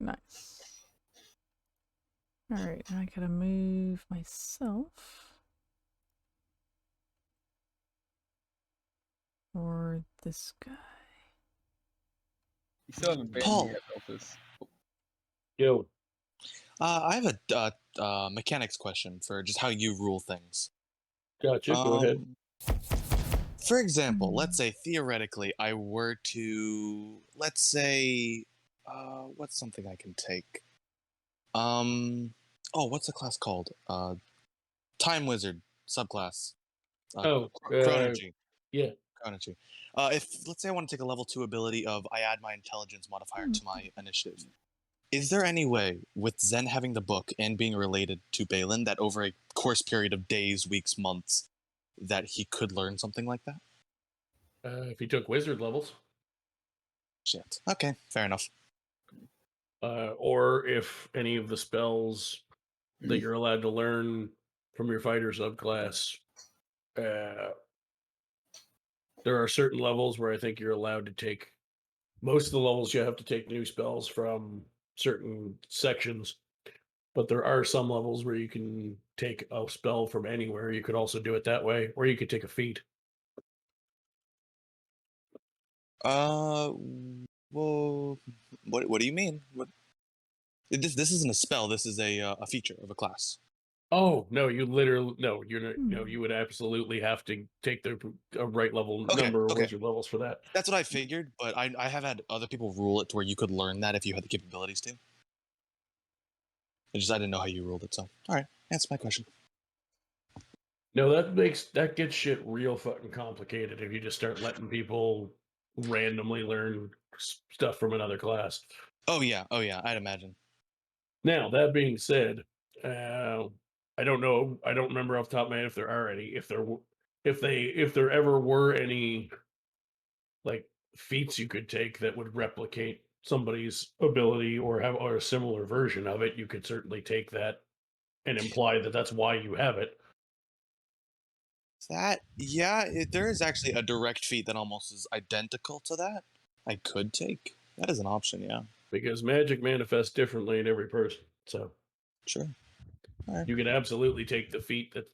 Nice. Alright, now I gotta move myself. Or this guy. You still haven't banned Paul. me yet, Melfice. Yo. I have a mechanics question for just how you rule things. Gotcha, go ahead. For example, let's say theoretically I were to, let's say, what's something I can take? What's the class called? Time Wizard subclass. Chronergy. Yeah. Chronergy. If let's say I want to take a level 2 ability of I add my intelligence modifier to my initiative. Is there any way, with Zen having the book and being related to Balin, that over a course period of days, weeks, months, that he could learn something like that? If he took wizard levels. Shit. Okay, fair enough. Or if any of the spells that you're allowed to learn from your fighter subclass, there are certain levels where I think you're allowed to take. Most of the levels you have to take new spells from certain sections, but there are some levels where you can take a spell from anywhere. You could also do it that way, or you could take a feat. Well, what do you mean? This isn't a spell. This is a feature of a class. Oh no! You literally no. You're not, no. You would absolutely have to take the right level number of wizard levels for that. That's what I figured, but I have had other people rule it to where you could learn that if you had the capabilities to. I didn't know how you ruled it, so all right, answer my question. No, that gets shit real fucking complicated if you just start letting people randomly learn stuff from another class. Oh yeah, I'd imagine. Now that being said, I don't know. I don't remember off the top of my head if there are any. If there ever were any, like, feats you could take that would replicate somebody's ability or have a similar version of it, you could certainly take that and imply that that's why you have it. There is actually a direct feat that almost is identical to that. I could take. That is an option, yeah. Because magic manifests differently in every person, so sure. Right. You can absolutely take the feat that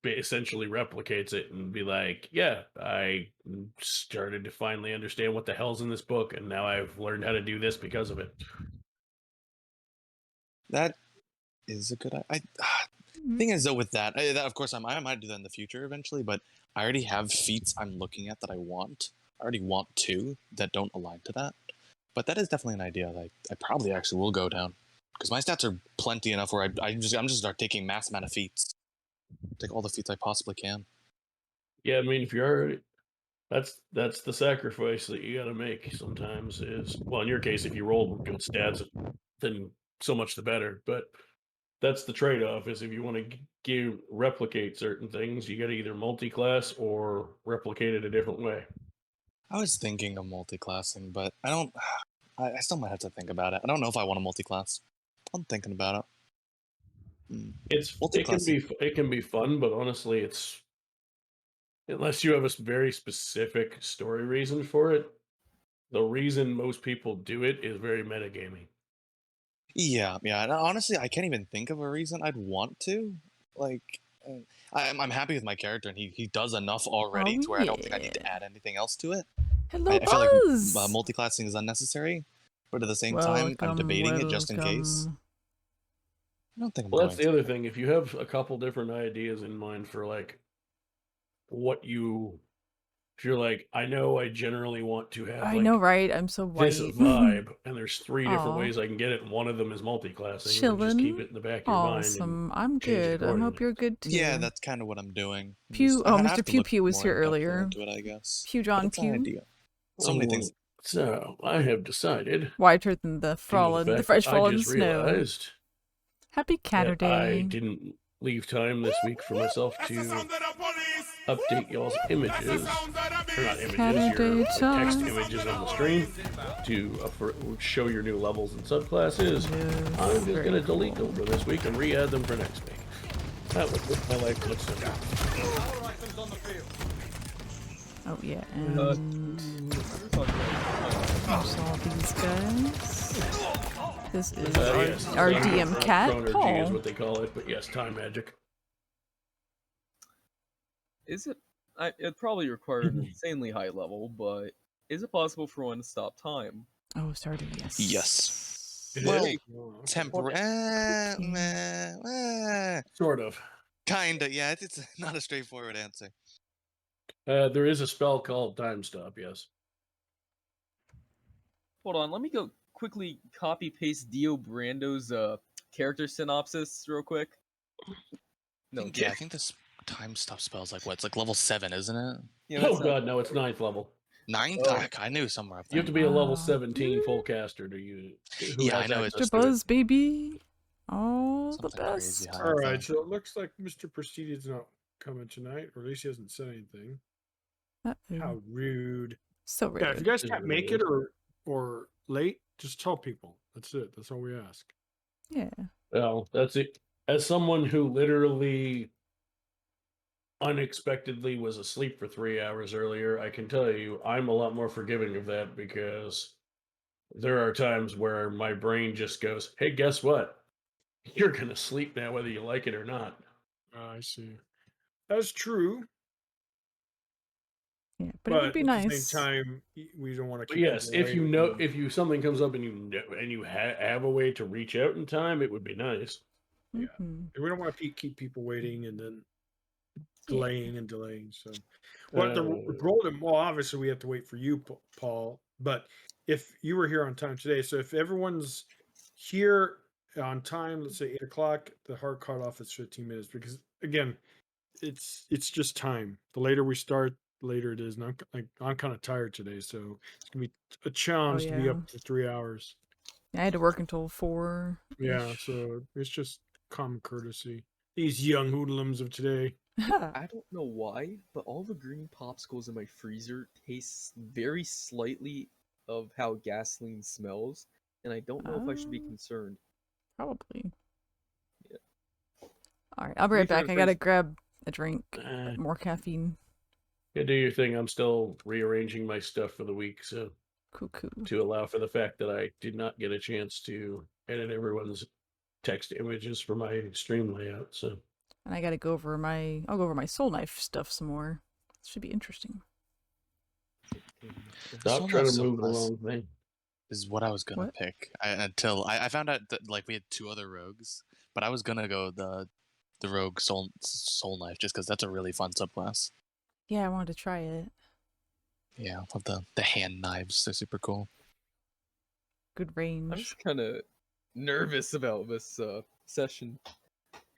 essentially replicates it and be like, yeah, I started to finally understand what the hell's in this book, and now I've learned how to do this because of it. That is a good idea. Thing is, though, with that of course, I might do that in the future eventually, but I already have feats I'm looking at that I want. I already want 2 that don't align to that. But that is definitely an idea that I probably actually will go down. Because my stats are plenty enough where I'm just start taking mass amount of feats. Take all the feats I possibly can. Yeah, I mean, if you're already... That's the sacrifice that you gotta make sometimes is... Well, in your case, if you roll good stats, then so much the better. But that's the trade-off, is if you want to replicate certain things, you gotta either multi-class or replicate it a different way. I was thinking of multi-classing, but I don't... I still might have to think about it. I don't know if I want to multi-class. I'm thinking about it. It can be fun, but honestly, it's... Unless you have a very specific story reason for it, the reason most people do it is very metagaming. Yeah. And honestly, I can't even think of a reason I'd want to. Like, I'm happy with my character, and he does enough already to where I don't think I need to add anything else to it. Hello, I feel like multi-classing is unnecessary, but at the same time, I'm debating it just in case. I don't think I'm Well, that's the other thing. If you have a couple different ideas in mind for, like, what you... If you're like, I know I generally want to have, I know, right? I'm so white. This vibe, and there's 3 different ways I can get it, and one of them is multi-classing. Just keep it in the back of your mind. And I'm good. I hope you're good too. Yeah, that's kind of what I'm doing. Mr. Pew Pew was here earlier. I guess. Pew John Pew. So many things. So I have decided. Whiter than the fresh fallen snow. Happy Caturday. I didn't leave time this week for myself to update y'all's images, or not images, your text images on the stream to show your new levels and subclasses. I'm just going to delete them for this week and re-add them for next week. That would make my life look simple. Oh yeah, and there's all these guys. This is Yes, our DM cat, Chrono G is Paul. what they call it, but yes, time magic. Is it? It'd probably require an insanely high level, but is it possible for one to stop time? Oh, starting, yes. Yes. It Well, is? temporary. Sort of. Kinda. Yeah, it's not a straightforward answer. There is a spell called time stop. Yes. Hold on, let me go quickly copy paste Dio Brando's character synopsis real quick. No, Yeah, I think this time stop spell's like what? It's like level 7, isn't it? yeah, Oh that's not- god, no, it's 9th level. 9th? Oh. I knew somewhere up You there. have to be a level Wow. 17 full caster to use it. Yeah, I know, it's Extra buzz, baby. Oh, the Something crazy best. high. All right, so it looks like Mr. Prestigi's not coming tonight, or at least he hasn't said anything. Uh-oh. How rude! So rude. Yeah, if you guys Is can't it make really? it or late, just tell people. That's it. That's all we ask. Yeah. Well, that's it. As someone who literally unexpectedly was asleep for 3 hours earlier, I can tell you I'm a lot more forgiving of that because there are times where my brain just goes, hey, guess what? You're going to sleep now, whether you like it or not. I see. That's true, Yeah, but it would be at nice. the same time, we don't want to. But yes, if you know, if you something comes up and you have a way to reach out in time, it would be nice. Yeah. Mhm. we don't want to keep people waiting and then Yeah. delaying and delaying. So, well, the golden. Well, obviously we have to wait for you, Paul. But if you were here on time today, so if everyone's here on time, let's say 8:00, the hard cutoff is 15 minutes because again, it's just time. The later we start, the later it is. And I'm kind of tired today, so it's gonna be a challenge to be yeah. up for 3 hours. I had to work until 4. Yeah, so it's just common courtesy. These young hoodlums of today. I don't know why, but all the green popsicles in my freezer taste very slightly of how gasoline smells, and I don't know if I should be Oh. concerned. Probably. Yeah. Alright, I'll be right back. I gotta grab a drink. Uh, More caffeine. you do your thing. I'm still rearranging my stuff for the week, so Cuckoo. to allow for the fact that I did not get a chance to edit everyone's text images for my stream layout. So And I gotta go over I'll go over my soul knife stuff some more. Should be interesting. stop trying to move the wrong thing. Is what I was gonna What? pick until I found out that like we had 2 other rogues, but I was gonna go the rogue soul knife just because that's a really fun subclass. Yeah, I wanted to try it. Yeah, I love the hand knives. They're super cool. Good I'm range. just kind of nervous about this session.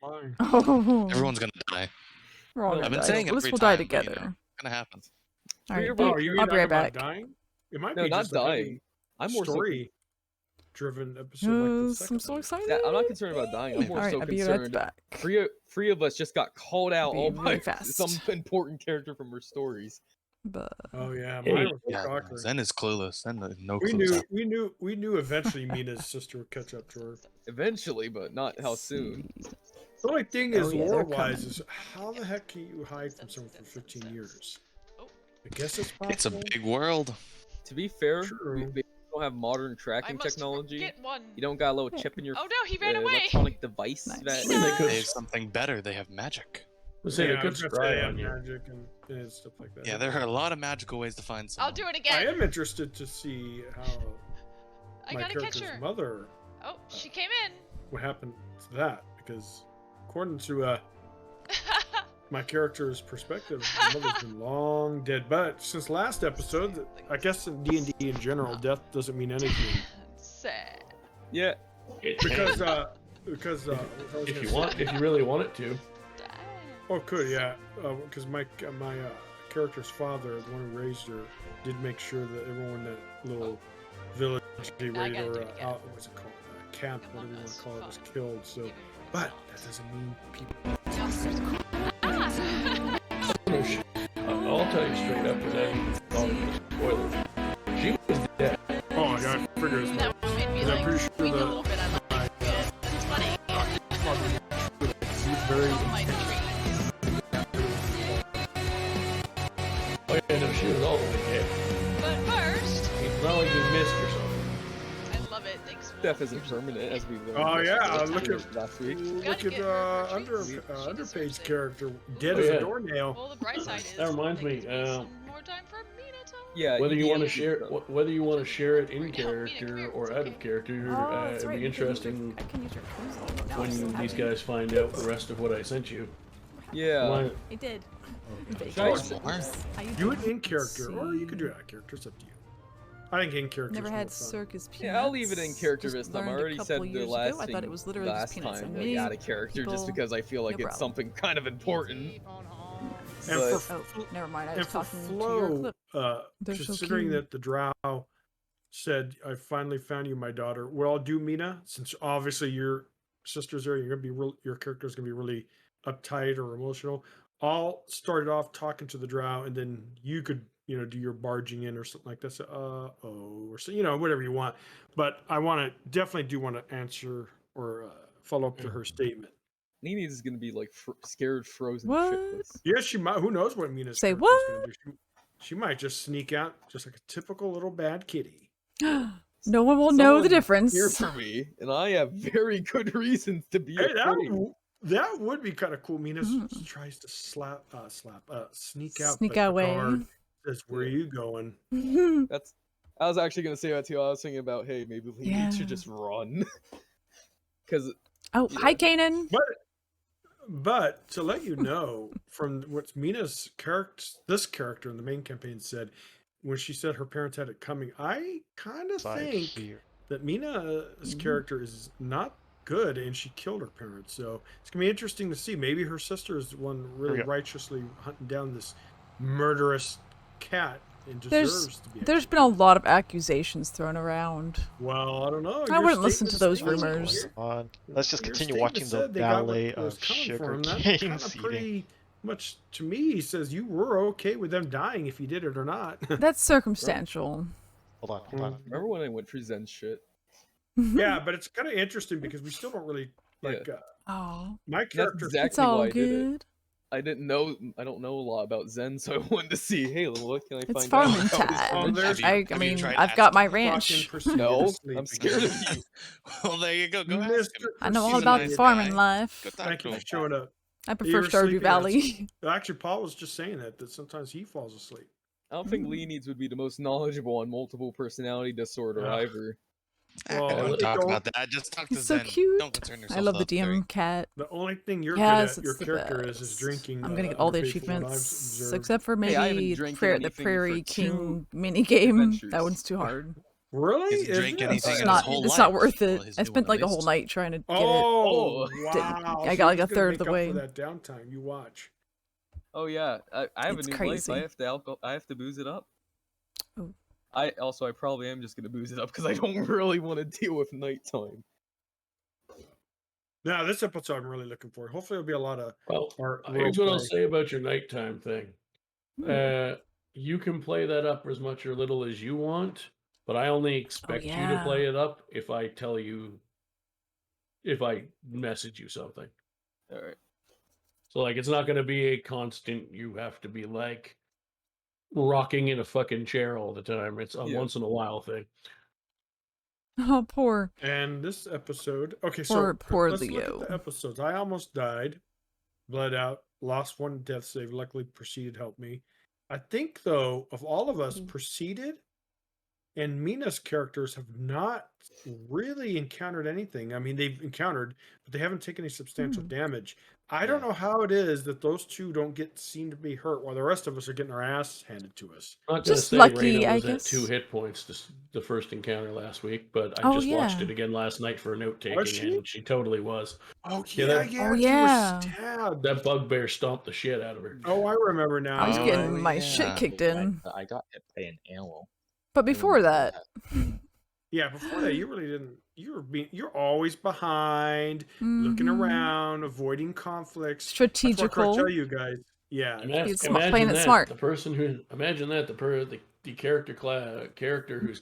Why? Oh, Everyone's gonna die. we're all I've gonna been die. saying it At least every we'll die time, but, you together. know. It's gonna happen. Alright, You're dude, Oh, you mean I'll be right about back. dying? It might No, be not just a very dying. I'm more so. story-driven episode like the Yes, second I'm so one. excited. Yeah, I'm not concerned about dying. I'm more Alright, so I'll be right concerned. back. Three of us just got called out Be all really by fast. some important character from her stories. But Oh yeah, Hey. mine was a Yeah, shocker. Zen is clueless. Zen has no We clue. knew eventually Mina's sister would catch up to her. Eventually, but not how soon. The only thing Oh, is, yeah, they're lore-wise, coming. is how the heck can you hide from someone for 15 years? Oh. I guess it's possible. It's a big world. To be fair, True. they don't have modern I tracking must technology. get one. You don't got a little Yeah. chip in your Oh no, he ran away. electronic device Nice. that. They could They have something better. They have magic. say they I could was gonna spry say, on you. magic and stuff like that. Yeah, there are a lot of magical ways to find someone. I'll do it I again. am interested to see how I my gotta catch character's her. mother, Oh, she came in. what happened to that, because according to my character's perspective, the mother's been long dead. But since last episode, I guess in D&D in general, death doesn't mean anything. Sad. Yeah. Because If you really want it to. Oh, could, yeah. Because my character's father, the one who raised her, did make sure that everyone in that little village he I raided gotta do or it again. what's it called? Camp, Come on, whatever you want Buzz, to call it, was fine. killed. So, but that doesn't mean people. Ah. No shit. I'll tell you straight up without even calling it a spoiler. She was dead. Oh, I got to figure this out. That made me I'm like pretty sure tweak a that little bit. I like it. It's funny. He was very. Oh my trees. Oh yeah, no, she was all the way dead. But first, It's not like you missed or something. I love it. permanent. Thanks. Death isn't permanent, as we learned. Oh yeah, yesterday, look at last week. Gotta get her treats. She deserves underpage it. character, dead Oh, as yeah. a doornail. Well, the bright side is That reminds there me, gets to be some more time for Mina time. Yeah. Whether you want to EDM share, stuff. whether you want to share it in Right now, Mina, come character here, or it's out okay. of character, Oh, that's it'd right. be I can use your- interesting I can use your koozie. No, I when just these haven't. guys find out the rest of what I sent you. Yeah. Why- I did. Guys, more? How you Do it doing? in character, or you could do it out of character. It's up to you. I think in character. Never is had more fun. circus peanuts. Yeah, I'll leave it in character Just this time. I learned a already couple said the years last ago. I thing thought it was literally last just peanuts. time, And like me, out of character, just people- because I feel like no it's problem. something kind of important. And But- for Oh, never mind. I and was for talking to your Flo, clip. They're so considering cute. that the drow said, "I finally found you, my daughter." Well, do Mina, since obviously your sister's there, you're gonna be your character's gonna be really uptight or emotional. I'll start it off talking to the drow, and then you could, do your barging in or something like that. So, or so, whatever you want. But I definitely want to answer or follow up to her statement. Nene is gonna be like scared, frozen, What? shitless. Yeah, she might. Who knows what Mina's Say character's what? gonna do? She might just sneak out, just like a typical little bad kitty. No one will know the Someone's difference. Here for me, and I have very good reasons to be Hey, afraid. that would be kind of cool. Mina Mm. tries to sneak out. Sneak but the away. guard says, "Where are you going?" That's. I was actually gonna say that too. I was thinking about, hey, maybe we need to Yeah. just run, because Oh, hi, Kanan. But to let you know, from what Mina's this character in the main campaign said, when she said her parents had it coming, I kind of think that Mina's character is not good, and she killed her parents. So it's gonna be interesting to see. Maybe her sister is the one really righteously hunting down this murderous cat and deserves to be. There's been a lot of accusations thrown around. Well, I don't know. I Your wouldn't listen to statement those stated- rumors. On. Let's just your continue statement watching the said they got what ballet was of coming for sugar 'em. That's canes kinda eating. pretty much to me says you were okay with them dying if you did it or not. That's circumstantial. Hold on. remember when I went for Zen shit? Yeah, but it's kind of interesting because we still don't really like. Oh, My That's character. exactly it's all why I did it. good. I don't know a lot about Zen, so I wanted to see, hey, what can I It's find farming out about this time. there's- I mean, I've got my ranch. No, I'm scared of you. Well, there you go. Go ask him. I know all He's a about nice farming guy. life. Go talk Thank to you him. for showing up. I You prefer were Stardew sleeping, Valley. Actually, Paul was just saying that sometimes he falls asleep. I don't think Lee needs would be the most knowledgeable on multiple personality disorder Ugh. either. Well, Don't talk don't- about that. Just talk to He's so Zen. cute. Don't concern yourself. I love the with DM Terry. cat. The only thing you're Yes, good at, your it's the character is best. drinking. I'm gonna get all the underpaid from what I've achievements, observed. except for Hey, I haven't maybe drank the anything for Prairie 2 King mini game. adventures. That one's too hard. Really? He's drank anything It's in his not. whole It's life. not worth Well, it. he's I doing spent at like a whole least. night trying to get it. Oh, Did- wow! I So got like he's a gonna third make of the up way. for that downtime. You watch. Oh yeah, I have It's a new crazy. life. I have to booze it up. Oh. I probably am just gonna booze it up because I don't really want to deal with nighttime. Now, this episode I'm really looking for. Hopefully, it'll be a lot of Well, art. here's what I'll roleplay. say about your nighttime thing. You can play that up as much or little as you want, but I only expect you to yeah. play it up if I tell you, if I message you something. All right. So, like, it's not going to be a constant, you have to be, like, rocking in a fucking chair all the time. It's a Yeah. once in a while thing. Oh, poor. And this episode, okay, Poor let's Leo. look at the episodes. I almost died, bled out, lost one death save. Luckily, Proceeded helped me. I think, though, of all of us, Proceeded and Mina's characters have not really encountered anything. I mean, they've encountered, but they haven't taken any substantial damage. I don't know how it is that those two don't seem to be hurt while the rest of us are getting our ass handed to us. I'm not going to Just say lucky, Raina I was at guess. 2 hit points the first encounter last week, but I Oh, just watched yeah. it again last night for note Was taking, she? and she totally was. Oh, Yeah, that- yeah, Oh, she yeah. was stabbed. That bugbear stomped the shit out of her. Oh, I remember now. I was Oh, getting my yeah. shit kicked in. I got hit by an animal. But before that, Yeah, before that, you really didn't. You're always behind, looking mhm. around, avoiding conflicts. That's what I strategical. tell you guys. Yeah, He's Imagine playing it that, smart. The person who imagine that the character whose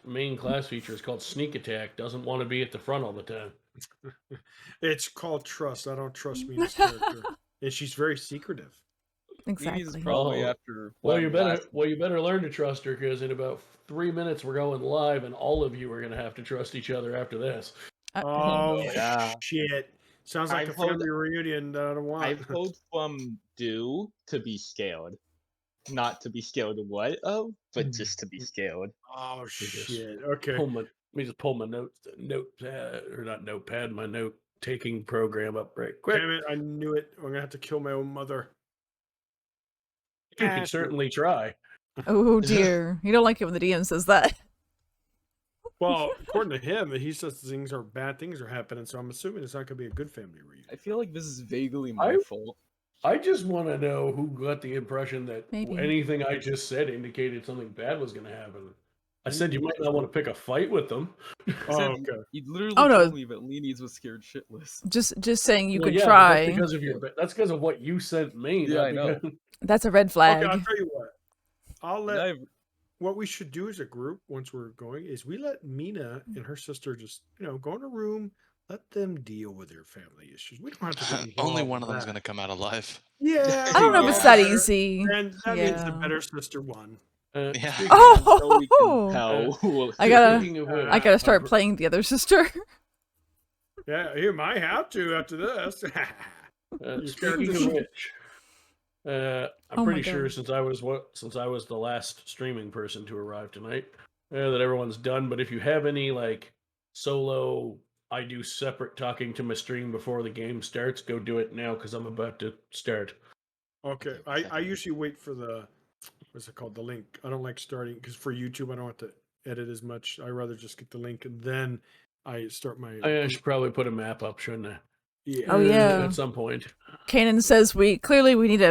main class feature is called sneak attack doesn't want to be at the front all the time. it's called trust. I don't trust Mina's character, and she's very secretive. Exactly. Probably Oh, after. Well, you last- better learn to trust her because in about 3 minutes we're going live, and all of you are going to have to trust each other after this. Oh, Yeah. shit. Sounds like I've a heard- family reunion that I don't want. I've heard from do to be scared. Not to be scared of what of, but just to be scared. Oh, just shit. Okay. Let me just pull my notepad, or not notepad, my note-taking program up right quick. Damn it. I knew it. I'm going to have to kill my own mother. You can certainly try. Oh dear. You don't like it when the DM says that. Well, according to him, he says things are bad things are happening, so I'm assuming it's not going to be a good family reunion. I feel like this is vaguely my fault. I just want to know who got the impression that Maybe. anything I just said indicated something bad was going to happen. I said you might not want to pick a fight with them. Oh, okay. You literally Oh, no. told me that Leonese was scared shitless. Just saying you Well, could yeah, but try. That's because of what you sent me. Yeah, not I know. because- That's a red flag. Okay, I'll tell you what. I'll let. I've- What we should do as a group, once we're going, is we let Mina and her sister just, go in a room, let them deal with their family issues. We don't have to get involved. Only one in of them's that. going to come out alive. Yeah. I don't know if it's that easy. And that means the Yeah. better sister won. Yeah. Oh, Hell. I gotta Speaking of which, start playing the other sister. Yeah, you might have to after this. Speaking of which, I'm Oh my pretty sure God. since I was the last streaming person to arrive tonight, that everyone's done. But if you have any like solo, I do separate talking to my stream before the game starts, go do it now because I'm about to start. Okay, I usually wait for the, what's it called, the link. I don't like starting, because for YouTube, I don't have to edit as much. I rather just get the link and then I start my... I should probably put a map up, shouldn't I? Yeah. Oh, yeah. At some point. Kanan says we needed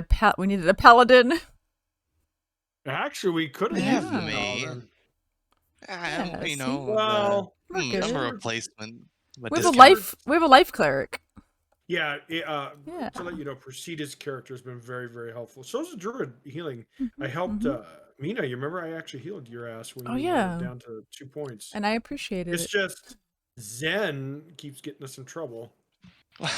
a paladin. Actually, we could have Yeah, used the me. paladin. Yeah, see? Well, We're I'm good. a replacement. We have a life cleric. yeah, Yeah. to let you know, Procedus character has been very, very helpful. So is the druid healing. Mhm, I helped mhm. Mina. You remember I actually healed your ass when Oh, you yeah. were down to 2 points. And I appreciated It's it. just Zen keeps getting us in trouble.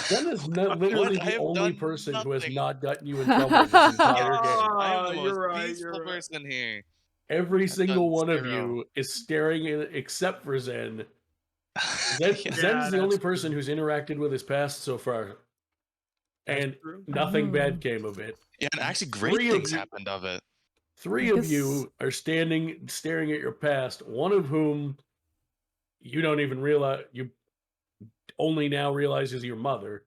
Zen is literally What? I the have only done person who has nothing. not gotten you in trouble this entire game. I am the you're most right, peaceful you're right. person here. Every I've single done one of 0. you is staring at, except for Zen. Yeah. Zen's the only that's person true. who's interacted with his past so far. That's And true. nothing bad Oh. came of it. Yeah, and actually, great Three of things you- happened of it. Three I of guess- you are staring at your past, one of whom you don't even realize, you only now realize is your mother.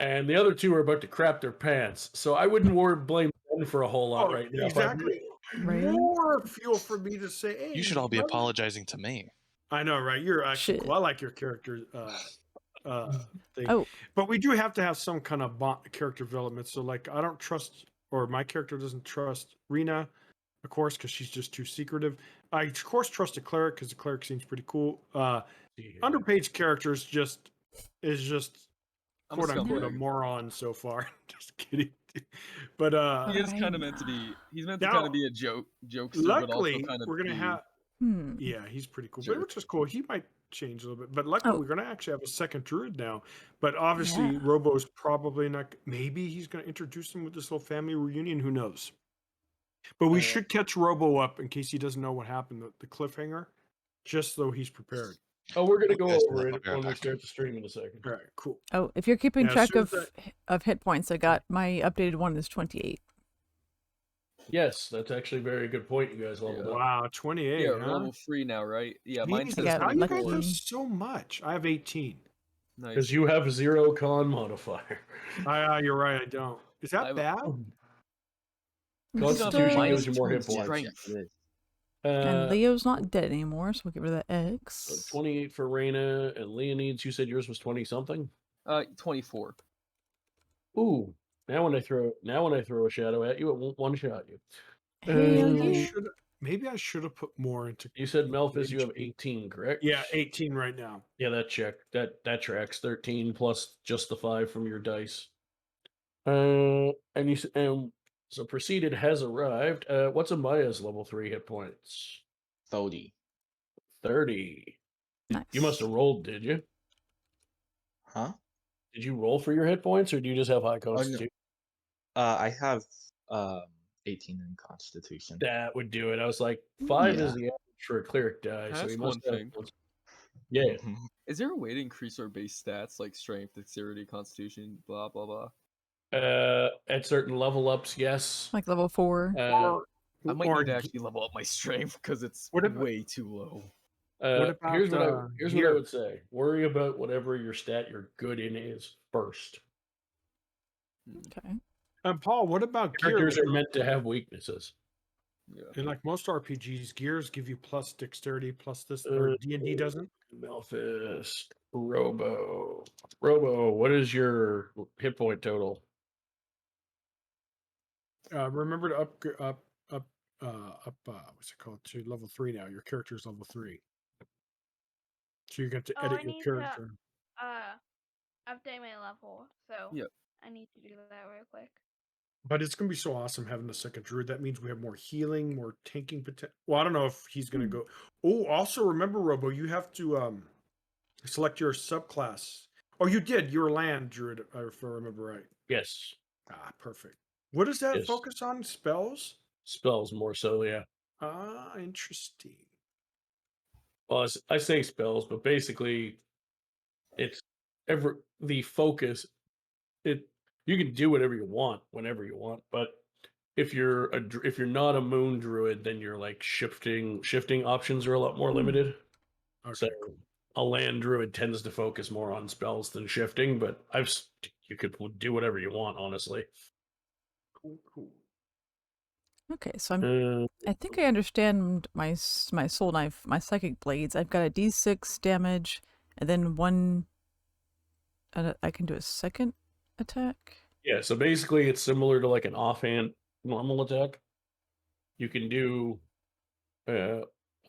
And the other two are about to crap their pants. So I wouldn't blame them for a whole lot right now. Exactly. Right? More fuel for me to say, hey, You should all be brother. apologizing to me. I know, right? You're actually Shit. cool. I like your character thing. Oh, But we do have to have some kind of character development. So, like, I don't trust, or my character doesn't trust Rena, of course, because she's just too secretive. I, of course, trust a cleric because the cleric seems pretty cool. Underpage character is just I'm a quote unquote a scumbag. moron so far. Just kidding. But He is Right. kind of meant to be. He's meant to Now, kind of be a jokester, but also luckily kind of. we're gonna have. hmm. Yeah, he's pretty cool, Sure. but which is cool. He might change a little bit, but luckily Oh. we're gonna actually have a second druid now. But obviously, Yeah. Robo's probably not. Maybe he's gonna introduce him with this little family reunion. Who knows? But we should catch Robo up in case he doesn't know what happened. The cliffhanger, just so he's prepared. Oh, we're going to go Yes, over I'll it be right when we back. start the stream in a second. All right, cool. Oh, if you're keeping Yeah, as track soon as of hit points, I got my updated one is 28. Yes, that's actually a very good point you guys leveled up. Wow, 28. Yeah, huh? level 3 now, right? Yeah, mine Jesus, says got how do you guys 24. have lucky. so much? I have 18. Nice. Because you have 0 con modifier. You're right. I don't. Is that I've- bad? Constitution Still- gives you more hit Minus points. strength. It is. And Leo's not dead anymore, so we'll get rid of the So X. 28 for Reyna and Leonides. You said yours was 20 something. 24. Ooh, now when I throw a shadow at you, it won't one shot you. Hell yeah. Maybe I should have put more into. You said Melfice, you have 18, correct? Yeah, 18 right now. Yeah, that that tracks. 13 plus just the 5 from your dice. And so Proceeded has arrived. What's Amaya's level 3 hit points? 30. 30. Nice. You must have rolled, did you? Huh? Did you roll for your hit points, or do you just have high no. constitution? I have 18 in Constitution. That would do it. I was like, 5 Yeah. is the average for a cleric die, Can I so he ask must one have. thing? Yeah. Mhm. Is there a way to increase our base stats like strength, dexterity, constitution, blah blah blah? At certain level ups, yes. Like level 4. I might or need to actually level up my strength because it's What about- way too low. What about, here's what I gear? would say. Worry about whatever your stat you're good in is first. Okay. Paul, what about gear? Characters are meant to have weaknesses. Yeah. And like most RPGs, gears give you plus dexterity, plus this, or D&D doesn't. Melfice, Robo, what is your hit point total? Remember to up, what's it called, to level 3 now. Your character's level 3. So you're going to edit your character. Update my level, so Yep. I need to do that real quick. But it's going to be so awesome having a second druid. That means we have more healing, more tanking potential. Well, I don't know if he's going to go. Oh, also remember, Robo, you have to select your subclass. Oh, you did. You're a land druid, if I remember right. Yes. Ah, perfect. What does that Yes. focus on? Spells? Spells more so, yeah. Ah, interesting. Well, I say spells, but basically, it's the focus. You can do whatever you want whenever you want, but if you're not a moon druid, then your like shifting options are a lot more limited. Okay, So a land druid tends to focus more on spells than shifting, but you could do whatever you want, honestly. cool. Okay, so I think I understand my soul knife, my psychic blades. I've got a d6 damage, and then one. I can do a second attack. Yeah, so basically it's similar to like an offhand normal attack. You can do a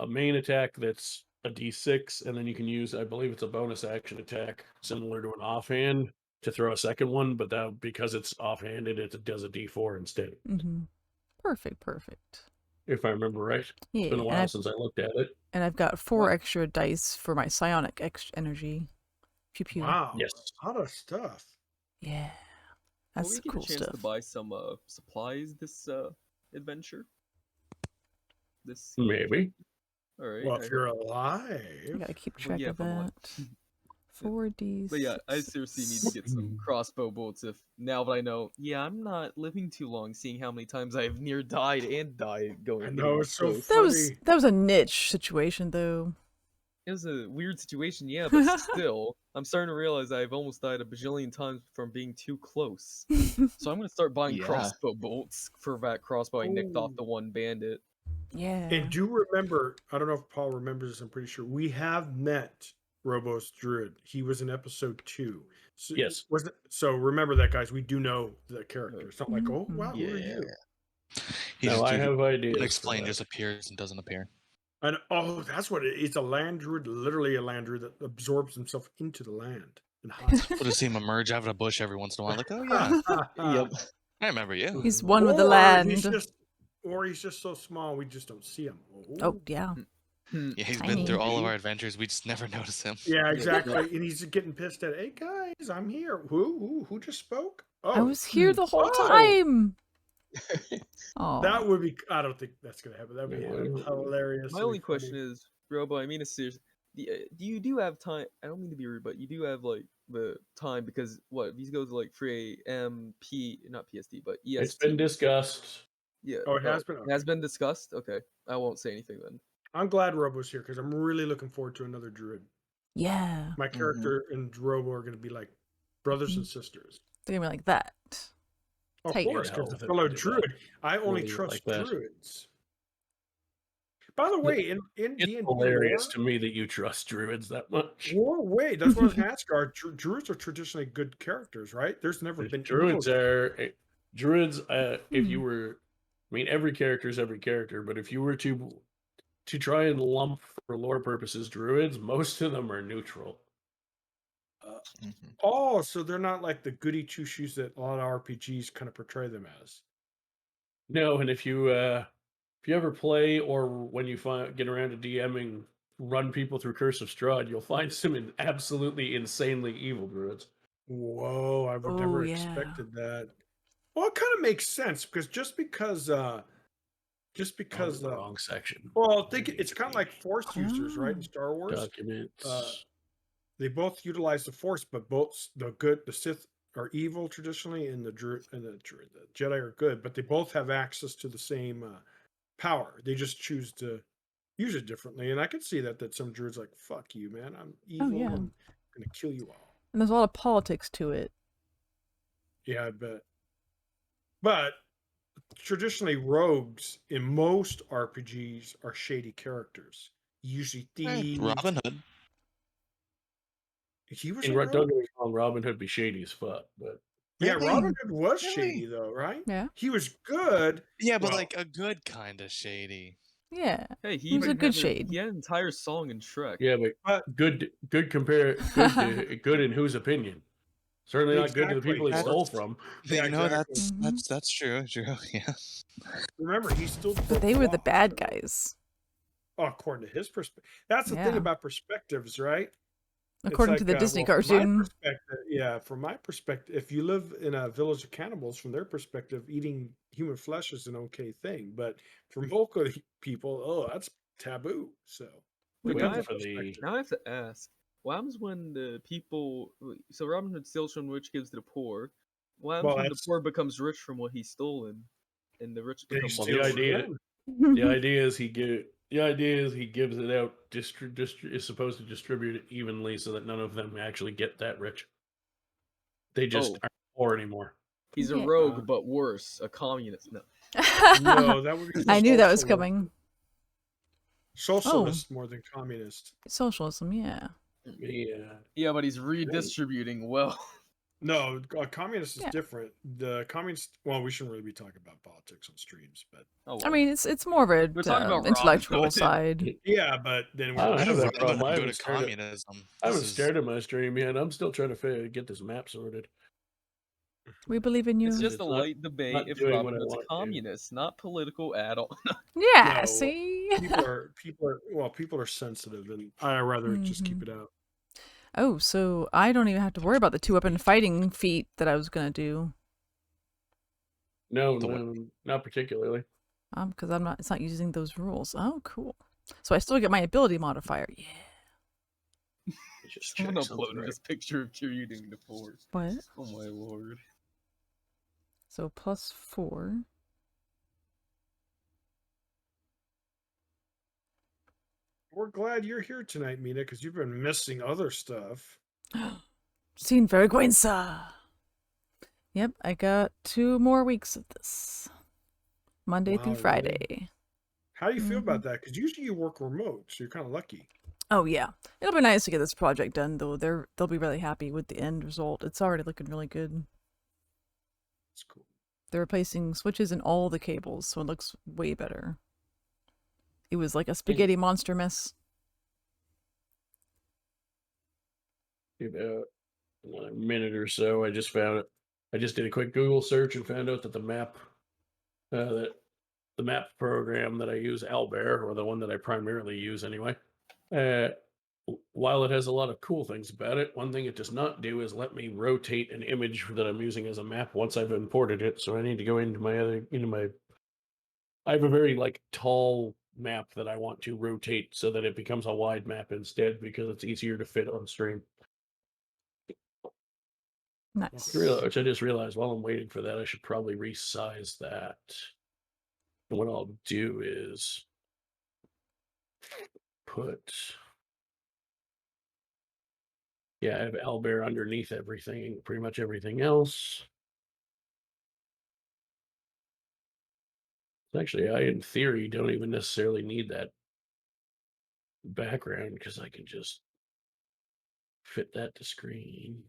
main attack that's a d6, and then you can use, I believe it's a bonus action attack, similar to an offhand, to throw a second one, but that because it's offhanded, it does a d4 instead. Mm-hmm. Perfect. If I remember right. Yeah, It's been a while since I looked at it. And I've got 4 extra dice for my psionic energy. Pew pew. Wow. Yes. A lot of stuff. Yeah. Will That's we get cool a chance stuff. to buy some supplies this adventure? This Maybe. All right. Well, if you're alive. I gotta keep track yeah, of if I'm alive. that. 4d6. But yeah, I seriously need to get some crossbow bolts. If now that I know, I'm not living too long, seeing how many times I've near died and died going. I know, it's so close. That was a niche situation, though. It was a weird situation, yeah, but still, I'm starting to realize I've almost died a bajillion times from being too close. So I'm gonna start buying crossbow bolts for that crossbow I nicked off the one bandit. Yeah. And do remember, I don't know if Paul remembers this, I'm pretty sure, we have met Robo's Druid. He was in episode 2. So, yes. So remember that, guys. We do know the character. It's not like, oh, wow, who are you? I have ideas. Unexplained just appears and doesn't appear. And that's what it is. It's a land druid, literally a land druid that absorbs himself into the land and hides. We'll just see him emerge out of a bush every once in a while, like, oh yeah, Yep. I remember you. He's one with the land. He's just so small, we just don't see him. Oh, yeah. Yeah, he's Tiny. been through all of our adventures. We just never notice him. Yeah, exactly. And he's getting pissed at, hey guys, I'm here. Who just spoke? Oh, I was here the whole time. Oh, that would be. I don't think that's gonna happen. That'd be hilarious. My only question is, Robo. I mean, it's serious. Do you have time? I don't mean to be rude, but you do have like the time because these go to like 3 a.m. not PST, but EST. It's been discussed. Yeah. Oh, it has been. It has been discussed. Okay, I won't say anything then. I'm glad Robo's here because I'm really looking forward to another druid. yeah. My character and Robo are gonna be like brothers and sisters. They're gonna be like that. Of Tight. course, because Yeah, fellow druid. I only leave it trust like that. druids. By the way, in It's D&D hilarious lore, to me that you trust druids that much. wait, that's what I was going to ask. Druids are traditionally good characters, right? There's never been Druids evil. are druids. If you were, I mean, every character is every character, but if you were to try and lump for lore purposes, druids, most of them are neutral. Oh, so they're not like the goody two shoes that a lot of RPGs kind of portray them as. No, and if you ever play or when you get around to DMing, run people through Curse of Strahd, you'll find some absolutely insanely evil druids. Whoa, I would never expected that. Well, it kind of makes sense because just because Oh, the wrong section. well, I think it's kind of like Force users, right? In Oh. Star Wars, Documents. they both utilize the Force, but both the Sith are evil traditionally, and the Jedi are good. But they both have access to the same power. They just choose to use it differently. And I could see that some druids like, "Fuck you, man! I'm evil. yeah. I'm gonna kill you all." And there's a lot of politics to it. Yeah, I bet. But traditionally, rogues in most RPGs are shady characters. Usually thieves. Robin Hood. He was And a rogue? don't get me wrong, Robin Hood be shady as fuck, but Yeah, Really? Robin Hood was Really? shady though, right? Yeah. He was good. Yeah, but Well, like a good kind of shady. Yeah. Hey, he He was even a good had shade. He had an entire song in Shrek. yeah, but good good in whose opinion? Certainly not good to the people he Exactly. stole from. Yeah, You know, exactly. that's true. Yeah. Remember, he still But broke they were the law, bad so- guys. Oh, according to his perspective. That's the thing Yeah. about perspectives, right? It's According to the like, Disney well, from my cartoon. perspective, yeah, from my perspective, if you live in a village of cannibals, from their perspective, eating human flesh is an okay thing. But for local people, oh, that's taboo. So Wait, Wait now I, for have, the now I have to ask, what happens when the people... So Robin Hood steals from the rich, gives to the poor. What happens Well, when the that's poor becomes rich from what he's stolen, and the rich they become well, steal the from idea them. the idea is he gives it out is supposed to distribute it evenly so that none of them actually get that rich. They just Oh, aren't poor anymore. he's a Yeah. rogue, but worse, a communist. No. No, that would be I knew that was socialist. coming. Socialist more than communist. Socialism, yeah. Yeah. Yeah, but he's redistributing wealth. No, a communist is Yeah. different. The communist. Well, we shouldn't really be talking about politics on streams, but Oh, I mean, it's more of a We're talking about Robin intellectual Hood. side. yeah, but then I don't we're have that Rather problem. than I go haven't to started. communism. I haven't This is- started my stream yet. I'm still trying to get this map sorted. We believe in you. It's just It's a not- light debate not if doing Robin what I Hood's a want to. communist, not political at all. Yeah, No, see? people are sensitive, and I rather just keep it out. Oh, so I don't even have to worry about the 2-weapon fighting feat that I was going to do. No, The no, not particularly. Because it's not using those rules. Oh, cool. So I still get my ability modifier. Yeah. Just Someone check something uploaded right. this picture of you using the force. What? Oh my lord. So +4. We're glad you're here tonight, Mina, because you've been missing other stuff. Sin vergüenza. Yep, I got 2 more weeks of this. Monday Wow, through really? Friday. How do you feel about that? Because usually you work remote, so you're kind of lucky. Oh yeah, it'll be nice to get this project done though. They'll be really happy with the end result. It's already looking really good. It's cool. They're replacing switches in all the cables, so it looks way better. It was like a spaghetti monster mess. About a minute or so, I just found it. I just did a quick Google search and found out that the map program that I use, Owlbear, or the one that I primarily use anyway, while it has a lot of cool things about it, one thing it does not do is let me rotate an image that I'm using as a map once I've imported it. So I need to go into I have a very tall map that I want to rotate so that it becomes a wide map instead because it's easier to fit on stream. Nice. Which I just realized while I'm waiting for that, I should probably resize that. And what I'll do is put, I have Owlbear underneath everything, pretty much everything else. Actually, I, in theory, don't even necessarily need that background because I can just fit that to screen.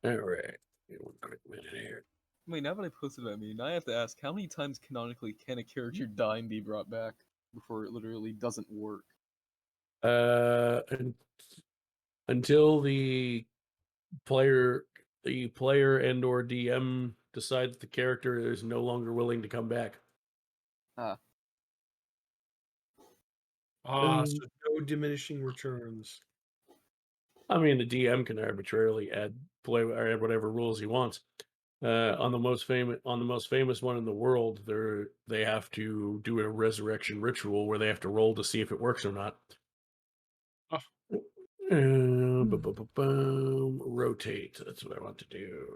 All right. One quick minute here. I mean, now that I posted that, I have to ask, how many times canonically can a character die and be brought back before it literally doesn't work? Until the player and or DM decide that the character is no longer willing to come back. So no diminishing returns. I mean, the DM can arbitrarily add play or add whatever rules he wants. On the most famous one in the world, they have to do a resurrection ritual where they have to roll to see if it works or not. Oh. Rotate. That's what I want to do.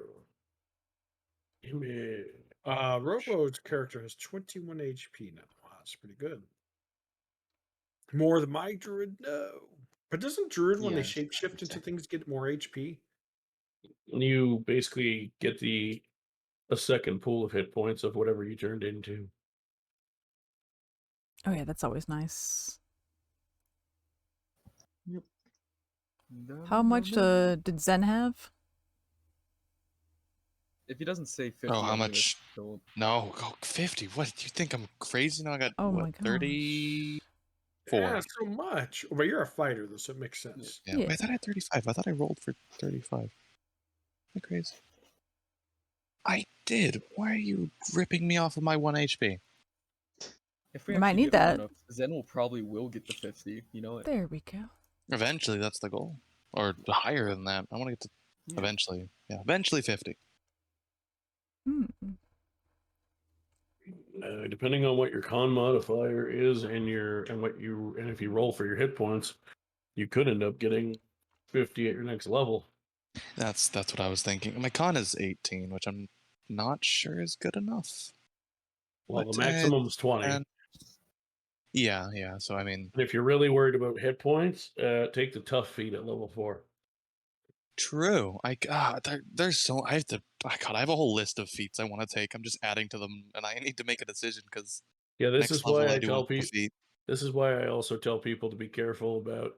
Robo's character has 21 HP now. Wow, that's pretty good. More than my druid? No. But doesn't druid, when they shapeshift into things, get more HP? You basically get a second pool of hit points of whatever you turned into. Oh yeah, that's always nice. Yep. How much did Zen have? If he doesn't say 50, Oh, how I'm gonna much? kill him. No, 50. What? Do you think I'm crazy? No, I got Oh my what, gosh. 34. Yeah, so much. But you're a fighter, though, so it makes sense. Yeah, wait, I thought I had 35. I thought I rolled for 35. Am I crazy? I did. Why are you ripping me off of my 1 HP? If we You might actually need get low that. enough, Zen will get the 50. You know it. There we go. Eventually, that's the goal. Or higher than that. I want to get to eventually. Yeah, eventually 50. Hmm. Depending on what your con modifier is and if you roll for your hit points, you could end up getting 50 at your next level. That's what I was thinking. My con is 18, which I'm not sure is good enough. Well, But, the maximum is 20. Yeah. So I mean, And if you're really worried about hit points, take the tough feat at level 4. true. There's so I have to. God, I have a whole list of feats I want to take. I'm just adding to them, and I need to make a decision because This is why I tell people. Feat. This is why I also tell people to be careful about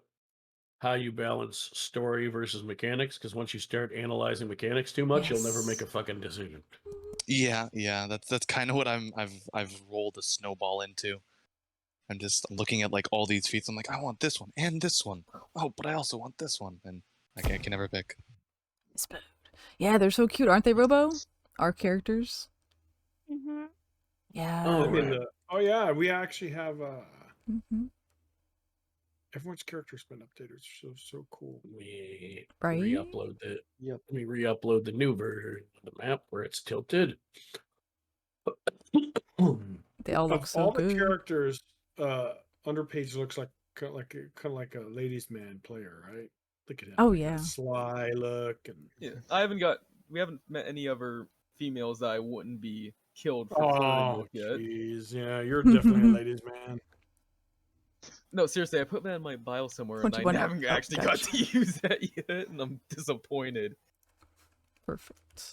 how you balance story versus mechanics, because once you start analyzing mechanics too much, you'll never make a fucking decision. Yeah. That's kind of what I've rolled a snowball into. I'm just looking at like all these feats. I'm like, I want this one and this one. Oh, but I also want this one, and I can never pick. Yeah, they're so cute, aren't they, Robo? Our characters. Mm-hmm. Yeah. Oh, yeah, we actually have everyone's character's been updated. It's so cool. We Right? re-upload the new version of the map where it's tilted. They all look so all good. The characters underpage looks like kind of like a ladies' man player, right? Look at him. Oh yeah. Sly look and we haven't met any other females that I wouldn't be killed for flirting with yet. Jeez, yeah, you're definitely a ladies' man. No, seriously, I put that in my bio somewhere, and I haven't actually got to use that yet, and I'm disappointed. Perfect.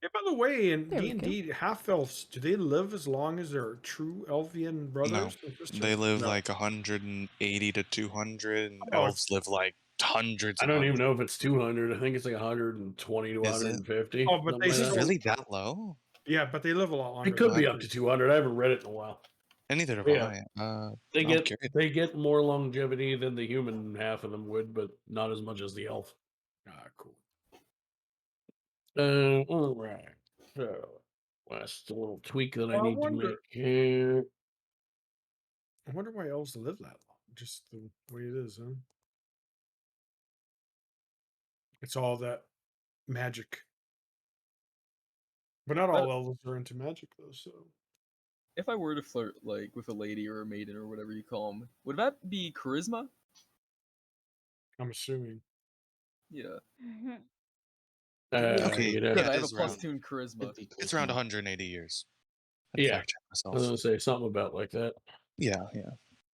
Yeah, by the way, in D&D, half-elves, do they live as long as their true Elvian brothers? No, they live like 180 to 200, and elves live like hundreds. I don't even know if it's 200. I think it's like 120 to 150. Oh, but is it really that low? Yeah, but they live a lot longer. It could be up to 200. I haven't read it in a while. And neither have I. They get more longevity than the human half of them would, but not as much as the elf. Cool. All right. So, last little tweak that I need to make here. I wonder why elves live that long. Just the way it is, huh? It's all that magic. But not all elves are into magic, though, so... If I were to flirt, like, with a lady or a maiden or whatever you call them, would that be charisma? I'm assuming. Yeah. Okay, good, I have a +2 in charisma. It's around 180 years. I was going to say something about like that. Yeah.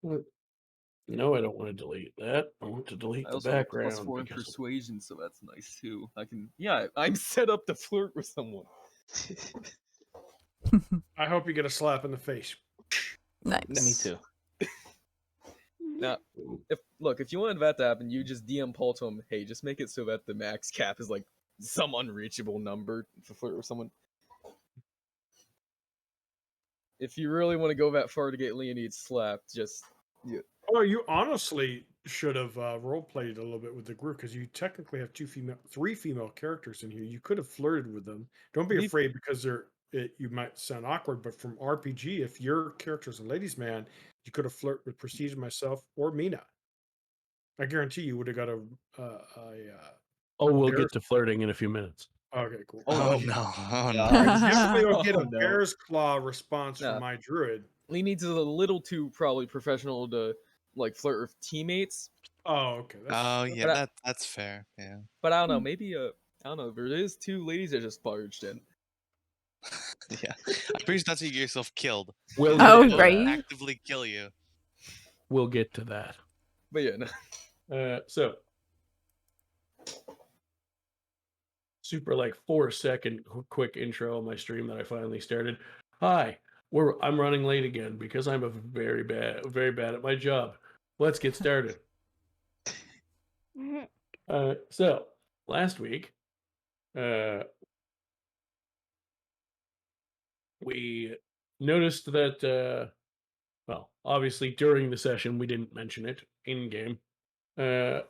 No, I don't want to delete that. I want to delete the background. I also have +4 in persuasion, so that's nice too. I'm set up to flirt with someone. I hope you get a slap in the face. Nice. Me too. Now, if you wanted that to happen, you just DM Paul to him, hey, just make it so that the max cap is like some unreachable number to flirt with someone. If you really want to go that far to get Leonid slapped, just... Yeah. Oh, you honestly should have role-played a little bit with the group, because you technically have 3 female characters in here. You could have flirted with them. Don't be afraid, because you might sound awkward, but from RPG, if your character's a ladies' man, you could have flirted with Prestige, myself, or Mina. I guarantee you would have got a Oh, we'll Bears- get to flirting in a few minutes. Okay, cool. Oh lucky. no! Oh Yeah. no! Definitely will get Oh, a no. bear's claw response Yeah. from my druid. Lee needs a little too probably professional to like flirt with teammates. Oh, okay. Oh yeah, But that's fair. Yeah. But I don't know. Maybe I don't know. There is 2 ladies that just barged in. Yeah. I'm pretty sure that's how you get yourself killed. We'll Oh, get to right. that. Actively kill you. We'll get to that. But yeah, no. So, super like 4-second quick intro on my stream that I finally started. Hi, I'm running late again because I'm very bad at my job. Let's get started. So last week, we noticed that well, obviously during the session we didn't mention it in game, or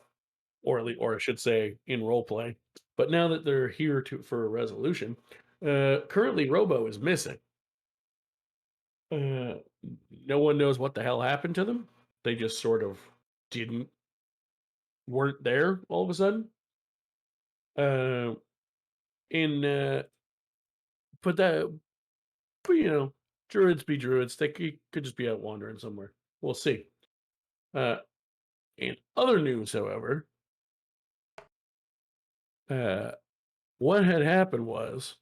I should say in roleplay. But now that they're here for a resolution, currently Robo is missing. No one knows what the hell happened to them. They just sort of weren't there all of a sudden. But you know, druids be druids. They could just be out wandering somewhere. We'll see. In other news, however, what had happened was,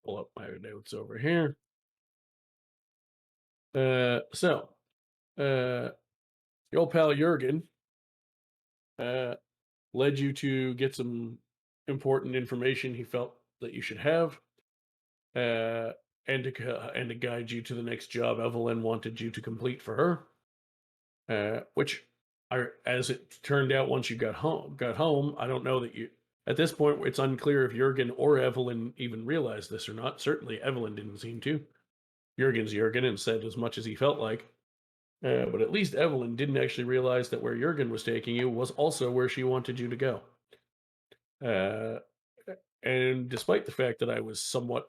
pull up my notes over here. So, your old pal Jurgen led you to get some important information he felt that you should have, and to guide you to the next job Evelyn wanted you to complete for her. Which, as it turned out, once you got home, I don't know that you. At this point, it's unclear if Jurgen or Evelyn even realized this or not. Certainly, Evelyn didn't seem to. Jurgen's Jurgen and said as much as he felt like. But at least Evelyn didn't actually realize that where Jurgen was taking you was also where she wanted you to go. And despite the fact that I was somewhat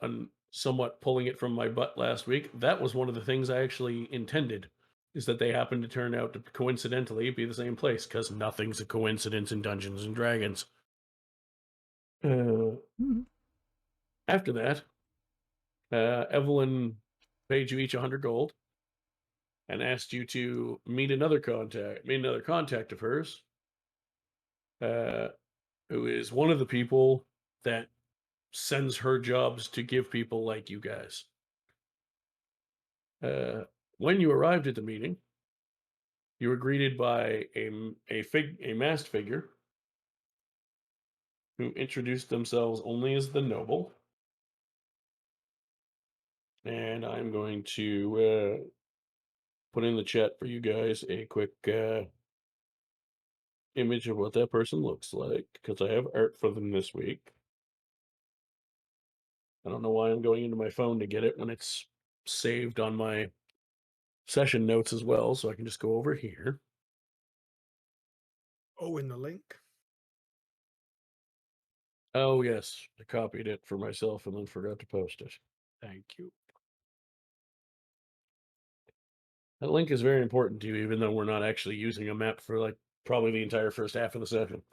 pulling it from my butt last week, that was one of the things I actually intended, is that they happened to turn out to coincidentally be the same place, because nothing's a coincidence in Dungeons and Dragons. After that, Evelyn paid you each 100 gold and asked you to meet another contact of hers, who is one of the people that sends her jobs to give people like you guys. When you arrived at the meeting, you were greeted by a masked figure who introduced themselves only as the noble. And I'm going to put in the chat for you guys a quick image of what that person looks like, because I have art for them this week. I don't know why I'm going into my phone to get it when it's saved on my session notes as well, so I can just go over here. Oh, in the link? Oh, yes. I copied it for myself and then forgot to post it. Thank you. That link is very important to you, even though we're not actually using a map for like probably the entire first half of the session.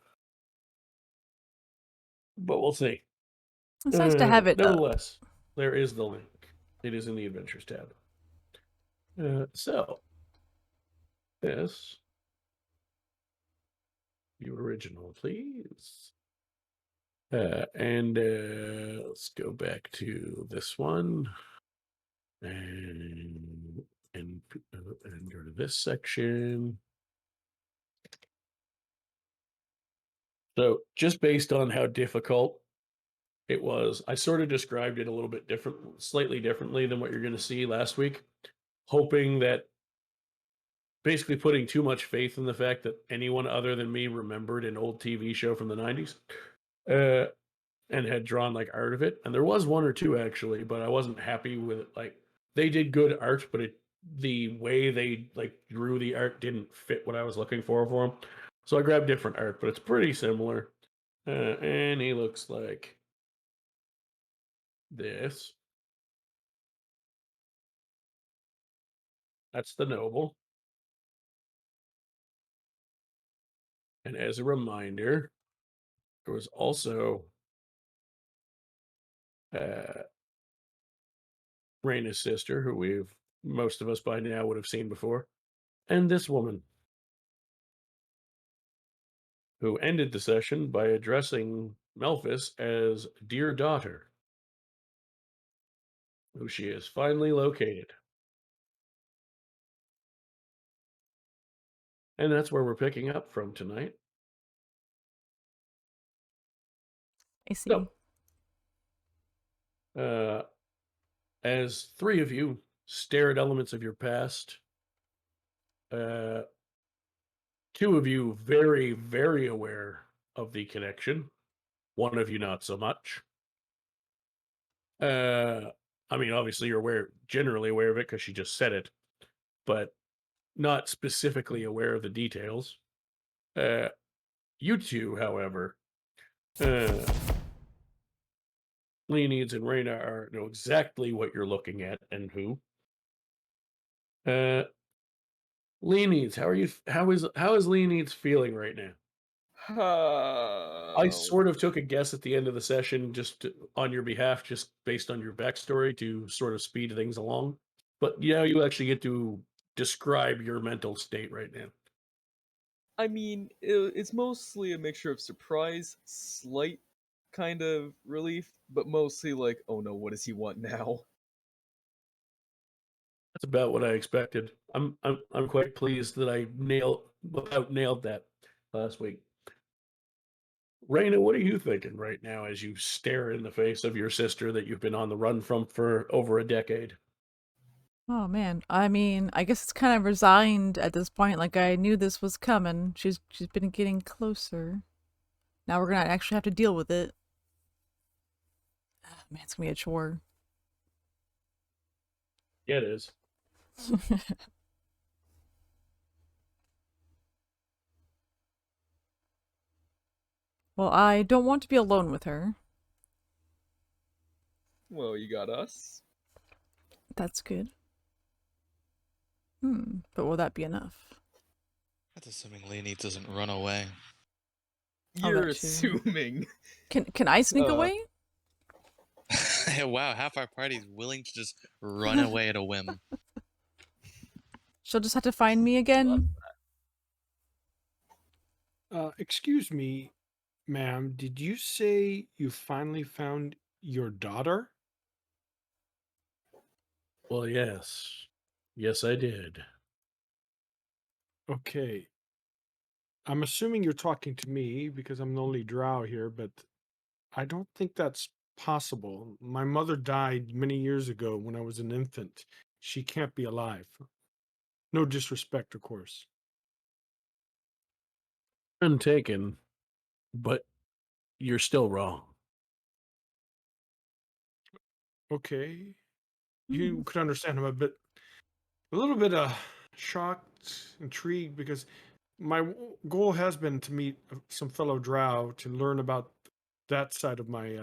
But we'll see. It's nice to have it. Nevertheless, there is the link. It is in the Adventures tab. So, this, view original, please. And let's go back to this one. And go to this section. So just based on how difficult it was, I sort of described it a little bit slightly differently than what you're going to see last week, hoping that basically putting too much faith in the fact that anyone other than me remembered an old TV show from the 90s and had drawn like art of it. And there was one or two actually, but I wasn't happy with it. Like, they did good art, but the way they like drew the art didn't fit what I was looking for them. So I grabbed different art, but it's pretty similar. And he looks like this. That's the noble. And as a reminder, there was also Raina's sister, who most of us by now would have seen before, and this woman, who ended the session by addressing Melfice as dear daughter, who she has finally located. And that's where we're picking up from tonight. I see. So, as three of you stare at elements of your past, two of you very, very aware of the connection. One of you not so much. I mean, obviously you're generally aware of it because she just said it, but not specifically aware of the details. You two, however, Leonides and Raina know exactly what you're looking at and who. Leonides, how is Leonides feeling right now? I sort of took a guess at the end of the session on your behalf, just based on your backstory to sort of speed things along. But yeah, you actually get to describe your mental state right now. I mean, it's mostly a mixture of surprise, slight kind of relief, but mostly like, oh no, what does he want now? That's about what I expected. I'm quite pleased that I nailed that last week. Raina, what are you thinking right now as you stare in the face of your sister that you've been on the run from for over a decade? Oh man, I mean, I guess it's kind of resigned at this point. Like I knew this was coming. She's been getting closer. Now we're gonna actually have to deal with it. Man, it's gonna be a chore. Yeah, it is. Well, I don't want to be alone with her. Well, you got us. That's good. But will that be enough? That's assuming Leonid doesn't run away. You're assuming. Can I sneak away? Wow, half our party's willing to just run away at a whim. She'll just have to find me again. Excuse me, ma'am. Did you say you finally found your daughter? Well, yes. Yes, I did. Okay. I'm assuming you're talking to me because I'm the only drow here, but I don't think that's possible. My mother died many years ago when I was an infant. She can't be alive. No disrespect, of course. Untaken, but you're still wrong. Okay. You could understand I'm a little bit shocked, intrigued, because my goal has been to meet some fellow drow to learn about that side of my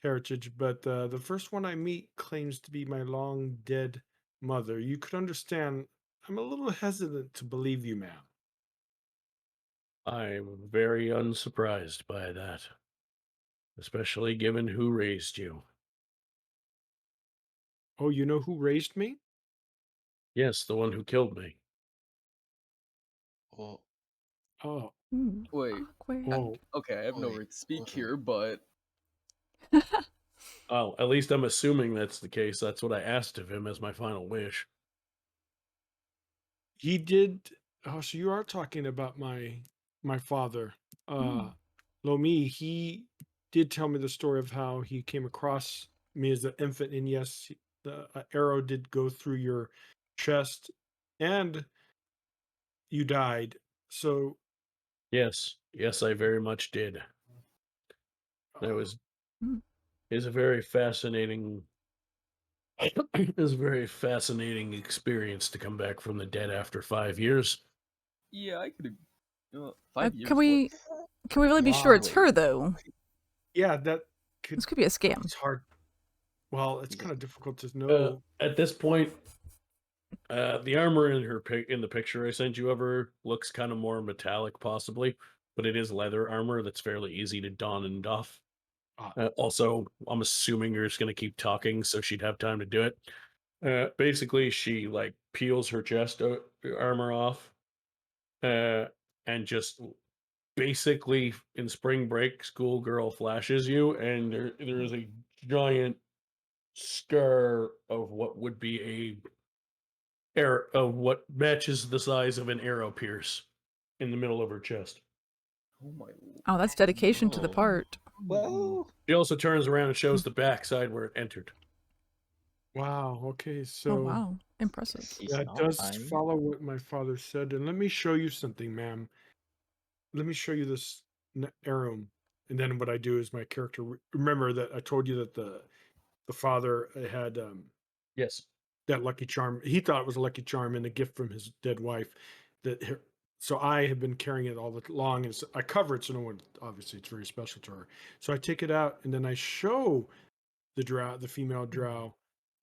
heritage, but the first one I meet claims to be my long dead mother. You could understand I'm a little hesitant to believe you, ma'am. I'm very unsurprised by that, especially given who raised you. Oh, you know who raised me? Yes, the one who killed me. Oh. Oh. Wait. Oh. Okay, I have no right to speak here, but... Oh, at least I'm assuming that's the case. That's what I asked of him as my final wish. He did... Oh, so you are talking about my father. Lomi, he did tell me the story of how he came across me as an infant, and yes, the arrow did go through your chest, and you died. So Yes, I very much did. That is a very fascinating is a very fascinating experience to come back from the dead after 5 years. Yeah, I could have... 5 years? Can we really be sure it's her, though? Yeah, this could be a scam. It's hard. Well, it's kind of difficult to know. At this point, the armor in the picture I sent you over looks kind of more metallic, possibly. but it is leather armor that's fairly easy to don and doff. Ah. Also, I'm assuming you're just going to keep talking, so she'd have time to do it. Basically, she like peels her chest armor off, and just basically in spring break, schoolgirl flashes you, and there is a giant scar of what would be of what matches the size of an arrow pierce in the middle of her chest. Oh my. Oh, that's dedication to the Oh. part. Well, She also turns around and shows the backside where it entered. Wow. Okay. Oh, So wow. Impressive. she's that not does fine. follow what my father said. And let me show you something, ma'am. Let me show you this arrow. And then what I do is my character. Remember that I told you that the father had Yes. that lucky charm. He thought it was a lucky charm and a gift from his dead wife. So I have been carrying it all along, and I cover it so no one. Obviously, it's very special to her. So I take it out, and then I show the female drow,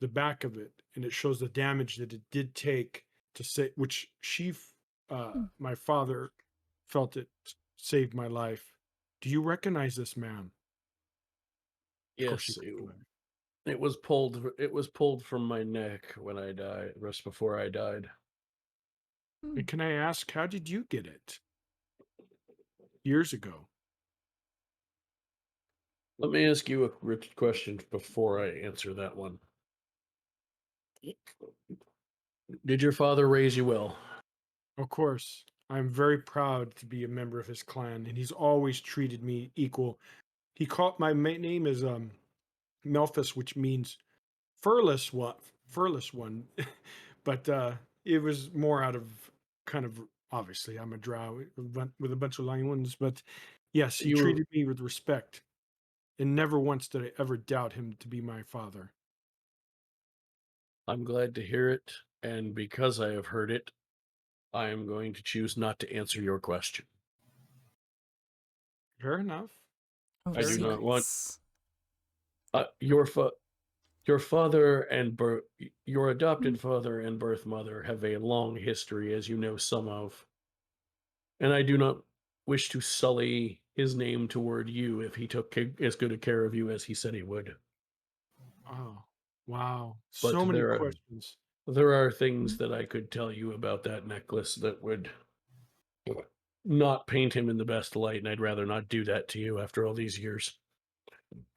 the back of it, and it shows the damage that it did take to say, which my father felt it saved my life. Do you recognize this, ma'am? Of course Yes, you do. it was pulled. It was pulled from my neck when I died, just before I died. And can I ask, how did you get it? Years ago. Let me ask you a question before I answer that one. Did your father raise you well? Of course. I'm very proud to be a member of his clan, and he's always treated me equal. He called my name is Melfice, which means furless one. But it was more out of kind of, obviously I'm a drow with a bunch of lying ones, but yes, he treated me with respect, and never once did I ever doubt him to be my father. I'm glad to hear it, and because I have heard it, I am going to choose not to answer your question. Fair enough. Oh, I do not want secrets. your father and your adopted father and birth mother have a long history, as you know some of, and I do not wish to sully his name toward you if he took as good a care of you as he said he would. Oh, wow. But So many questions. there are things that I could tell you about that necklace that would not paint him in the best light, and I'd rather not do that to you after all these years.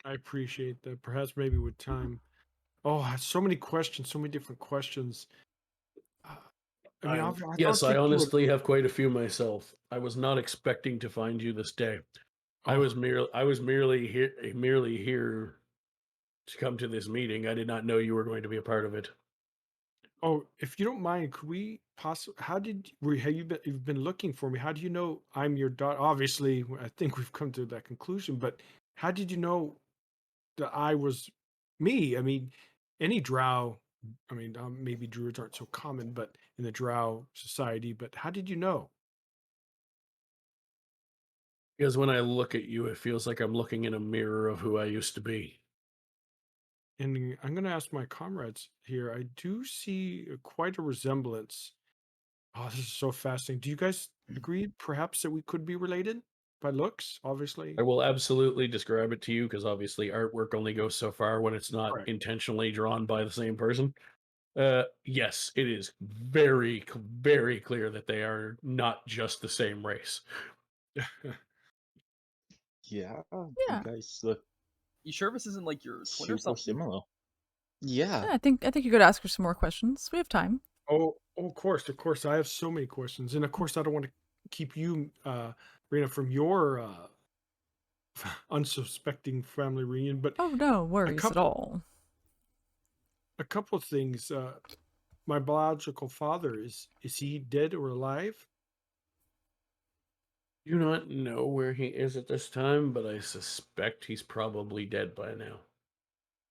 I appreciate that. Perhaps maybe with time. Oh, so many questions, so many different questions. I mean, I yes, don't I think honestly have quite a few myself. I was not expecting to find you this day. I was merely here to come to this meeting. I did not know you were going to be a part of it. Oh, if you don't mind, could we possibly? You've been looking for me? How do you know I'm your daughter? Obviously, I think we've come to that conclusion. But how did you know that I was me? I mean, any drow. I mean, maybe druids aren't so common, but in the drow society. But how did you know? Because when I look at you, it feels like I'm looking in a mirror of who I used to be. And I'm going to ask my comrades here. I do see quite a resemblance. Oh, this is so fascinating. Do you guys agree, perhaps, that we could be related by looks? Obviously, I will absolutely describe it to you because obviously artwork only goes so far when it's not correct. intentionally drawn by the same person. Yes, it is very, very clear that they are not just the same race. Yeah, you Yeah. guys look You sure this isn't like your twin or super something? similar. Yeah. Yeah, I think you could ask her some more questions. We have time. Oh, of course, of course. I have so many questions, and of course, I don't want to keep you, Rena, from your unsuspecting family reunion. But Oh, no worries at all. a couple of things. My biological father is he dead or alive? Do not know where he is at this time, but I suspect he's probably dead by now.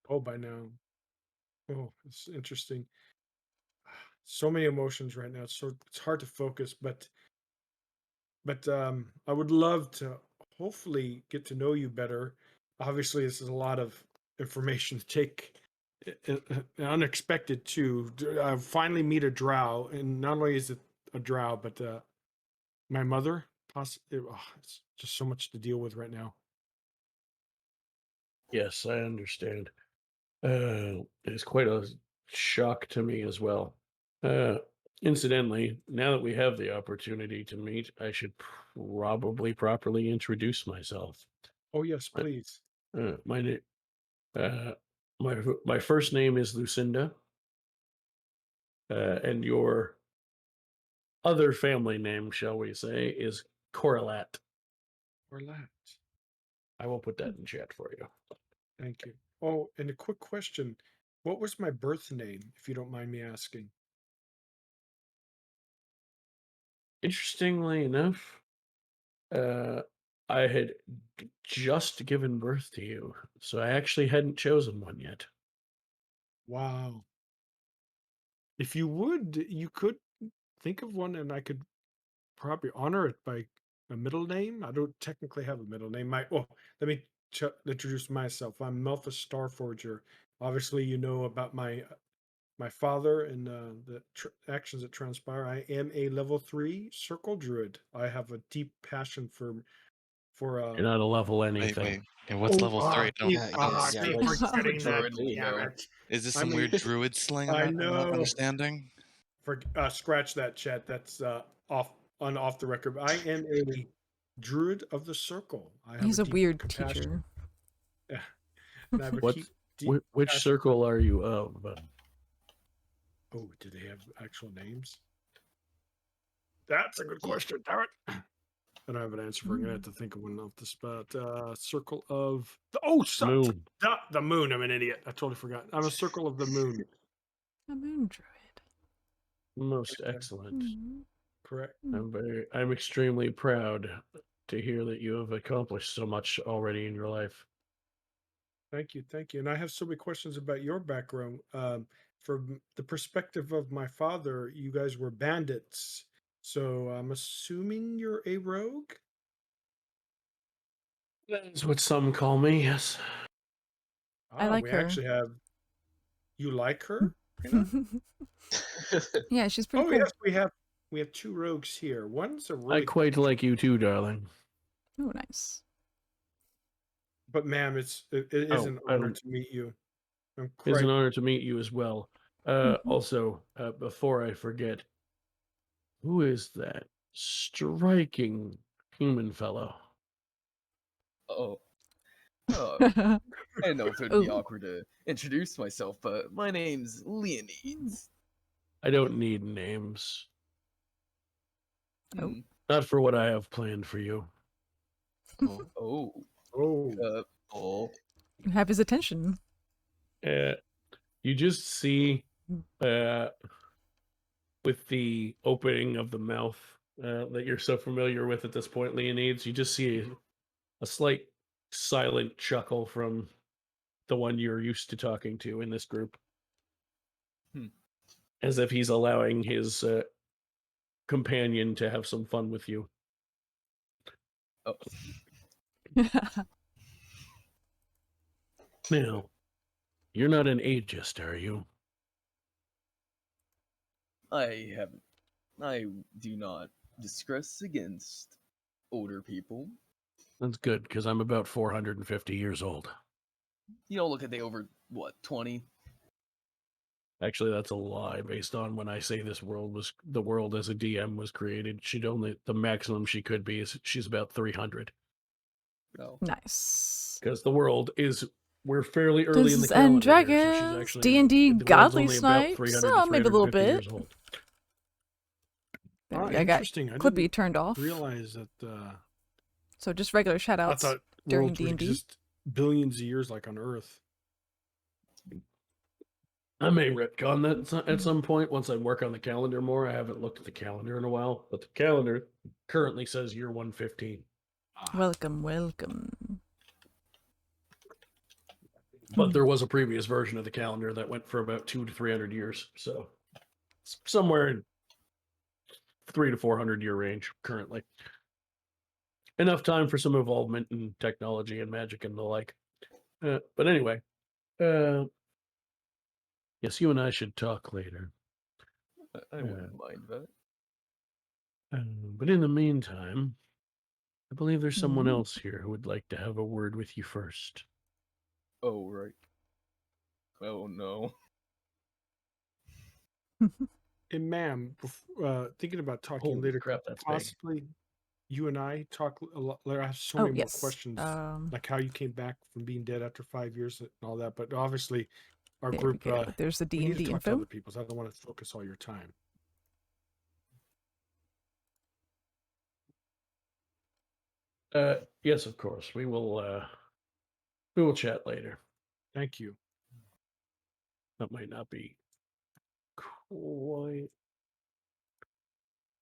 Oh, by now. Oh, it's interesting. So many emotions right now. It's hard to focus, but I would love to hopefully get to know you better. Obviously, this is a lot of information to take, unexpected too. I finally meet a drow, and not only is it a drow, but my mother, it's just so much to deal with right now. Yes, I understand. It's quite a shock to me as well. Incidentally, now that we have the opportunity to meet, I should probably properly introduce myself. Oh yes, please. My name, my first name is Lucinda, and your other family name, shall we say, is Correlat. Correlat. I will put that in chat for you. Thank you. Oh, and a quick question: what was my birth name, if you don't mind me asking? Interestingly enough, I had just given birth to you, so I actually hadn't chosen one yet. Wow. If you would, you could think of one, and I could probably honor it by a middle name. I don't technically have a middle name. Let me introduce myself. I'm Melfice Starforger. Obviously, you know about my father and the actions that transpire. I am a level 3 circle druid. I have a deep passion for You're not a level anything. Wait. And what's level 3? keep forgetting that. Damn it. Is this some weird druid slang I I'm not know. understanding? Scratch that, chat. That's off the record. I am a druid of the circle. I have He's a deep weird compassion. teacher. Yeah. And I have a What? deep Which passion. circle are you of? Oh, do they have actual names? That's a good question. Damn it. I don't have an answer for it. I'm gonna have to think of one off the spot. Circle of Moon. The moon. I'm an idiot. I totally forgot. I'm a circle of the moon. A moon druid. Most excellent. Correct. I'm extremely proud to hear that you have accomplished so much already in your life. Thank you. And I have so many questions about your background. From the perspective of my father, you guys were bandits. So I'm assuming you're a rogue? That's what some call me, yes. I like we her. actually have. You like her? Yeah, she's pretty cool. Yes, we have 2 rogues here. One's a really I quite like you too, darling. Oh, nice. But ma'am, it is an honor to meet you. It's an honor to meet you as well. Also, before I forget, who is that striking human fellow? I don't know if it would be awkward to introduce myself, but my name's Leonides. I don't need names. Oh. Not for what I have planned for you. You have his attention. You just see, with the opening of the mouth that you're so familiar with at this point, Leonides, you just see a slight silent chuckle from the one you're used to talking to in this group. As if he's allowing his companion to have some fun with you. Now, you're not an ageist, are you? I do not discuss against older people. That's good, because I'm about 450 years old. You don't look at the over, 20? Actually, that's a lie, based on when I say the world as a DM was created. The maximum she could be is she's about 300. Oh. Nice. Because we're fairly early in the calendar Dragons, here, so she's actually D&D the world's Godly only about Snipes, 300 so maybe a little 350 bit. years old. I got Clippy turned off. Realize that. So just regular shoutouts. I thought during worlds would D&D. exist billions of years, like on Earth. I may retcon that at some point once I work on the calendar more. I haven't looked at the calendar in a while, but the calendar currently says year 115. Welcome. But there was a previous version of the calendar that went for about 200 to 300 years, so somewhere in 300 to 400 year range currently. Enough time for some involvement in technology and magic and the like. But anyway, yes, you and I should talk later. I wouldn't mind that. But in the meantime, I believe there's someone Mhm. else here who would like to have a word with you first. Oh, right. Oh, no. And ma'am, thinking about talking Holy later, crap, that's big. possibly you and I talk a lot. I have so Oh, many more yes. questions, like how you came back from being dead after 5 years and all that. But obviously, our There group, we go. There's the we need to D&D talk to info. other people. So I don't want to focus all your time. Yes, of course. We will chat later. Thank you. That might not be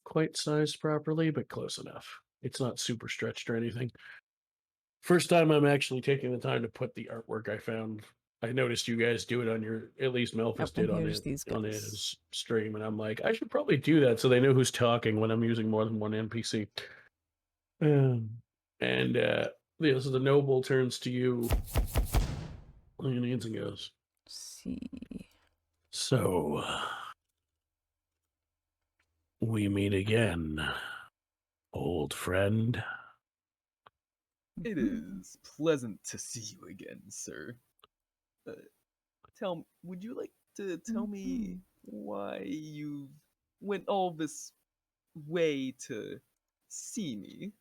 quite sized properly, but close enough. It's not super stretched or anything. First time I'm actually taking the time to put the artwork I found. I noticed you guys do it on your, at least Melfice did and on here's these on guys. his stream, and I'm like, I should probably do that so they know who's talking when I'm using more than one NPC. So the noble turns to you, and goes, See. So, we meet again, old friend. It is pleasant to see you again, sir. Would you like to tell me why you went all this way to see me?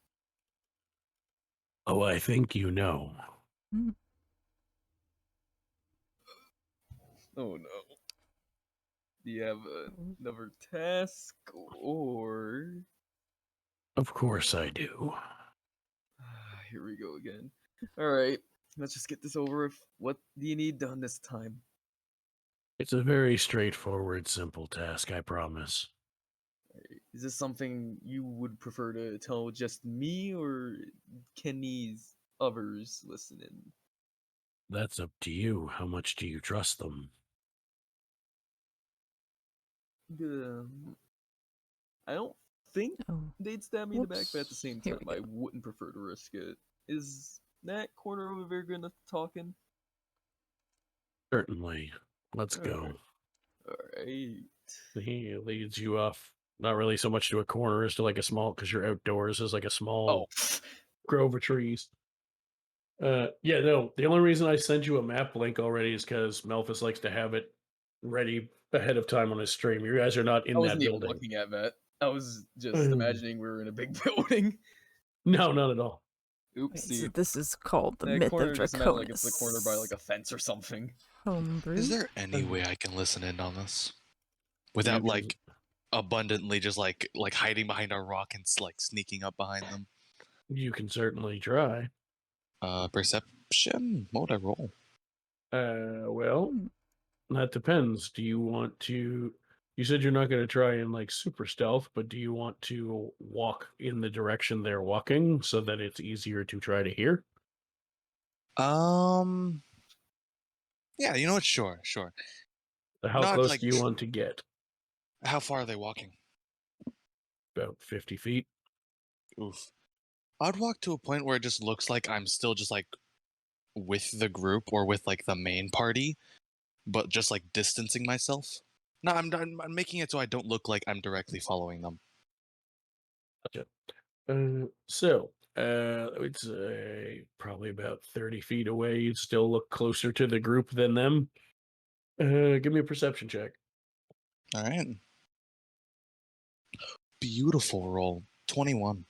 Oh, I think you know. Mm. Oh no. Do you have another task, or... Of course I do. Here we go again. Alright, let's just get this over with. What do you need done this time? It's a very straightforward, simple task, I promise. Is this something you would prefer to tell just me, or can these others listen in? That's up to you. How much do you trust them? I don't think they'd stab me in the back, but at the Whoops. same Here time, we I go. wouldn't prefer to risk it. Is that corner over there good enough talking? Certainly. Let's go. Alright. He leads you off, not really so much to a corner as to like a small, because you're outdoors, is like a small grove of trees. Yeah, no, the only reason I sent you a map link already is because Melfice likes to have it ready ahead of time on his stream. You guys are not in I that wasn't even building. looking at that. I was just imagining we were in a big building. No, not at all. Oopsie. So this is called the That myth corner of just meant like it's the corner by Draconis. like a fence or something. Homebrew. Is there any way I can listen in on this without You can- like abundantly just like hiding behind our rock and like sneaking up behind them? You can certainly try. Perception. What would I roll? Well, that depends. Do you want to? You said you're not going to try and like super stealth, but do you want to walk in the direction they're walking so that it's easier to try to hear? Yeah, you know what? Sure. How Not close like do you want to get? How far are they walking? About 50 feet. Oof. I'd walk to a point where it just looks like I'm still just like with the group or with like the main party, but just like distancing myself. No, I'm making it so I don't look like I'm directly following them. Gotcha. I would say probably about 30 feet away. You'd still look closer to the group than them. Give me a perception check. All right. Beautiful roll. 21.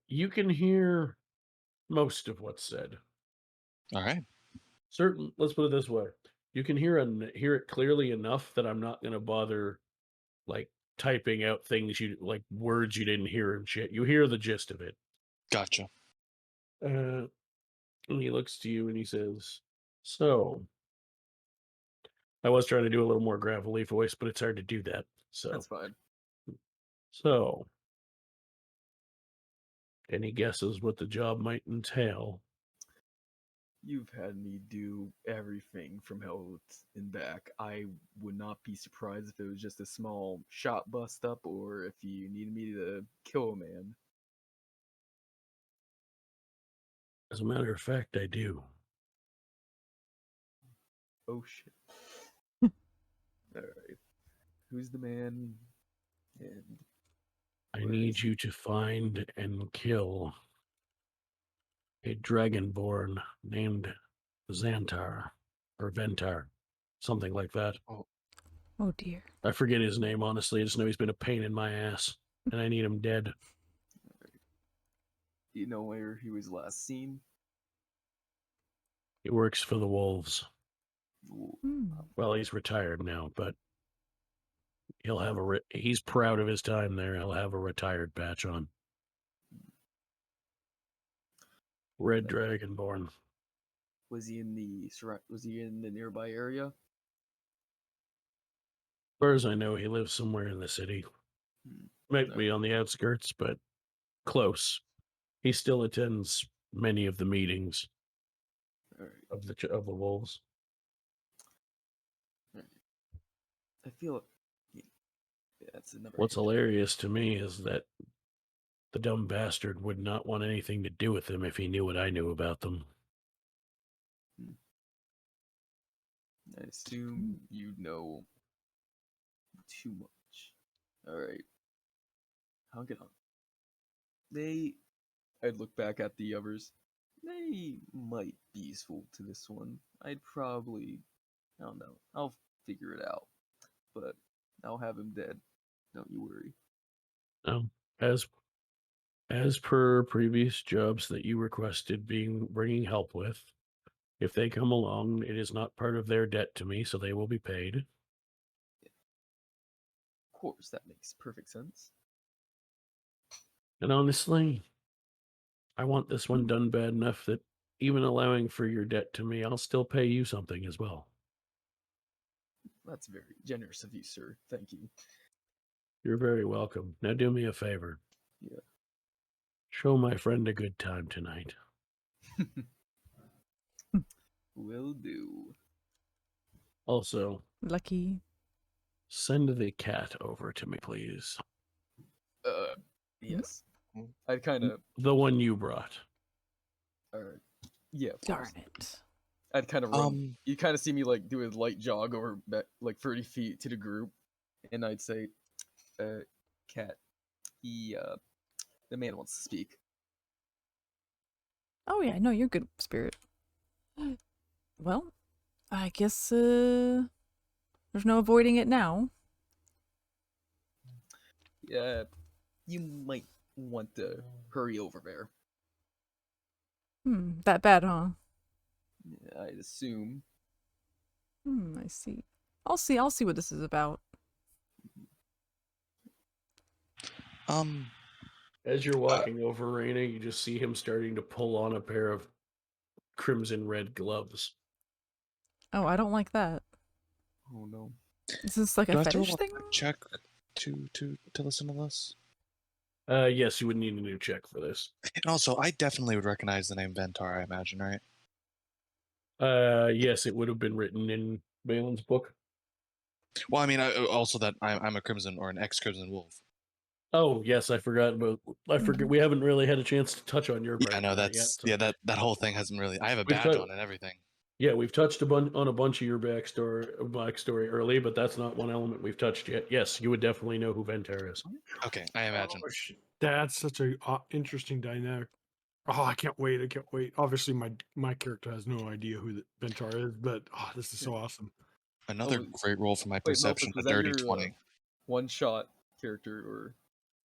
You can hear most of what's said. All right. Let's put it this way. You can hear it clearly enough that I'm not going to bother like typing out things like words you didn't hear and shit. You hear the gist of it. Gotcha. And he looks to you and he says, "So, I was trying to do a little more gravelly voice, but it's hard to do that. So That's fine. So, any guesses what the job might entail?" You've had me do everything from hell and back. I would not be surprised if it was just a small shop bust up or if you needed me to kill a man. As a matter of fact, I do. Oh shit. Alright. Who's the man? And I I need you to find and kill a dragonborn named Xantar or Ventar, something like that. Oh dear. I forget his name, honestly. I just know he's been a pain in my ass, and I need him dead. Do you know where he was last seen? He works for the wolves. Hmm. Well, he's retired now, but he'll have he's proud of his time there. He'll have a retired patch on. Red Dragonborn. Was he in the nearby area? As far as I know, he lives somewhere in the city. Might be on the outskirts, but close. He still attends many of the meetings of the wolves. I feel that's another. What's hilarious to me is that the dumb bastard would not want anything to do with them if he knew what I knew about them. I assume you know too much. Alright. I'll get on. I'd look back at the others. They might be useful to this one. I don't know. I'll figure it out. But I'll have him dead. Don't you worry. No, as per previous jobs that you requested bringing help with, if they come along, it is not part of their debt to me, so they will be paid. Of course, that makes perfect sense. And honestly, I want this one done bad enough that even allowing for your debt to me, I'll still pay you something as well. That's very generous of you, sir. Thank you. You're very welcome. Now do me a favor. Yeah. Show my friend a good time tonight. Will do. Also, Lucky. send the cat over to me, please. Yes. I'd kind of... The one you brought. Alright. Yeah, of Darn course. it. I'd kind of run. You kind of see me like do a light jog over back, like 30 feet to the group, and I'd say, "Cat, the man wants to speak." Oh yeah, no, you're good spirit. Well, I guess there's no avoiding it now. Yeah, you might want to hurry over there. That bad, huh? Yeah, I'd assume. I see. I'll see what this is about. As you're walking over Raina, you just see him starting to pull on a pair of crimson red gloves. Oh, I don't like that. Oh no. Is this like Do a I have to fetish roll thing? a check to listen to this? Yes, you would need a new check for this. And also, I definitely would recognize the name Ventar, I imagine, right? Yes, it would have been written in Balin's book. Well, I mean, also that I'm a Crimson or an ex-Crimson Wolf. Oh, yes, I forgot. But I forget we haven't really had a chance to touch on your Yeah, no, that's yet, so. that whole thing hasn't really. I have a badge on and everything. Yeah, we've touched on a bunch of your backstory early, but that's not one element we've touched yet. Yes, you would definitely know who Ventar is. Okay, I imagine. That's such a interesting dynamic. Oh, I can't wait! I can't wait. Obviously, my character has no idea who Ventar is, but this is so awesome. Another great roll for my Wait, perception. Melfice, A dirty 20. One-shot character, or?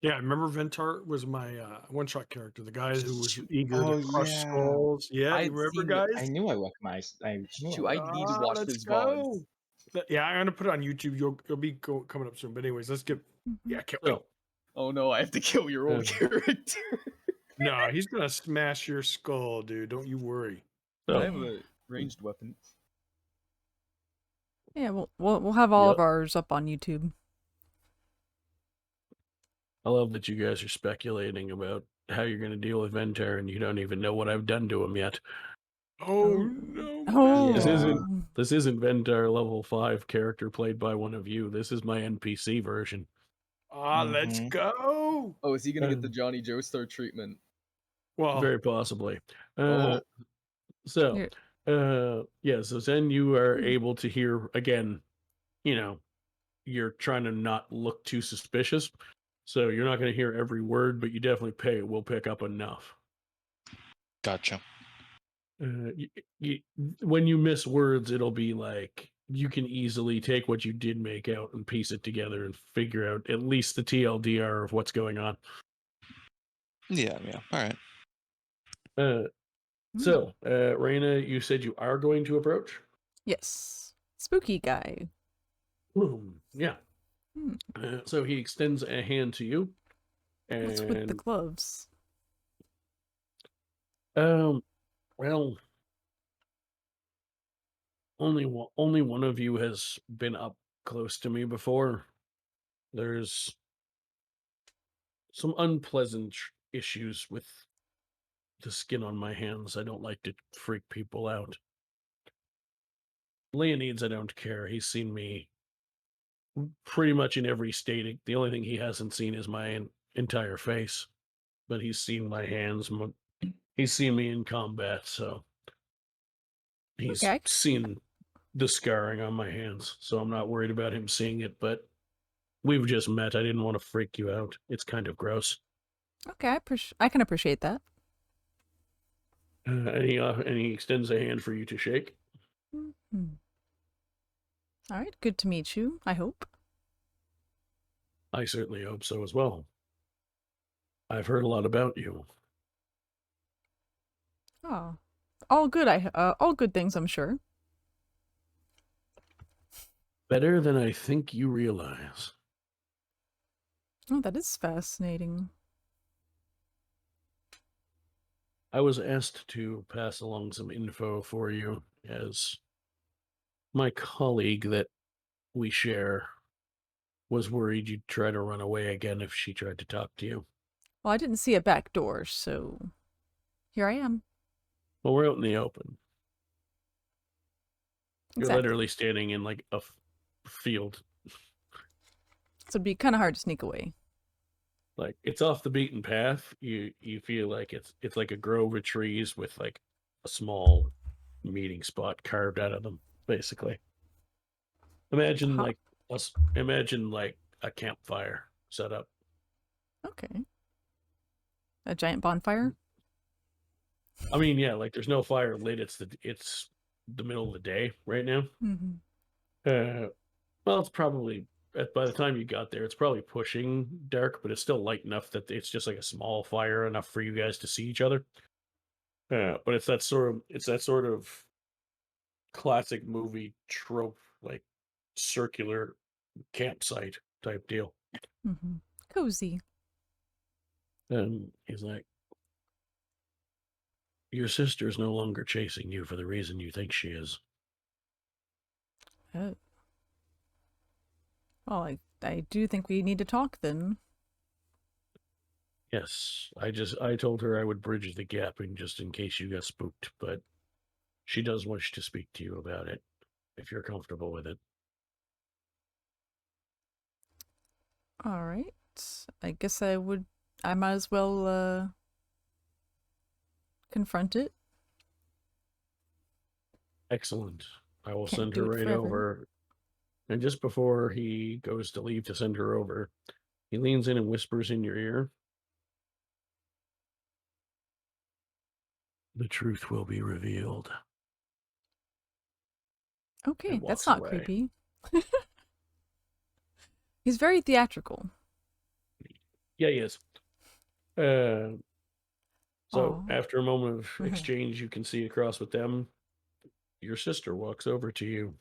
Yeah, remember Ventar was my one-shot character, the guy who was eager to crush yeah. skulls. Yeah, you remember, guys? I knew I recognized. I need to watch let's this go. VoD. Yeah, I'm gonna put it on YouTube. You'll be coming up soon. But anyways, let's get. Yeah, I can't wait. Oh no, I have to kill your old character. No, he's gonna smash your skull, dude. Don't you worry. I have a ranged weapon. Yeah, we'll have all of ours up on YouTube. I love that you guys are speculating about how you're going to deal with Ventar, and you don't even know what I've done to him yet. Oh no! Oh, This isn't Ventar level 5 character played by one of you. This is my NPC version. Let's go! Oh, is he gonna get the Johnny Joestar treatment? Well, very possibly. So then you are able to hear again. You know, you're trying to not look too suspicious. So you're not going to hear every word, but you definitely will pick up enough. Gotcha. When you miss words, it'll be like you can easily take what you did make out and piece it together and figure out at least the TLDR of what's going on. Yeah. All right. So, Raina, you said you are going to approach? Yes. Spooky guy. Yeah. So he extends a hand to you. And, what's with the gloves? Well, only one of you has been up close to me before. There's some unpleasant issues with the skin on my hands. I don't like to freak people out. Leonides, I don't care. He's seen me pretty much in every state. The only thing he hasn't seen is my entire face. But he's seen my hands. He's seen me in combat, so he's seen the scarring on my hands. So I'm not worried about him seeing it, but we've just met. I didn't want to freak you out. It's kind of gross. Okay, I can appreciate that. And he extends a hand for you to shake. Mm-hmm. All right, good to meet you, I hope. I certainly hope so as well. I've heard a lot about you. Oh, all good. All good things, I'm sure. Better than I think you realize. Oh, that is fascinating. I was asked to pass along some info for you, as my colleague that we share was worried you'd try to run away again if she tried to talk to you. Well, I didn't see a back door, so here I am. Well, we're out in the open. Exactly. You're literally standing in like a field. So it'd be kind of hard to sneak away. Like, it's off the beaten path. You feel like it's like a grove of trees with like a small meeting spot carved out of them, basically. Imagine like a campfire set up. Okay. A giant bonfire? I mean, yeah, like there's no fire lit. It's the middle of the day right now. Mm-hmm. Well, it's probably by the time you got there, it's probably pushing dark, but it's still light enough that it's just like a small fire, enough for you guys to see each other. But it's that sort of classic movie trope, like circular campsite type deal. Mm-hmm. Cozy. And he's like, your sister's no longer chasing you for the reason you think she is. Oh. Well, I do think we need to talk then. Yes, I told her I would bridge the gap just in case you got spooked, but she does wish to speak to you about it, if you're comfortable with it. All right. I guess I might as well confront it. Excellent. I will Can't send do her it right forever. over. And just before he goes to leave to send her over, he leans in and whispers in your ear, the truth will be revealed. Okay, that's walks not away. creepy. He's very theatrical. Yeah, he is. So Aw. after a moment of exchange, you can see across with them, your sister walks over to you.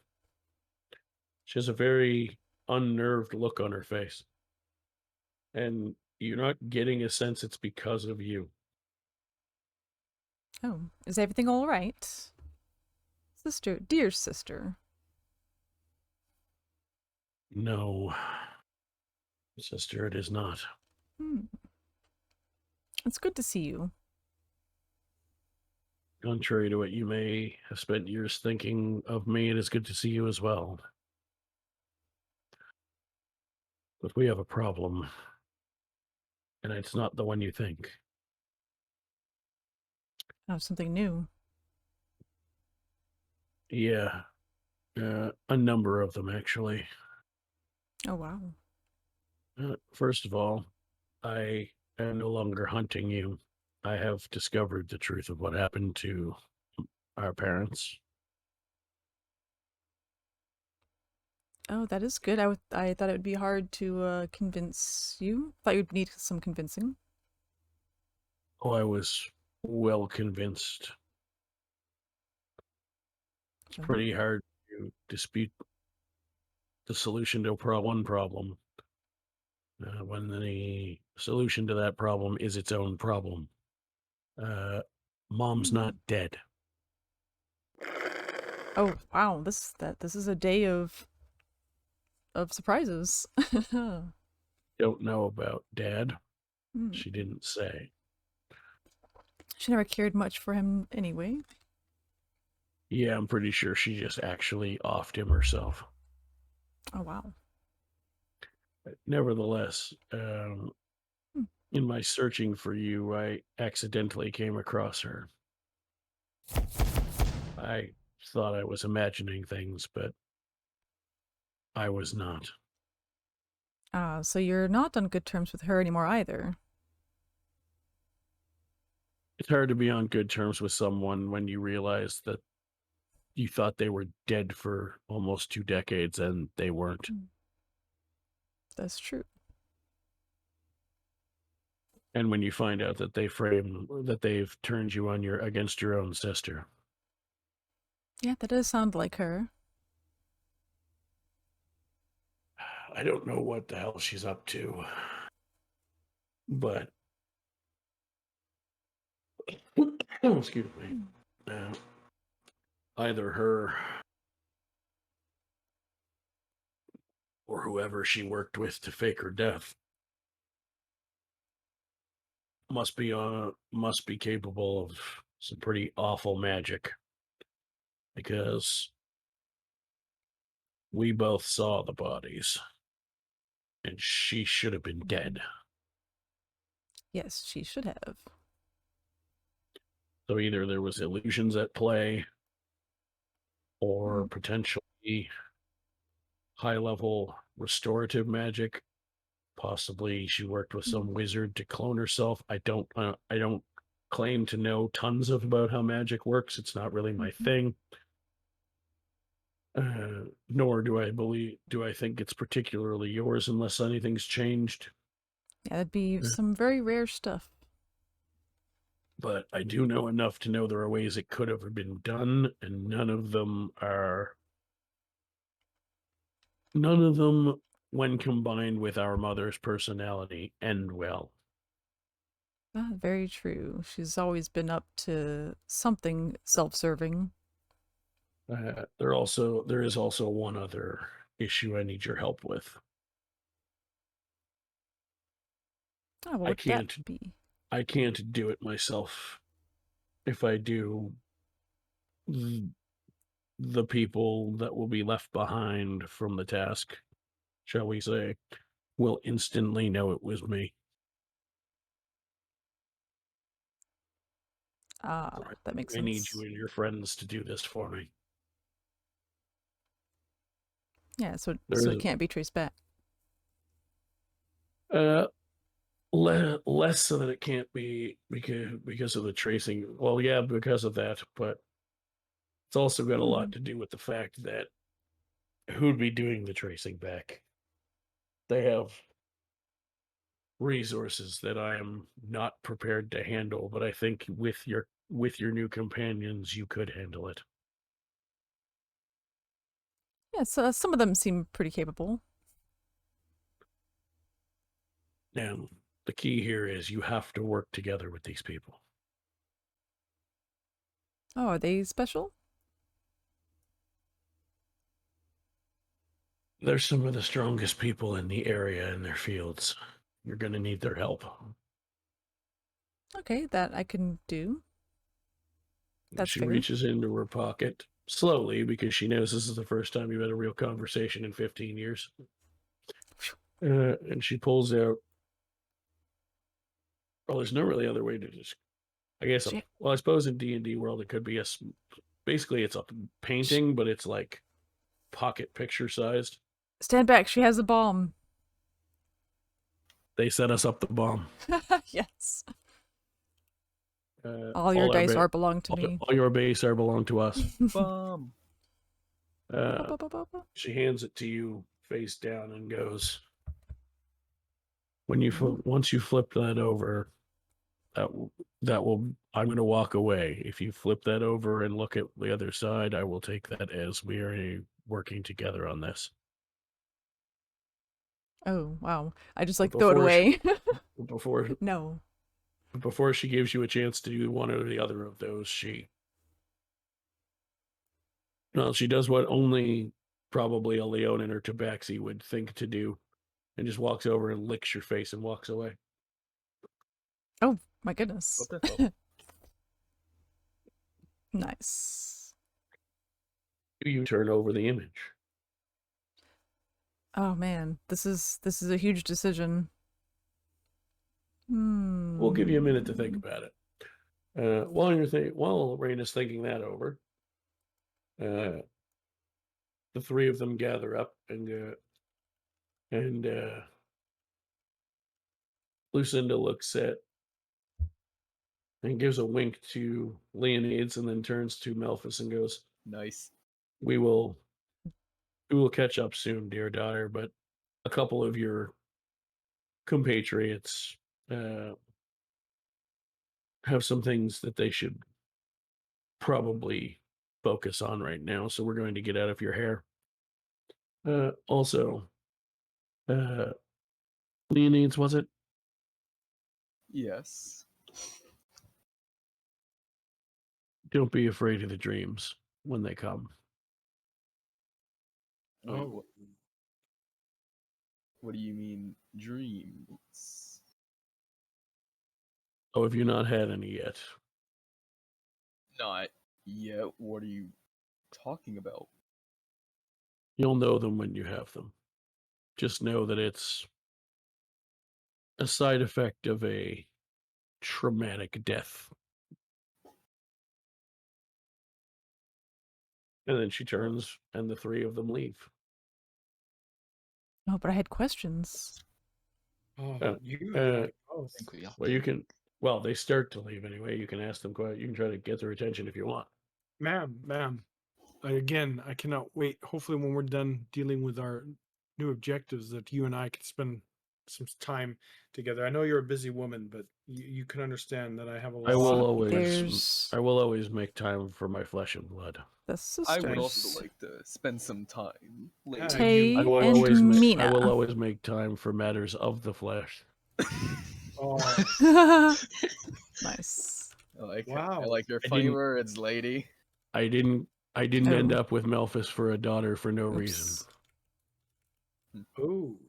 She has a very unnerved look on her face. And you're not getting a sense it's because of you. Oh, is everything all right? Sister, dear sister. No, sister, it is not. It's good to see you. Contrary to what you may have spent years thinking of me, it is good to see you as well. But we have a problem. And it's not the one you think. Oh, something new. Yeah. A number of them, actually. Oh, wow. First of all, I am no longer hunting you. I have discovered the truth of what happened to our parents. Oh, that is good. I thought it would be hard to convince you. Thought you'd need some convincing. Oh, I was well convinced. It's pretty hard to dispute the solution to one problem when the solution to that problem is its own problem. Mom's not dead. Oh wow, this is a day of surprises. Don't know about Dad. She didn't say. She never cared much for him anyway. Yeah, I'm pretty sure she just actually offed him herself. Oh wow. Nevertheless, in my searching for you, I accidentally came across her. I thought I was imagining things, but I was not. Ah, so you're not on good terms with her anymore either. It's hard to be on good terms with someone when you realize that you thought they were dead for almost 2 decades and they weren't. That's true. And when you find out that they've turned you on against your own sister. Yeah, that does sound like her. I don't know what the hell she's up to, but excuse me. Either her or whoever she worked with to fake her death must be capable of some pretty awful magic, because we both saw the bodies and she should have been dead. Yes, she should have. So either there was illusions at play, or potentially high-level restorative magic. Possibly she worked with some wizard to clone herself. I don't claim to know tons about how magic works. It's not really my thing. Nor do I think it's particularly yours unless anything's changed. Yeah, that'd be some very rare stuff. But I do know enough to know there are ways it could have been done, and none of them, when combined with our mother's personality, end well. Ah, very true. She's always been up to something self-serving. There is also one other issue I need your help with. Oh, what would that be? I can't do it myself. If I do, the people that will be left behind from the task, shall we say, will instantly know it was me. Ah, that makes sense. I need you and your friends to do this for me. Yeah, so it can't be traced back. Less so that it can't be because of the tracing. Well, yeah, because of that, but it's also got a lot to do with the fact that who'd be doing the tracing back? They have resources that I am not prepared to handle, but I think with your new companions, you could handle it. Yeah, so some of them seem pretty capable. Now, the key here is you have to work together with these people. Oh, are they special? They're some of the strongest people in the area in their fields. You're going to need their help. Okay, that I can do. She reaches into her pocket slowly because she knows this is the first time you've had a real conversation in 15 years. And she pulls out. Well, there's no really other way to just. I guess. Well, I suppose in D&D world it could be basically it's a painting, but it's like pocket picture sized. Stand back. She has a bomb. They set us up the bomb. Yes. All your dice are belong to me. All your base are belong to us. Bomb. She hands it to you face down and goes, once you flip that over, that will I'm going to walk away. If you flip that over and look at the other side, I will take that as we are working together on this. Oh, wow. I just throw it away. No. Before she gives you a chance to do one or the other of those, she does what only probably a Leonin or Tabaxi would think to do, and just walks over and licks your face and walks away. Oh, my goodness. What the hell? Nice. You turn over the image. Oh man, this is a huge decision. We'll give you a minute to think about it. While Raina's thinking that over, the three of them gather up and Lucinda looks at and gives a wink to Leonides and then turns to Melfice and goes, Nice. We will catch up soon, dear daughter, but a couple of your compatriots have some things that they should probably focus on right now, so we're going to get out of your hair. Also, Leonides, was it? Yes. Don't be afraid of the dreams when they come. Wait, what do you mean, dreams? Oh, have you not had any yet? Not yet. What are you talking about? You'll know them when you have them. Just know that it's a side effect of a traumatic death. And then she turns and the three of them leave. Oh, but I had questions. Well, they start to leave anyway. You can ask them, you can try to get their attention if you want. Ma'am, again, I cannot wait. Hopefully when we're done dealing with our new objectives that you and I could spend some time together. I know you're a busy woman, but you can understand that I have a lot. I will always make time for my flesh and blood. I would also like to spend some time later. I will always make time for matters of the flesh. Nice. I like your funny words, lady. I didn't end up with Melfice for a daughter for no reason. Oh.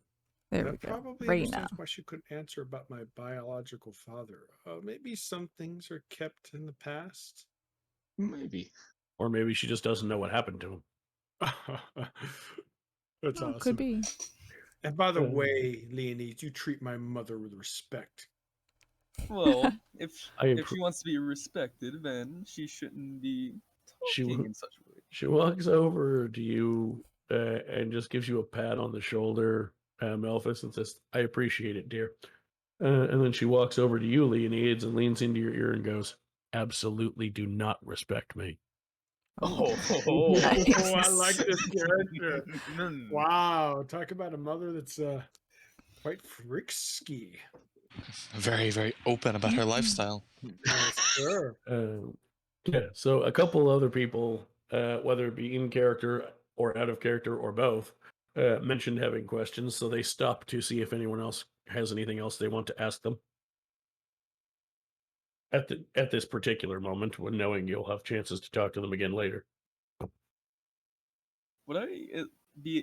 There that we go. Probably understands why she couldn't answer about my biological father. Maybe some things are kept in the past. Maybe. Or maybe she just doesn't know what happened to him. That's awesome. Could be. And by the way, Leonides, you treat my mother with respect. Well, if she wants to be respected, then she shouldn't be talking in such a way. She walks over to you and just gives you a pat on the shoulder, Melfice, and says, "I appreciate it, dear." And then she walks over to you, Leonides, and leans into your ear and goes, "Absolutely do not respect me." Nice. I like this character. Wow, talk about a mother that's quite frisky. Very, very open about her lifestyle. Sure. Yeah, so a couple other people, whether it be in character or out of character or both, mentioned having questions, so they stop to see if anyone else has anything else they want to ask them. At this particular moment, when knowing you'll have chances to talk to them again later. Would I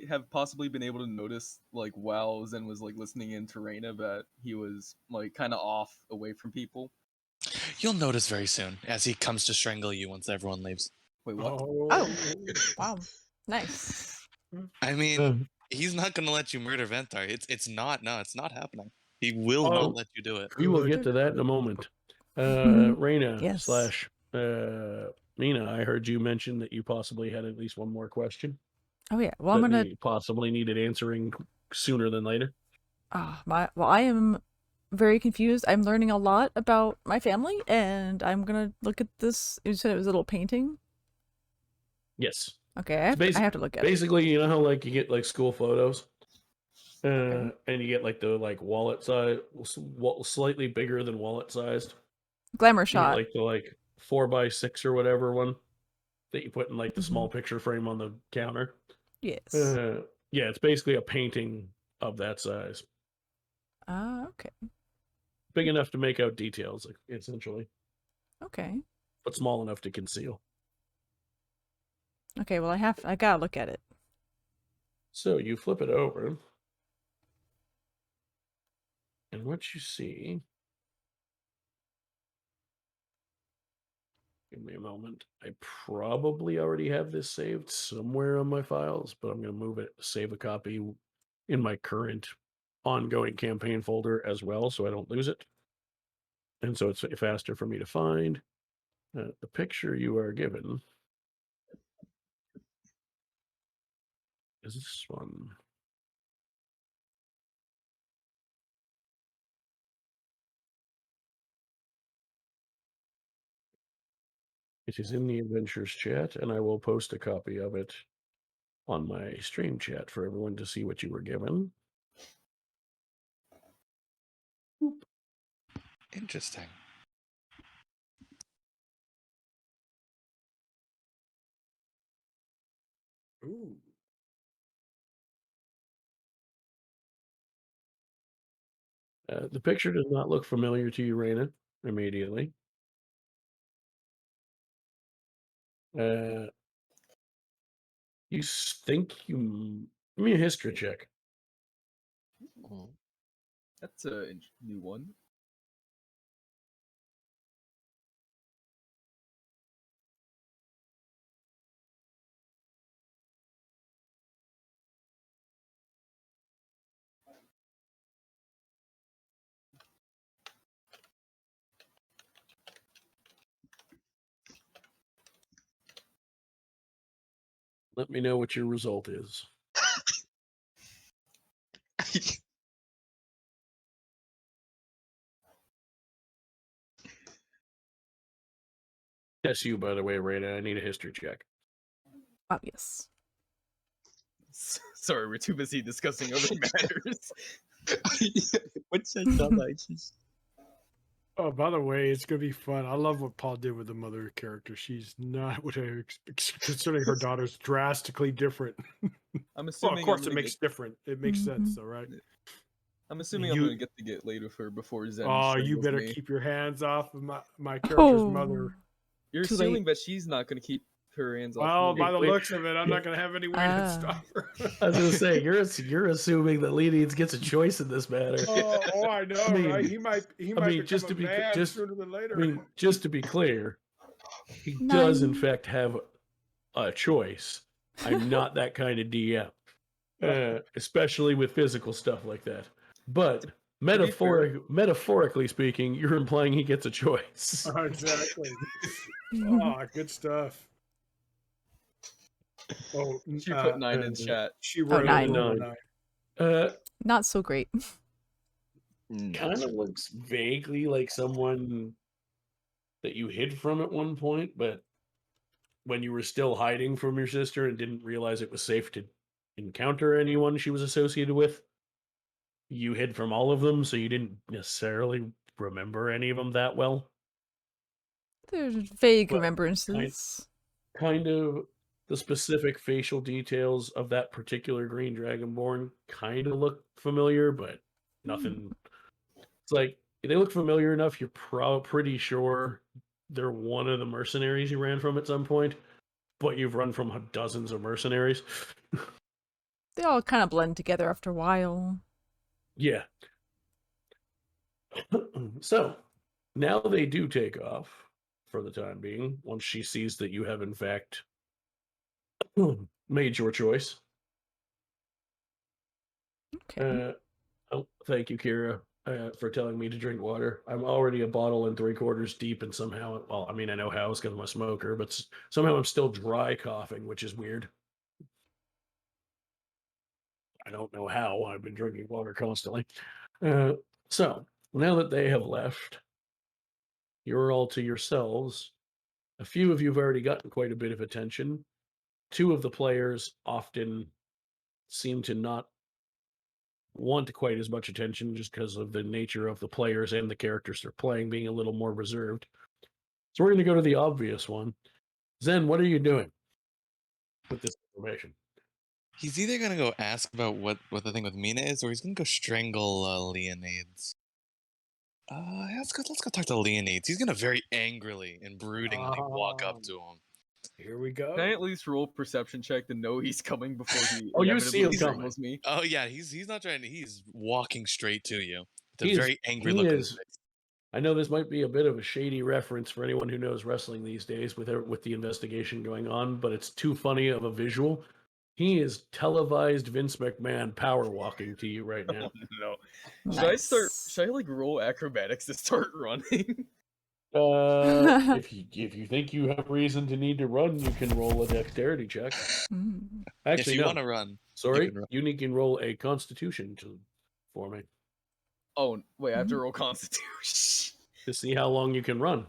have possibly been able to notice, while Zen was listening in to Reina, that he was kind of off away from people? You'll notice very soon as he comes to strangle you once everyone leaves. Wait, what? Oh, wow, nice. I mean, he's not going to let you murder Ventar. It's not happening. He will not let you do it. We will get to that in a moment. Reina / Mina, I heard you mention that you possibly had at least one more question. Oh yeah, well I'm gonna possibly needed answering sooner than later. Well, I am very confused. I'm learning a lot about my family, and I'm gonna look at this. You said it was a little painting. Yes. Okay, I have to look at it. Basically, you know how like you get like school photos, Okay. and you get like the like wallet size, slightly bigger than wallet sized. Glamour You get shot. like the like 4x6 or whatever one that you put in like the Mhm. small picture frame on the counter. Yes. Yeah, it's basically a painting of that size, Okay. big enough to make out details, like essentially, Okay. but small enough to conceal. Okay, well I gotta look at it. So you flip it over, and what you see. Give me a moment. I probably already have this saved somewhere on my files, but I'm going to move it, save a copy in my current ongoing campaign folder as well, so I don't lose it. And so it's faster for me to find. The picture you are given is this one. It is in the Adventures chat, and I will post a copy of it on my stream chat for everyone to see what you were given. Interesting. Ooh. The picture does not look familiar to you, Raina, immediately. You think you... Give me a history check. That's a new one. Let me know what your result is. That's you, by the way, Raina. I need a history check. Yes. Sorry, we're too busy discussing other matters. What's that dumb accent? Oh, by the way, it's gonna be fun. I love what Paul did with the mother character. She's not what I considering her daughter's drastically different. I'm Well, assuming. of course, it makes different. It makes sense, though, right? I'm assuming I'm gonna get laid with her before Zen. Oh, you strangles better me. keep your hands off of my character's mother. You're Too assuming late. that she's not gonna keep her hands off. Well, me. by the looks of it, I'm not gonna have any way to stop her. I was gonna say you're assuming that Leadings gets a choice in this matter. Oh, I know, right? He might become just to a be man sooner than later. I mean, just to be clear, he does in fact have a choice. I'm not that kind of DM, especially with physical stuff like that. But metaphorically speaking, you're implying he gets a choice. Exactly. Oh, good stuff. Oh, she put 9 in chat. She wrote 9. 9. Not so great. Kind of looks vaguely like someone that you hid from at one point, but when you were still hiding from your sister and didn't realize it was safe to encounter anyone she was associated with, you hid from all of them, so you didn't necessarily remember any of them that well. There's vague But remembrances. Kind of the specific facial details of that particular green dragonborn kind of look familiar, but nothing. It's like they look familiar enough. You're pretty sure they're one of the mercenaries you ran from at some point, but you've run from dozens of mercenaries. They all kind of blend together after a while. Yeah. So now they do take off for the time being. Once she sees that you have in fact made your choice. Okay. Oh, thank you, Kira, for telling me to drink water. I'm already a bottle and 3/4 deep, and somehow, well, I mean, I know how it's because I'm a smoker, but somehow I'm still dry coughing, which is weird. I don't know how. I've been drinking water constantly. So now that they have left, you're all to yourselves. A few of you have already gotten quite a bit of attention. Two of the players often seem to not want quite as much attention just because of the nature of the players and the characters they're playing being a little more reserved. So we're going to go to the obvious one. Zen, what are you doing with this information? He's either gonna go ask about what the thing with Mina is, or he's gonna go strangle Leonides. Let's go talk to Leonides. He's gonna very angrily and broodingly walk up to him. Here we go. Can I at least roll perception check to know he's coming before he Oh, you see him inevitably coming. strangles me? Oh yeah, he's not trying to. He's walking straight to you. With He a is- very angry he look. on is- his face. I know this might be a bit of a shady reference for anyone who knows wrestling these days with the investigation going on, but it's too funny of a visual. He is televised Vince McMahon power walking to you right now. No. Nice. Should I like roll acrobatics to start running? If you think you have reason to need to run, you can roll a dexterity check. Mm. Actually, If you no. want to run, Sorry, can run. you can roll a Constitution for me Oh wait, I have to roll Constitution. to see how long you can run.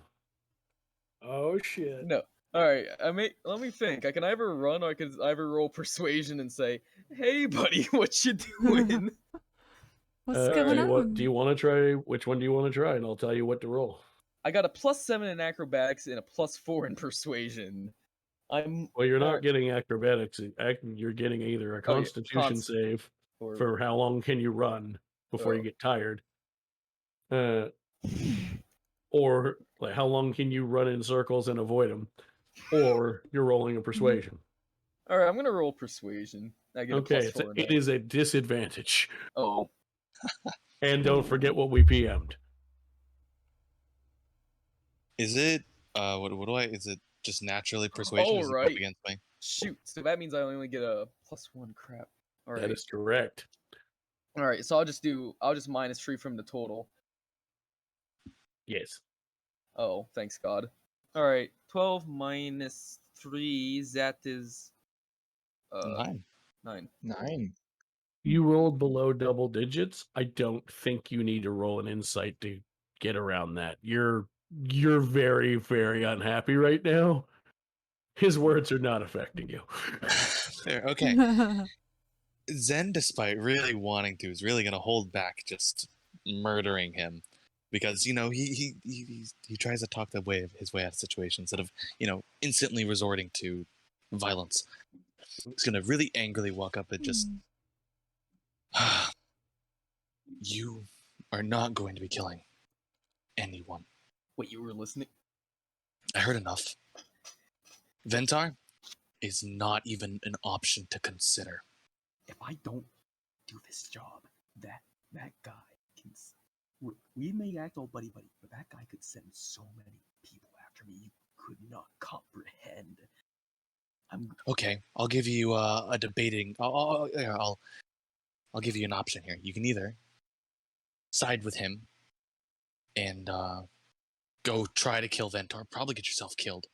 Oh shit. No. Alright, let me think. I can either run or I can either roll persuasion and say, "Hey buddy, what you doing?" What's going on? Do you want to try? Which one do you want to try? And I'll tell you what to roll. I got a +7 in acrobatics and a +4 in persuasion. Well, you're not getting acrobatics. You're getting either a Constitution save for how long can you run before you get tired, or like how long can you run in circles and avoid them, or you're rolling a persuasion. All right, I'm gonna roll persuasion. I get Okay, a +4. it is a disadvantage. Oh. And don't forget what we PM'd. Is it? What do I? Is it just naturally persuasion? Oh, Does it go up right. against me? Shoot. So that means I only get a +1. Crap. All right. That is correct. All right. So I'll just -3 from the total. Yes. Oh, thanks God. All right. 12 minus 3. That is 9. 9. 9. You rolled below double digits. I don't think you need to roll an insight to get around that. You're very, very unhappy right now. His words are not affecting you. There, okay. Zen, despite really wanting to, is really going to hold back just murdering him. Because, you know, he tries to talk his way out of situations instead of, you know, instantly resorting to violence. He's going to really angrily walk up and just... You are not going to be killing anyone. Wait, you were listening? I heard enough. Ventar is not even an option to consider. If I don't do this job, that guy can... We may act all buddy-buddy, but that guy could send so many people after me you could not comprehend. Okay, I'll give you a debating... I'll give you an option here. You can either side with him and go try to kill Ventar, probably get yourself killed.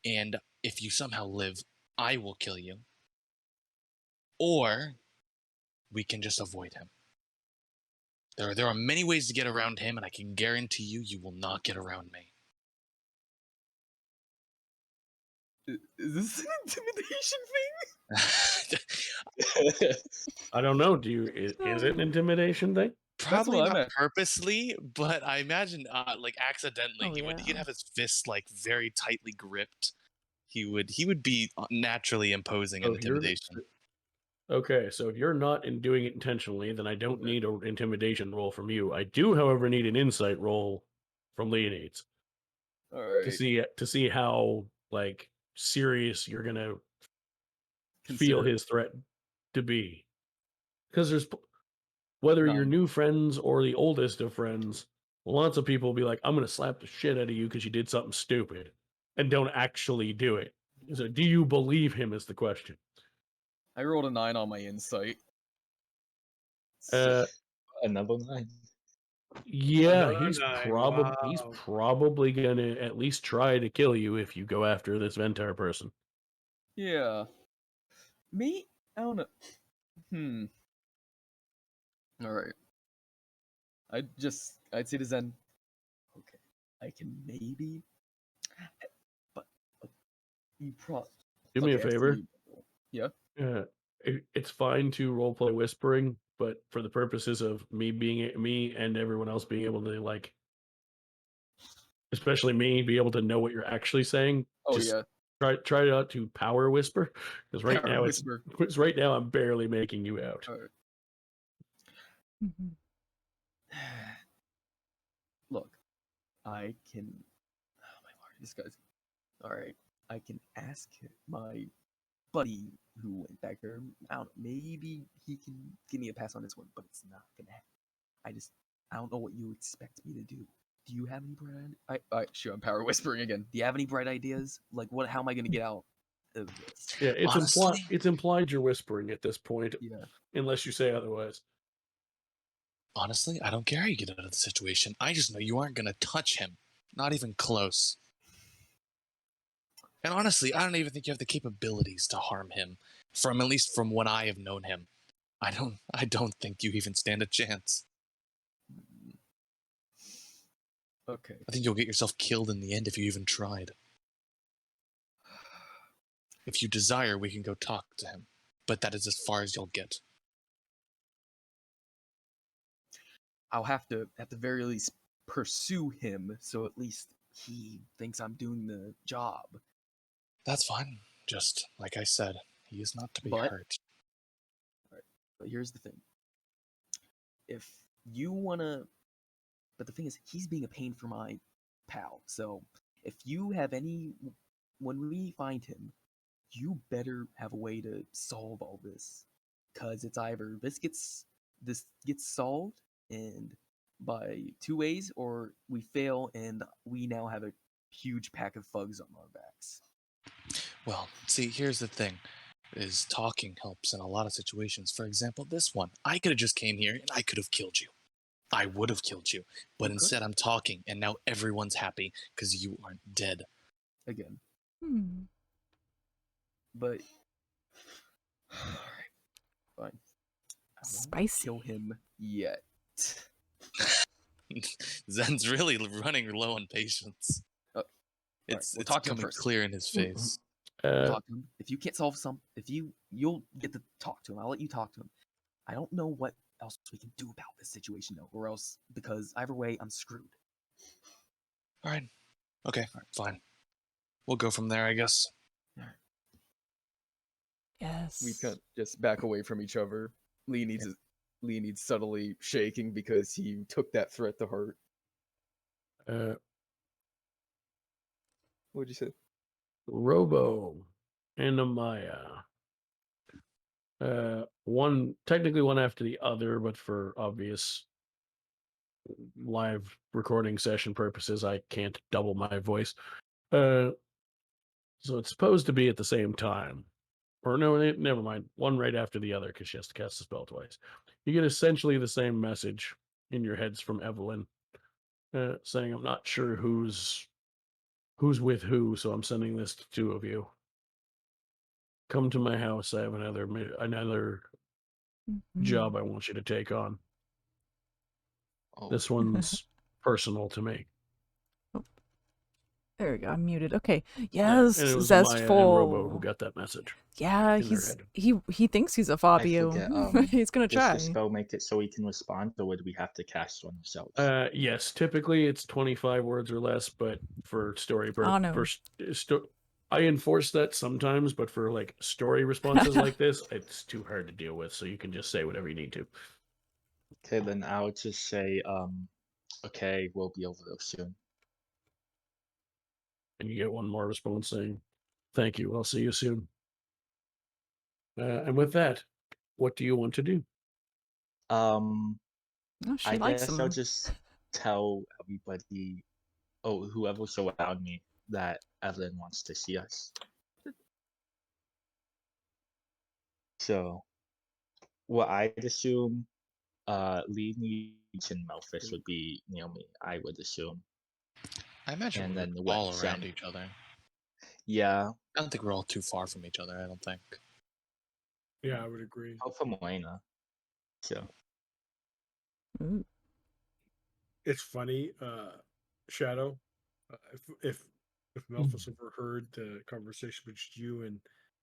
And if you somehow live, I will kill you. Or we can just avoid him. There are many ways to get around him, and I can guarantee you will not get around me. Is this an intimidation thing? I don't know. Is it an intimidation thing? Probably not purposely, but I imagine like accidentally he'd have his fists like very tightly gripped. He would be naturally imposing an intimidation. Okay, so if you're not doing it intentionally, then I don't need an intimidation roll from you. I do, however, need an insight roll from Leonides. All right. To see how like serious you're gonna feel his threat to be. Because there's whether you're new friends or the oldest of friends, lots of people will be like, I'm gonna slap the shit out of you because you did something stupid, and don't actually do it. So do you believe him is the question. I rolled a 9 on my insight. Another 9. Yeah, Another he's 9, he's wow. probably gonna at least try to kill you if you go after this Ventar person. Yeah. Me? I don't know. Alright. I'd say to Zen, Okay, I can maybe, but you Do me a okay, I see favor. you. Yeah? It's fine to roleplay whispering, but for the purposes of me and everyone else being able to like, especially me, be able to know what you're actually saying. Oh, just yeah. try not to power whisper, because right Power now whisper. it's right now I'm barely making you out. Alright. Mhm. look, I can. Oh my lord, this guy's. All right, I can ask my buddy who went back there. I don't know, maybe he can give me a pass on this one, but it's not gonna happen. I don't know what you expect me to do. Do you have any bright ideas? Sure, I'm power whispering again. Do you have any bright ideas? Like, what? How am I gonna get out of this? Yeah, it's Honestly? it's implied you're whispering at this point, Yeah. unless you say otherwise. Honestly, I don't care how you get out of the situation. I just know you aren't going to touch him. Not even close. And honestly, I don't even think you have the capabilities to harm him. At least from what I have known him. I don't think you even stand a chance. Okay. I think you'll get yourself killed in the end if you even tried. If you desire, we can go talk to him. But that is as far as you'll get. I'll have to, at the very least, pursue him, so at least he thinks I'm doing the job. That's fine. Just, like I said, he is not to be hurt. Alright, but here's the thing. If you wanna... But the thing is, he's being a pain for my pal, so if you have any... When we find him, you better have a way to solve all this. Because it's either this gets solved, and by 2 ways, or we fail and we now have a huge pack of thugs on our backs. Well, see, here's the thing, is talking helps in a lot of situations. For example, this one. I could have just came here and I could have killed you. I would have killed you. But instead I'm talking, and now everyone's happy because you aren't dead. Again. But Alright, fine. I won't Spicy. kill him yet. Zen's really running low on patience. It's coming clear in his face. Talk to him. If you can't solve you'll get to talk to him. I'll let you talk to him. I don't know what else we can do about this situation though, or else, because either way, I'm screwed. Alright. Okay, fine. We'll go from there, I guess. Yes. We can't just back away from each other. Lee needs subtly shaking because he took that threat to heart. What'd you say? Robo and Amaya. Technically one after the other, but for obvious live recording session purposes, I can't double my voice. So it's supposed to be at the same time. Or no, never mind. One right after the other, because she has to cast the spell twice. You get essentially the same message in your heads from Evelyn, saying, "I'm not sure who's with who, so I'm sending this to 2 of you. Come to my house. I have another job I want you to take on. Oh. This one's personal to me." There we go. I'm muted. Okay. Yeah, Yes, and it was Amaya and Robo who Zestful. got that message. Yeah, in their head. he thinks he's a I Fabio. forget, He's gonna does the try. spell make it so we can respond, or would we have to cast one ourselves? Yes, typically it's 25 words or less, but for story Oh, no. I enforce that sometimes, but for like story responses like this, it's too hard to deal with, so you can just say whatever you need to. Okay, then I'll just say, okay, we'll be over there soon. And you get one more response saying, "Thank you, I'll see you soon." And with that, what do you want to do? Oh, she I likes guess I'll him. just tell everybody, whoever's around me, that Evelyn wants to see us. So, what I'd assume, Lee Needs and Melfice would be near me, I would assume. I imagine And we're then all Zen. around each other. Yeah. I don't think we're all too far from each other, I don't think. Yeah, I would agree. From Elena. So. Ooh. It's funny, Shadow. If Melfice overheard the conversation between you and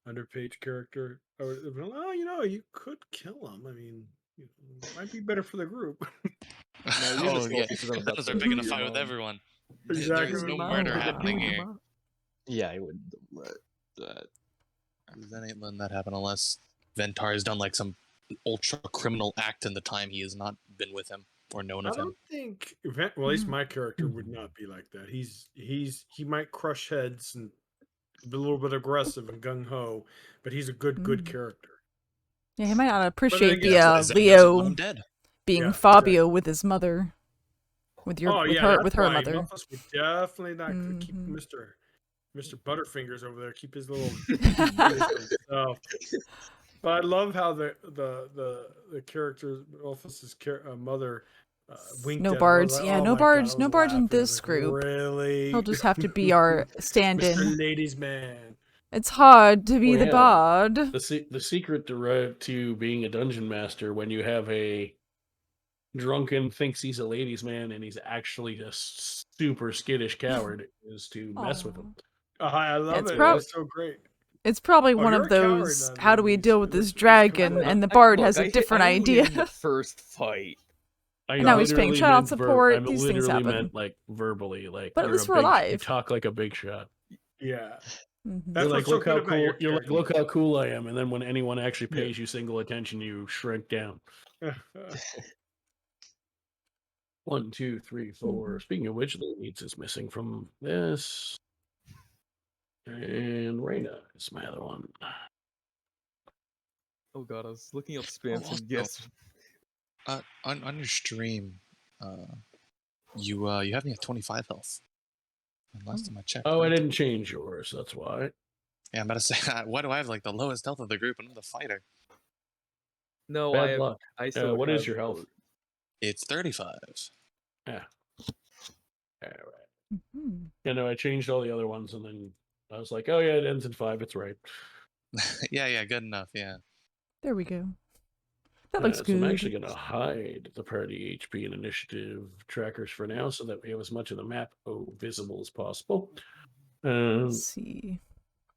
Underpage character, I would have been, oh, you could kill him. I mean, might be better for the group. No, you're the Oh yeah, Melfice, I'm about those to are picking a your fight with mom. everyone. Exactly. There's no Mom, murder what happening do, here. Mom? Yeah, I wouldn't let that. That ain't letting that happen unless Ventar has done like some ultra criminal act in the time he has not been with him or known I of him. don't think well, at least my character would not be like that. He might crush heads and be a little bit aggressive and gung ho, but he's a good character. Yeah, he might not But then appreciate again, the Doesn't want Leo him dead. being Yeah, Fabio with his mother, with that's her why mother. Melfice would definitely not keep Mhm. Mr. Butterfingers over there. Keep his little place to himself. But I love how the character Melfice's mother winked No at him. I was bards. like, Yeah, oh no my God, I bards. was No bards in laughing. I was this like, group. really? He'll just have to be our stand-in. Mr. Ladies Man. It's hard to be Well, the yeah. bard. The secret to being a dungeon master when you have a drunken thinks he's a ladies man and he's actually a super skittish coward is to mess with him. I love It's it. prob- That's so great. It's probably one you're of a coward, those, then, how do we ladies. deal with this Let's dragon? come on. And the bard Look, has a different I only idea. hit him in the first fight. I Now he's paying literally child meant support, I these things literally happen. meant like verbally, like But at you're least a we're big, alive. you talk like a big shot. Yeah. Mhm. That's You're like, what's so look how good about cool. your You're like, character. look how cool I am, and then when anyone actually pays you single attention, you shrink down. 1, 2, 3, 4. Speaking of which, the needs is missing from this, and Reyna is my other one. Oh god, I was looking up spam some guests. On your stream, you have me at 25 health. And last time I checked. Oh, I didn't change yours. That's why. Yeah, I'm about to say, why do I have like the lowest health of the group and I'm the fighter? No, Bad luck. I still What is have your health? It's 35. Yeah. All right. Mhm. Yeah, no, I changed all the other ones, and then I was like, oh yeah, it ends in 5. It's right. yeah, good enough. Yeah. There we go. That looks So good. I'm actually going to hide the party HP and initiative trackers for now, so that we have as much of the map visible as possible. Let's see.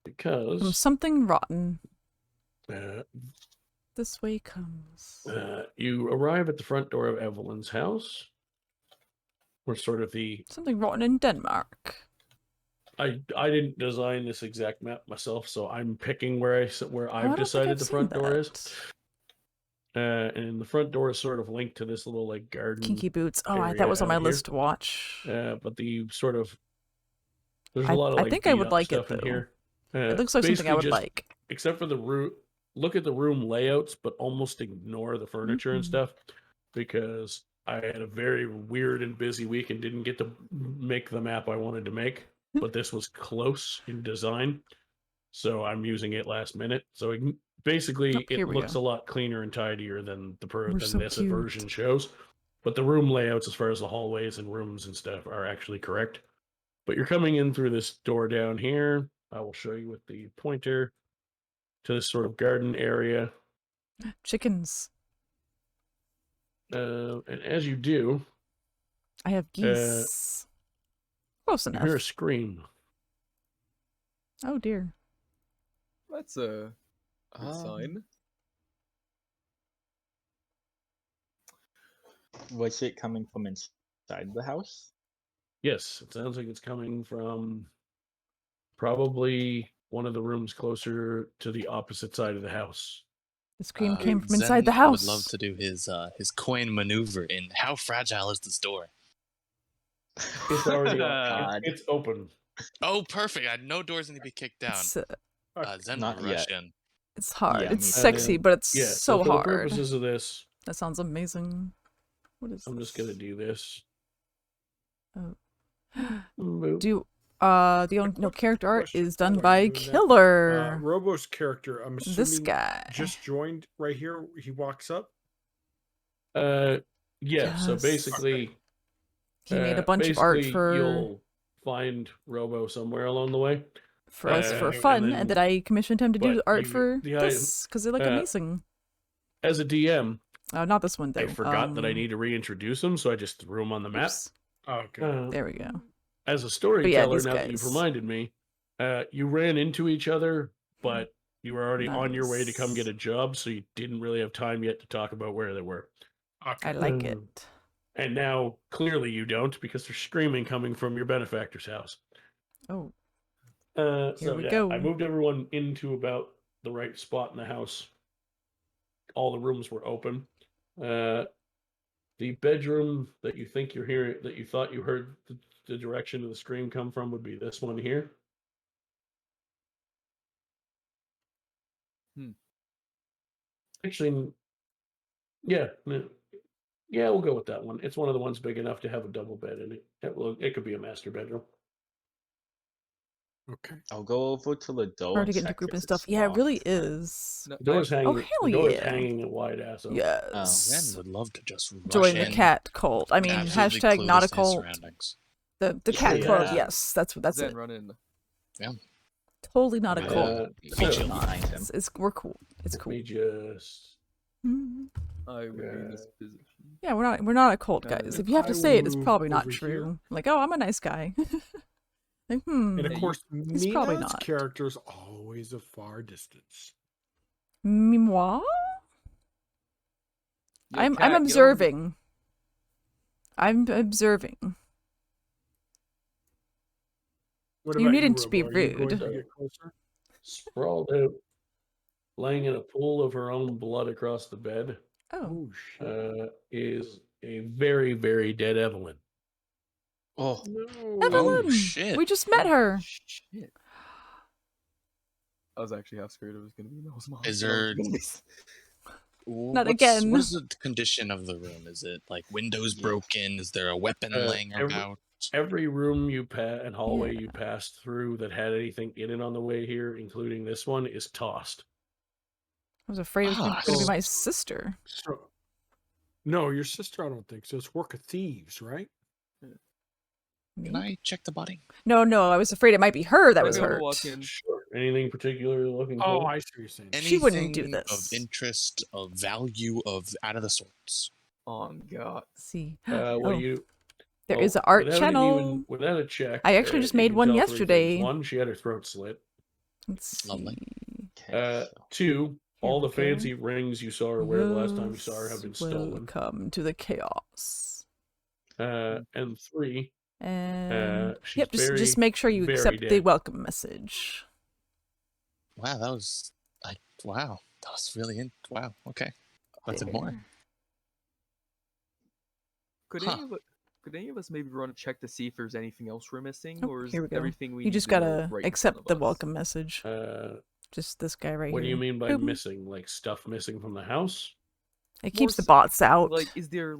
Because From something rotten. uh, This way comes. you arrive at the front door of Evelyn's house. We're sort of the... Something rotten in Denmark. I didn't design this exact map myself, so I'm picking where I've decided the front door is. And the front door is sort of linked to this little like garden. Kinky Boots. Oh, that was on my list to watch. But the sort of there's a lot of I like think I would like it stuff in though. here. It looks like something I would like. Except for the room, look at the room layouts, but almost ignore the furniture and stuff, because I had a very weird and busy week and didn't get to make the map I wanted to make. But this was close in design, so I'm using it last minute. So basically, it looks a lot cleaner and tidier than this version shows. But the room layouts, as far as the hallways and rooms and stuff, are actually correct. But you're coming in through this door down here. I will show you with the pointer to this sort of garden area. Chickens. And as you do, I have geese. Close enough. You hear a scream. Oh dear. That's a good sign. Was it coming from inside the house? Yes, it sounds like it's coming from probably one of the rooms closer to the opposite side of the house. The scream came from inside the house. Would love to do his coin maneuver in how fragile is this door? It's already it's open. Oh, perfect! No doors need to be kicked down. Zen not will rush in. It's hard. Yeah, it's sexy, but it's so for hard. the purposes of this, that sounds amazing. What is? I'm just gonna do this. Oh. Do the character art is done by Killer. Robo's character, I'm assuming this guy just joined right here. He walks up. Yeah. So basically, he made a bunch of art for. You'll find Robo somewhere along the way for us for fun, and then I commissioned him to do art for this because they look amazing. As a DM, Oh, not this one though. I forgot that I need to reintroduce them, so I just threw them on the map. Oops. Okay. There we go. As a storyteller, these now that you've guys. reminded me, you ran into each other, but you were already on your way to come get a job, so you didn't really have time yet to talk about where they were. Okay. I like it. And now, clearly you don't, because there's screaming coming from your benefactor's house. Oh. So we yeah, go. I moved everyone into about the right spot in the house. All the rooms were open. The bedroom that you think you're hearing, that you thought you heard the direction of the scream come from, would be this one here. Actually, yeah, we'll go with that one. It's one of the ones big enough to have a double bed in it. It could be a master bedroom. Okay. I'll go over to the door. Hard to get into check group if and it's stuff. Yeah, it locked really then. is. No, The door's hanging. Oh, hell the door's yeah. hanging a wide ass open. Yes. Ren would love to just rush Join the in. cat cult. I mean, Absolutely hashtag clueless not a to his cult. surroundings. The cat Yeah. club, yes. That's Zen, it. run in. Totally not a cult. Feature Totally not. behind him. We're cool. It's cool. Let me just. Mhm. I would be in this position. Yeah, we're not a cult, guys. If you have to I say it, it's will probably move not over true. here. Like, oh, I'm a nice guy. Like, And of Hey, course, It's probably Mina's not. character's always a far distance. Moi? Yo, I'm cat, get over here. observing. I'm observing. What You about needn't to be Robo? Are you going rude. to get closer? Sprawled out, laying in a pool of her own blood across the bed, Oh. shit. is a very, very dead Evelyn. Oh, No. Evelyn! shit. We just met her. Shit. I was actually half scared it was gonna be Mel's mom. Is but I was there- gonna miss. Not again. What is the condition of the room? Is it like windows broken? Is there a weapon laying about? Every room you and hallway you passed through that had anything in it on the way here, including this one, is tossed. I was afraid it was going to be my sister. So, no, your sister, I don't think so. It's work of thieves, right? Can I check the body? No, I was afraid it might be her that was Maybe I'll hurt. walk in. Sure. Anything particular you're looking for? Oh, I see what you're saying. She wouldn't do Anything this. of interest, of value, of out of the sorts. On God. See. What do you? There is an art without channel. Without a check. I actually just you made can one tell three things. yesterday. One, she had her throat slit. Let's Lovely. see. Okay, so Two, all the we go. fancy rings you saw her wear the last time you saw her have been stolen. Welcome to the chaos. And three, And she's yep, very, just make sure you very accept the dead. welcome message. Wow, that was wow. That was really wow. Okay. Nothing more. Could any of us maybe run a check to see if there's anything else we're missing, Oh, or is here we go. everything we You need just to know gotta right in accept front the of us? welcome message. Just this guy right what here. do you mean by Boop. missing? Like stuff missing from the house? It keeps the s- bots out. Like, is there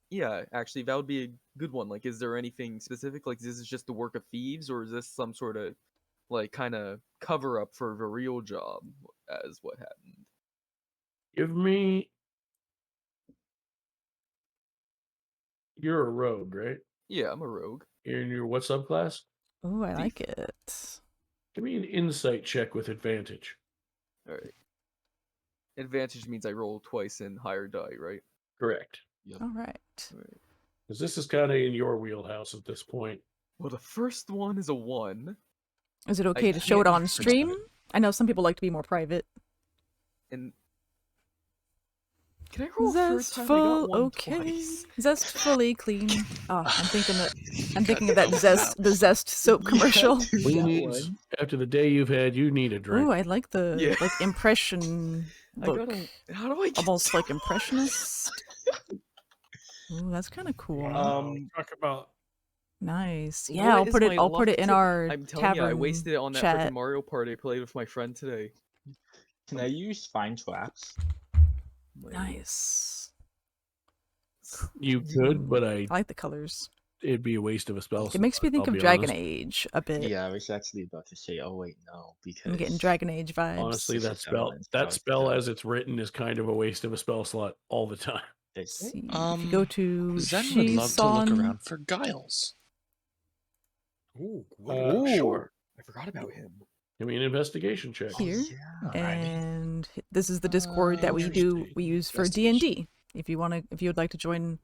yeah, actually, that would be a good one. Like, is there anything specific? Like, is this just the work of thieves, or is this some sort of kind of cover up for the real job as what happened? Give me. You're a rogue, right? Yeah, I'm a rogue. You're in your what subclass? Oh, I Thief. like it. Give me an insight check with advantage. All right. Advantage means I roll twice in higher die, right? Correct. All right. Because this is kind of in your wheelhouse at this point. Well, the first one is a 1. Is it okay to show it can't- on stream? I know some people like to be more private. And can I roll first time? I got Zestful, one okay. twice. Zestfully clean. Oh, I'm thinking of that the Zest soap commercial. After the day you've had, you need a drink. Ooh, I like the Yeah. impression look. How do I get Almost like impressionist. Ooh, that's kind of cool. Talk about Nice. What Yeah, I'll is put my it. I'll put it luck in to- our I'm telling you, I tavern wasted it on that chat. freaking Mario Party I played with my friend today. can I use fine traps? Nice. You could, but I like the colors. it'd be a waste of a spell. It makes me think I'll of be Dragon honest. Age a bit. Yeah, I was actually about to say, oh wait, no, because I'm getting Dragon Age vibes. Honestly, This that is spell Evelyn's that house, spell yeah. as it's written is kind of a waste of a spell slot all the time. Let's see. If you go to Zen would love to look Shissan, around for Giles. Ooh, Sure. I forgot about him. Give me an investigation check. here, Alrighty. and this is the Discord that we use for Investigation. D&D. if you would like to join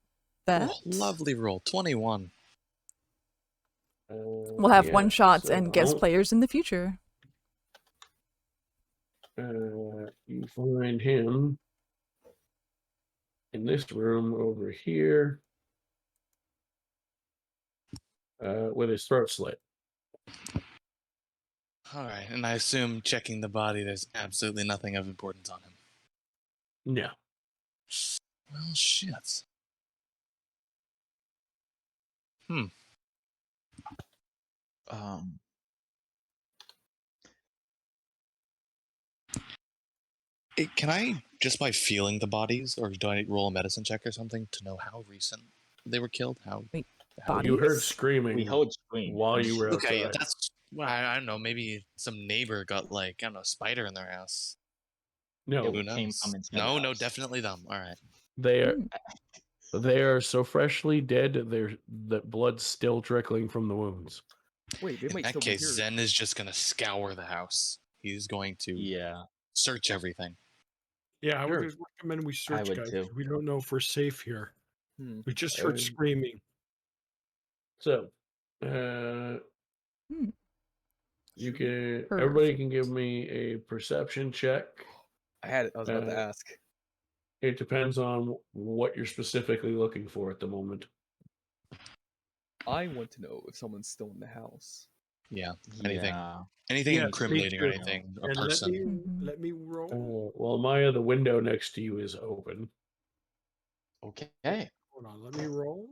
that. Oh, lovely roll. 21. We'll have one shots and guest players in the future. You find him in this room over here with his throat slit. All right, and I assume checking the body, there's absolutely nothing of importance on him. No. Well, shit. Can I, just by feeling the bodies, or do I roll a medicine check or something to know how recent they were killed? You heard screaming. We heard scream while you were outside. Okay, that's, well, I don't know, maybe some neighbor got, like, I don't know, a spider in their house. No, Who knows? No, definitely them. All right. They are so freshly dead, that blood's still trickling from the wounds. Wait, they In might that still case, be here. Zen is just going to scour the house. He's going to search everything. Yeah, I would recommend we search, guys. too. We don't know if we're safe here. We just heard screaming. So, you can. Everybody can give me a perception check. I was about to ask. It depends on what you're specifically looking for at the moment. I want to know if someone's still in the house. Yeah. Anything incriminating or anything. A person. Let me roll. Well, Maya, the window next to you is open. Okay. Hold on, let me roll.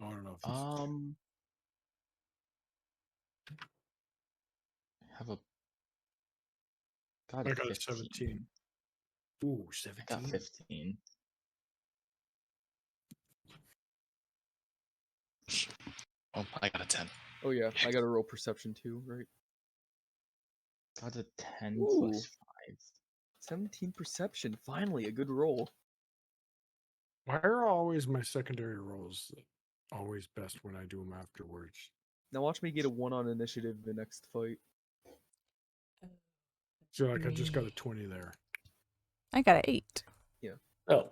I don't know. I got a 17. Ooh, 17. I got 15. Oh, I got a 10. Oh yeah, I got to roll perception too, right? Got a 10 Ooh. plus 5. 17 perception. Finally, a good roll. Why are always my secondary rolls always best when I do them afterwards? Now watch me get a 1 on initiative the next fight. So like I just got a 20 there. I got an 8. Yeah. Oh.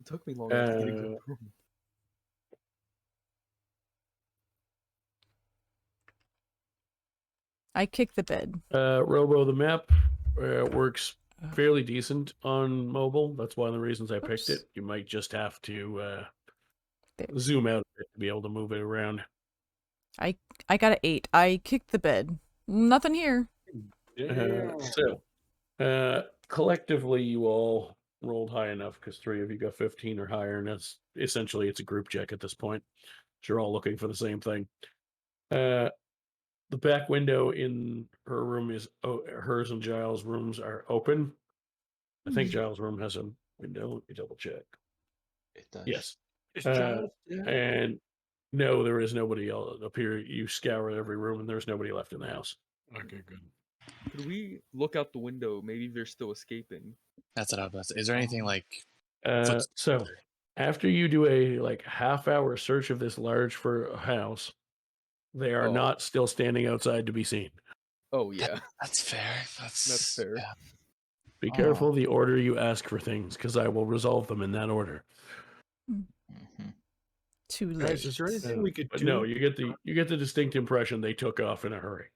It took me long enough to get a good roll. I kicked the bed. Robo, the map works fairly decent on mobile. That's one of the reasons I picked it. You might just have to zoom out a bit to be able to move it around. I got an 8. I kicked the bed. Nothing here. Collectively, you all rolled high enough because 3 of you got 15 or higher, and that's essentially it's a group check at this point. You're all looking for the same thing. The back window in her room is hers and Giles' rooms are open. I think Giles' room has a window. Let me double check. It does. Yes. Is Giles dead? And no, there is nobody else up here. You scour every room, and there's nobody left in the house. Okay, good. Could we look out the window? Maybe they're still escaping. That's what I was about to say. Is there anything like... So, after you do a half-hour search of this large house, they are not still standing outside to be seen. Oh, yeah. That's fair. That's fair. Yeah. Be careful the order you ask for things, because I will resolve them in that order. Too late. Guys, is there anything we could do? No, you get the distinct impression they took off in a hurry.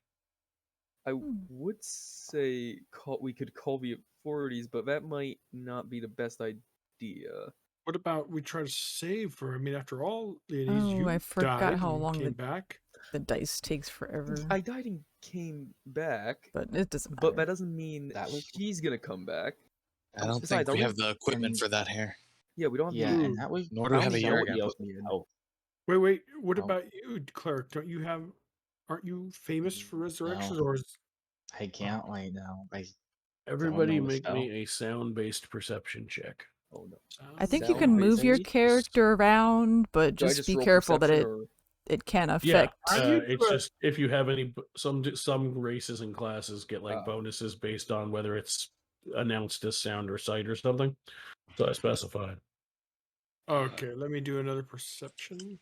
I would say we could call the authorities, but that might not be the best idea. What about we try to save her? I mean, after all, ladies, Oh, I forgot how long came back. The dice takes forever. I died and came back, but it doesn't matter. But that doesn't mean that she's gonna come back. I don't think we have the equipment for that here. Yeah, we don't have the and that was nor do we have a year ago. Wait. What about you, Cleric? Aren't you famous for resurrections? Or I can't right now. Everybody make me a sound-based perception check. Oh no! I think you can move your character around, but just be careful that it can affect. It's just if you have any some races and classes get bonuses based on whether it's announced as sound or sight or something. So I specified. Okay, let me do another perception.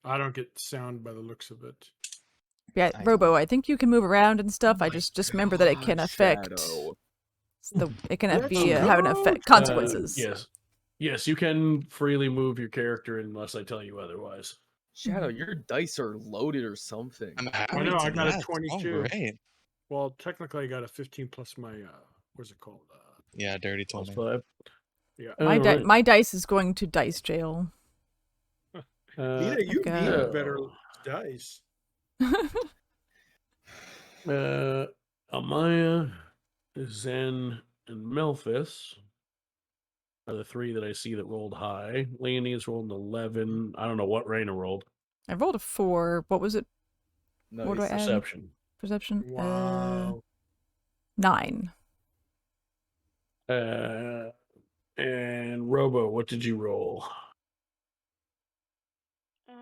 I don't get sound by the looks of it. Yeah, I Robo, don't- I think you can move around and stuff. I just remember that it can affect Shadow. it can Let's be go, have an effect Shadow. consequences. Yes, you can freely move your character unless I tell you otherwise. Shadow, your dice are loaded or something. I'm happy I know, I to got a that. 22. Oh, great. Well, technically, I got a 15 plus my what's it called? Yeah, dirty Plus 20. 5. Yeah. Alright. My dice is going to dice jail. Nina, you Okay. need better dice. Amaya, Zen, and Melfice are the 3 that I see that rolled high. Leonie's rolled an 11. I don't know what Raina rolled. I rolled a 4. What was it? Nice. What do I add? Perception. Perception. Wow. 9. And Robo, what did you roll? Hold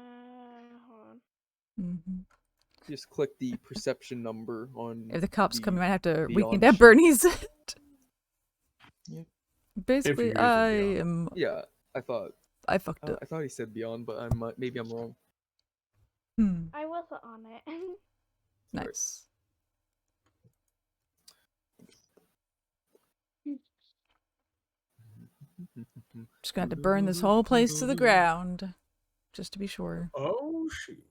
on. Mm-hmm. Just click the perception number on. If the cops come, you might have to Beyond weekend at sheet. Bernie's it. Yep. Basically, using I Beyond. am. Yeah, I thought. I fucked up. I thought he said beyond, but maybe I'm wrong. I wasn't on it. Nice. Just gonna have to burn this whole place to the ground, just to be sure. Oh shoot!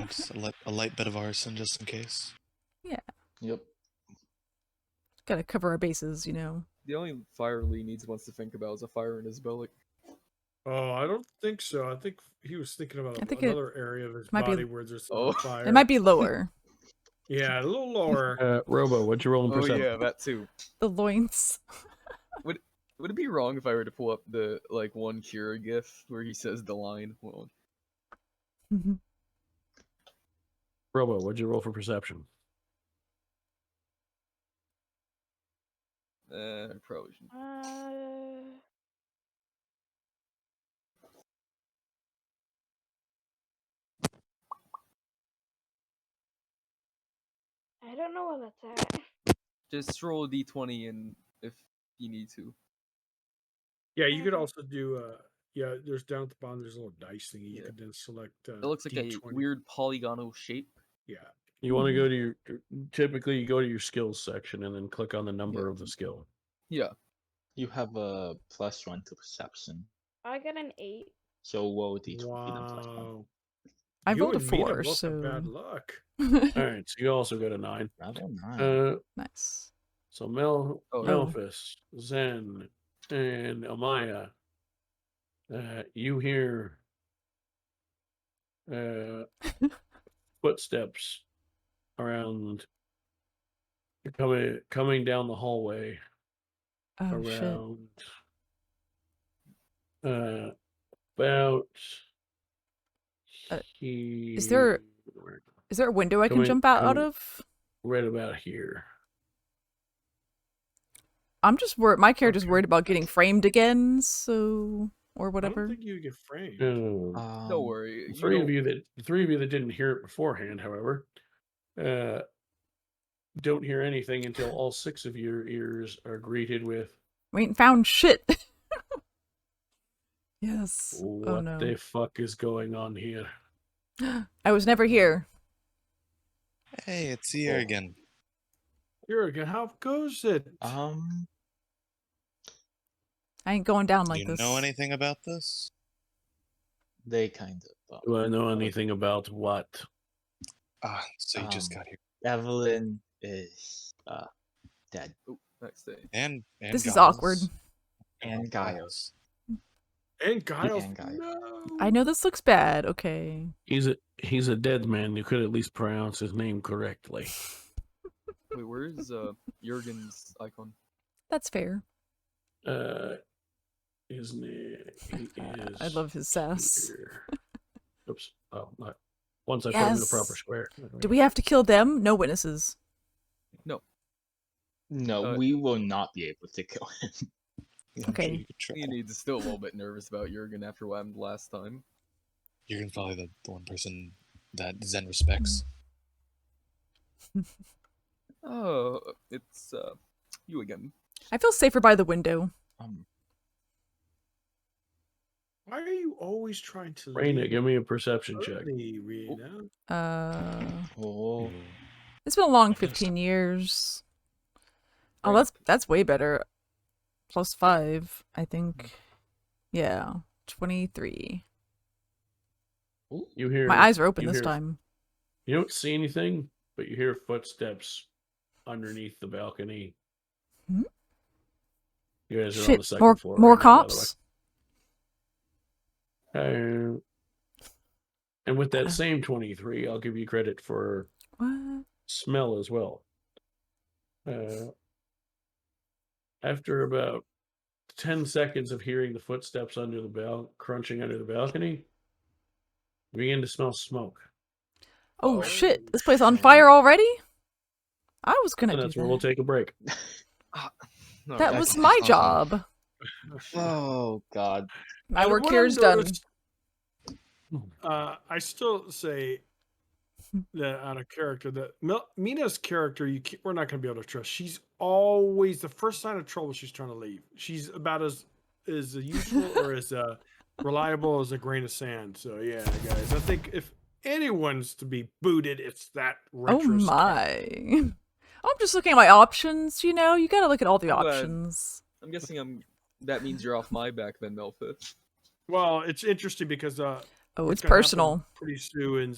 Just a light bit of arson just in case. Yeah. Yep. Gotta cover our bases, you know. The only fire Lee wants to think about is a fire in his belly. Oh, I don't think so. I think he was thinking about I think another area of his might be- body where there's fire. It might be lower. Yeah, a little lower. Robo, what'd you roll in Oh perception? yeah, that too. The loins. Would it be wrong if I were to pull up the one Cure gif where he says the line? Hold on. Robo, what'd you roll for perception? Probably shouldn't. I don't know where that's at. Just roll a d20 and if you need to. Yeah, you could also do. Yeah, there's down at the bottom. There's a little dice thingy. You Yeah. could then select. It looks like D20. a weird polygonal shape. Yeah. You want to go to your. Typically, you go to your skills section and then click on the number of the skill. Yeah. You have a +1 to perception. I got an 8. So what would D20 be then +1? Wow. I You rolled a and Mina 4, both have so bad luck. Alright, so you also got a 9. Rather 9. Nice. So Oh. Melfice, Zen, and Amaya, you hear footsteps around coming down the hallway Oh shit. around about Is there a window I can Coming- jump out coming- of? right about here. I'm just worried. My character's worried about getting framed again, so or I whatever. don't think you get framed. Don't worry. The three of you that didn't hear it beforehand, however, don't hear anything until all 6 of your ears are greeted with We ain't found shit. Yes. "What Oh no. the fuck is going on here?" I was never here. Hey, it's here again. Jurgen, how goes it? I ain't going down like you this. know anything about this? They kind of. Do I know anything about what? So you just got here. Evelyn is dead. Oh, next day. And This is Giles. awkward. And Giles. And Giles. And Giles. No. I know this looks bad. Okay. He's a dead man. You could at least pronounce his name correctly. Wait, where's Jurgen's icon? That's fair. His name is. I love his sass. here. Oops. Oh, not. Once I put him in the Yes. proper square. Do we have to kill them? No witnesses. No, we will not be able to kill him. Okay. You need to still a little bit nervous about Jurgen after what happened last time. Jurgen's probably the one person that Zen respects. Oh, it's you again. I feel safer by the window. Why are you always trying to Raina, leave give me a perception check. early, Rena? Oh. It's been a long 15 years. Oh, that's way better. +5, I think. Yeah, 23. You hear? My eyes are open this time. You don't see anything, but you hear footsteps underneath the balcony. Hmm? You guys are on Shit, the second floor. more right now, by the cops? way. And with that same 23, I'll give you credit for What? smell as well. After about 10 seconds of hearing the footsteps under the crunching under the balcony, you begin to smell smoke. Oh shit, this place on fire already? I was gonna And do that's that. where we'll take a break. That was my job. Oh God. My And work what here I've is done. noticed, I still say that out of character, that Mina's character, we're not going to be able to trust. She's always the first sign of trouble. She's trying to leave. She's about as useful or as reliable as a grain of sand. So yeah, guys, I think if anyone's to be booted, it's that Oh retro. my. I'm just looking at my options, you know? You gotta look at all the options. I'm guessing that means you're off my back then, Melfice. Well, it's interesting because oh, what's it's gonna personal. happen pretty soon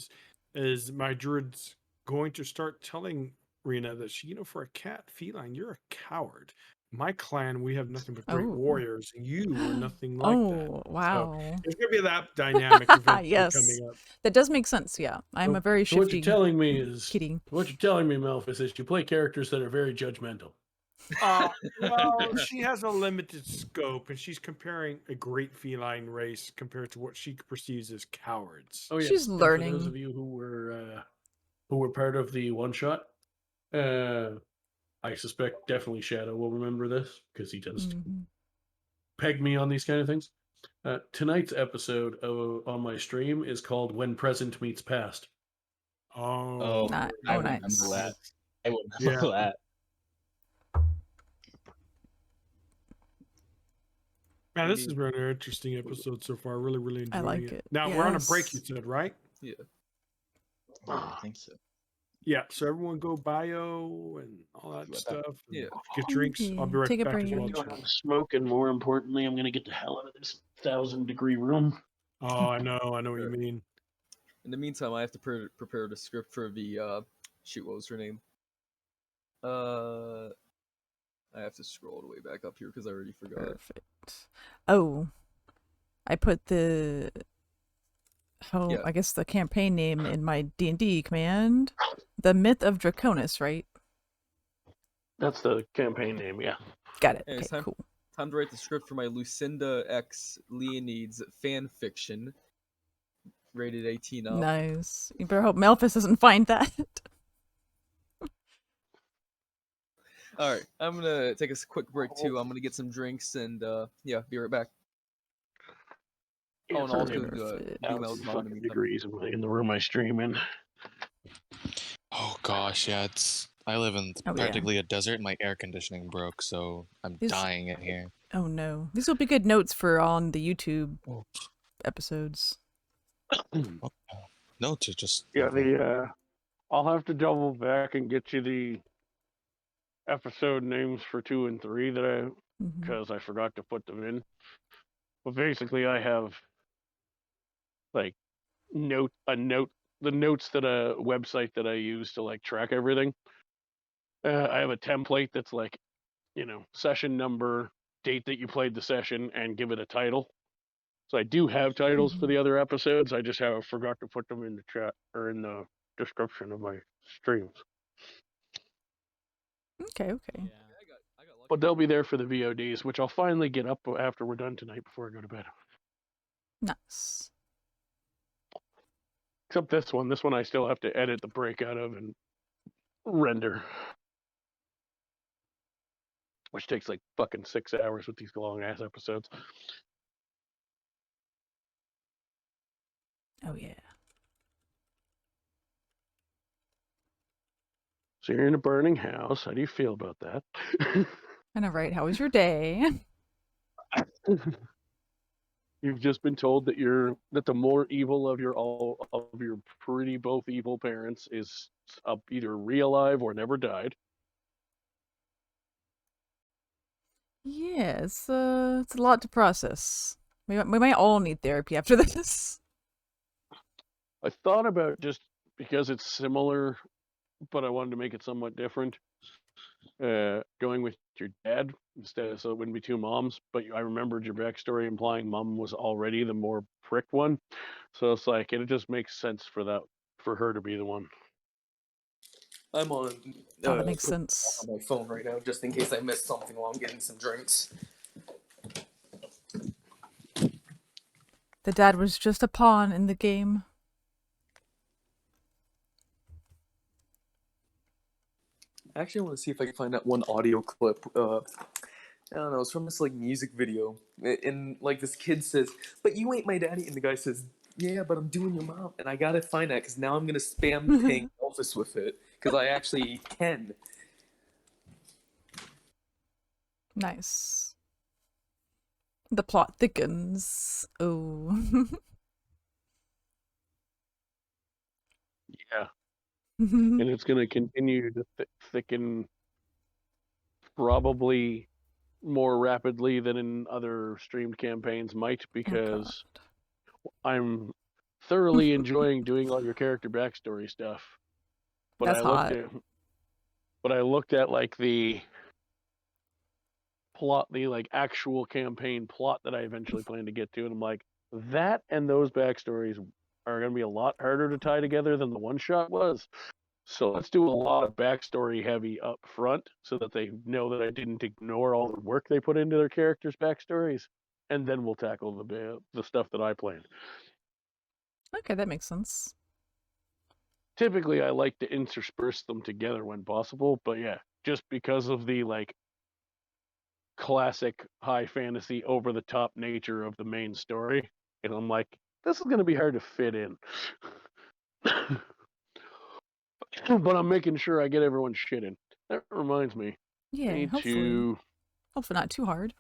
is my druid's going to start telling Rena that she, for a cat feline, you're a coward. My clan, we have nothing but great warriors. You were nothing like that. Oh, wow. So there's gonna be that dynamic eventually yes. coming up. That does make sense, yeah. I'm a very shifty What you're telling me is kitty. What you're telling me, Melfice, is you play characters that are very judgmental. Well, she has a limited scope, and she's comparing a great feline race compared to what she perceives as cowards. Oh, yeah. She's And learning. for those of you who were part of the one shot, I suspect definitely Shadow will remember this because he tends to peg me on these kind of things. Tonight's episode on my stream is called "When Present Meets Past." Oh, nice. I remember that. I remember that. Man, this has been an interesting episode so far. Really, really enjoying I like it. Now we're on a break, you said, right? Yeah. I think so. Yeah. So everyone go bio and all that stuff. Yeah. Get drinks. I'll be right Take a back as break. well. Smoke, and more importantly, I'm going to get the hell out of this 1,000-degree room. Oh, I know what you mean. In the meantime, I have to prepare the script for the shoot. What was her name? I have to scroll all the way back up here because I already forgot. Perfect. Oh, I put I guess the campaign name in my D&D command. The Myth of Draconis, right? That's the campaign name, yeah. Got it. Hey, Okay, cool. Time to write the script for my Lucinda X Leonides fan fiction. Rated 18 up. Nice. You better hope Melfice doesn't find that. Alright, I'm gonna take a quick break too. I'm gonna get some drinks and yeah, be right back. Oh, and also Mel's mom in the meantime. Degrees in the room I stream in. Oh gosh, yeah, I live in practically a desert and my air conditioning broke, so I'm dying in here. Oh no. These will be good notes for on the YouTube episodes. Notes are just I'll have to double back and get you the episode names for 2 and 3 because I forgot to put them in. But basically, I have like the notes that a website that I use to like track everything. I have a template that's like, session number, date that you played the session, and give it a title. So I do have titles for the other episodes. I just forgot to put them in the chat or in the description of my streams. Okay. Yeah. But they'll be there for the VoDs, which I'll finally get up after we're done tonight before I go to bed. Nice. Except this one. This one I still have to edit the break out of and render. Which takes like fucking 6 hours with these long ass episodes. Oh yeah. So you're in a burning house. How do you feel about that? I know, right? How was your day? You've just been told that the more evil of your pretty both evil parents is either re-alive or never died. Yeah, it's a lot to process. We might all need therapy after this. I thought about, just because it's similar, but I wanted to make it somewhat different, going with your dad instead, so it wouldn't be two moms. But I remembered your backstory implying mom was already the more prick one, so it's like it just makes sense for her to be the one. I'm on. Oh, that makes sense. On my phone right now, just in case I missed something while I'm getting some drinks. The dad was just a pawn in the game. Actually, I want to see if I can find that one audio clip. I don't know. It's from this like music video, and like this kid says, "But you ain't my daddy," and the guy says, "Yeah, but I'm doing your mom." And I gotta find that because now I'm gonna spam ping Melfice with it because I actually can. Nice. The plot thickens. Oh. Yeah. And it's going to continue to thicken probably more rapidly than in other streamed campaigns might, because I'm thoroughly enjoying doing all your character backstory stuff. But That's I looked at like the plot, the like actual campaign plot that I eventually plan to get to, and I'm like, that and those backstories are going to be a lot harder to tie together than the one shot was. So let's do a lot of backstory heavy up front so that they know that I didn't ignore all the work they put into their characters' backstories, and then we'll tackle the stuff that I planned. Okay, that makes sense. Typically, I like to intersperse them together when possible, but yeah, just because of the like classic high fantasy over the top nature of the main story, and I'm like, this is going to be hard to fit in. But I'm making sure I get everyone's shit in. That reminds me. Yeah, hopefully not too hard.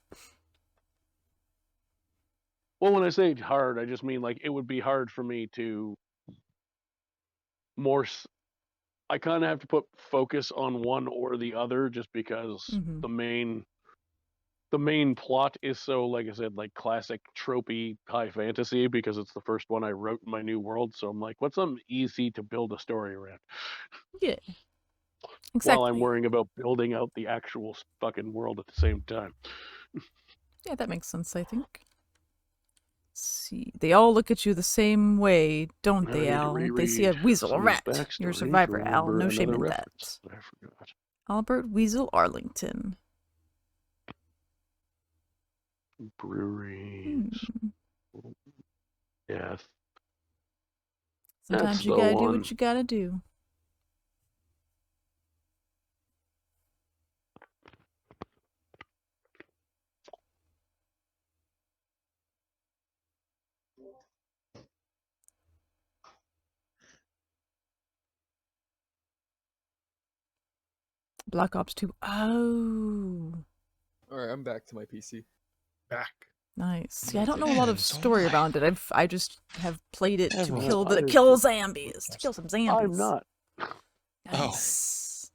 Well, when I say hard, I just mean like it would be hard for me to I kind of have to put focus on one or the other, just because the main plot is so, like I said, like classic tropey high fantasy, because it's the first one I wrote in my new world. So I'm like, what's something easy to build a story around? Yeah. Exactly. While I'm worrying about building out the actual fucking world at the same time. Yeah, that makes sense, I think. Let's see, they all look at you the same way, don't they, Al? They see a weasel, a rat. You're a survivor, Al. No shame in that. I forgot. Albert Weasel Arlington. Breweries. Yeah. Sometimes you gotta do what you gotta do. Black Ops 2. Oh. Alright, I'm back to my PC. Back. Nice. Yeah, I don't know a lot of story around it. I just have played it to kill zombies. To kill some zombies. I'm not. Nice.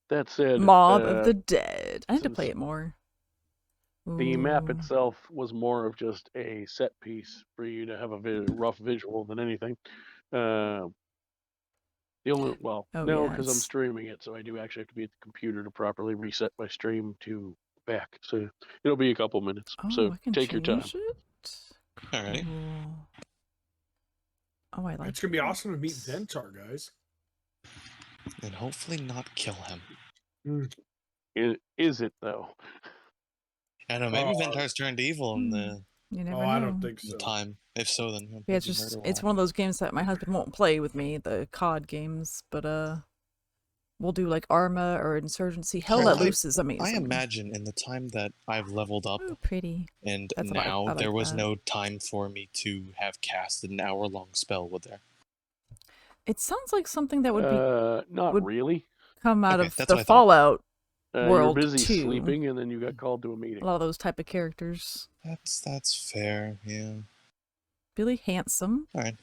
That said, Mob of the Dead. I need to play it more. The map itself was more of just a set piece for you to have a rough visual than anything. The only because I'm streaming it, so I do actually have to be at the computer to properly reset my stream to back. So it'll be a couple minutes. So take your time. All right. Oh, I like. It's gonna be awesome to meet Ventar, guys. And hopefully not kill him. Is it though? I don't know. Maybe Ventar's turned evil in the. You never know. I don't think so. Time. If so, then yeah, it's one of those games that my husband won't play with me, the COD games, but we'll do like Arma or Insurgency. Hell Let Loose is amazing. I imagine in the time that I've leveled up, pretty, and now there was no time for me to have casted an hour-long spell, would there? It sounds like something that would be not really come out of the Fallout world you're busy too. sleeping, and then you got called to a meeting. A lot of those type of characters. That's fair. Yeah. Billy Handsome. All right.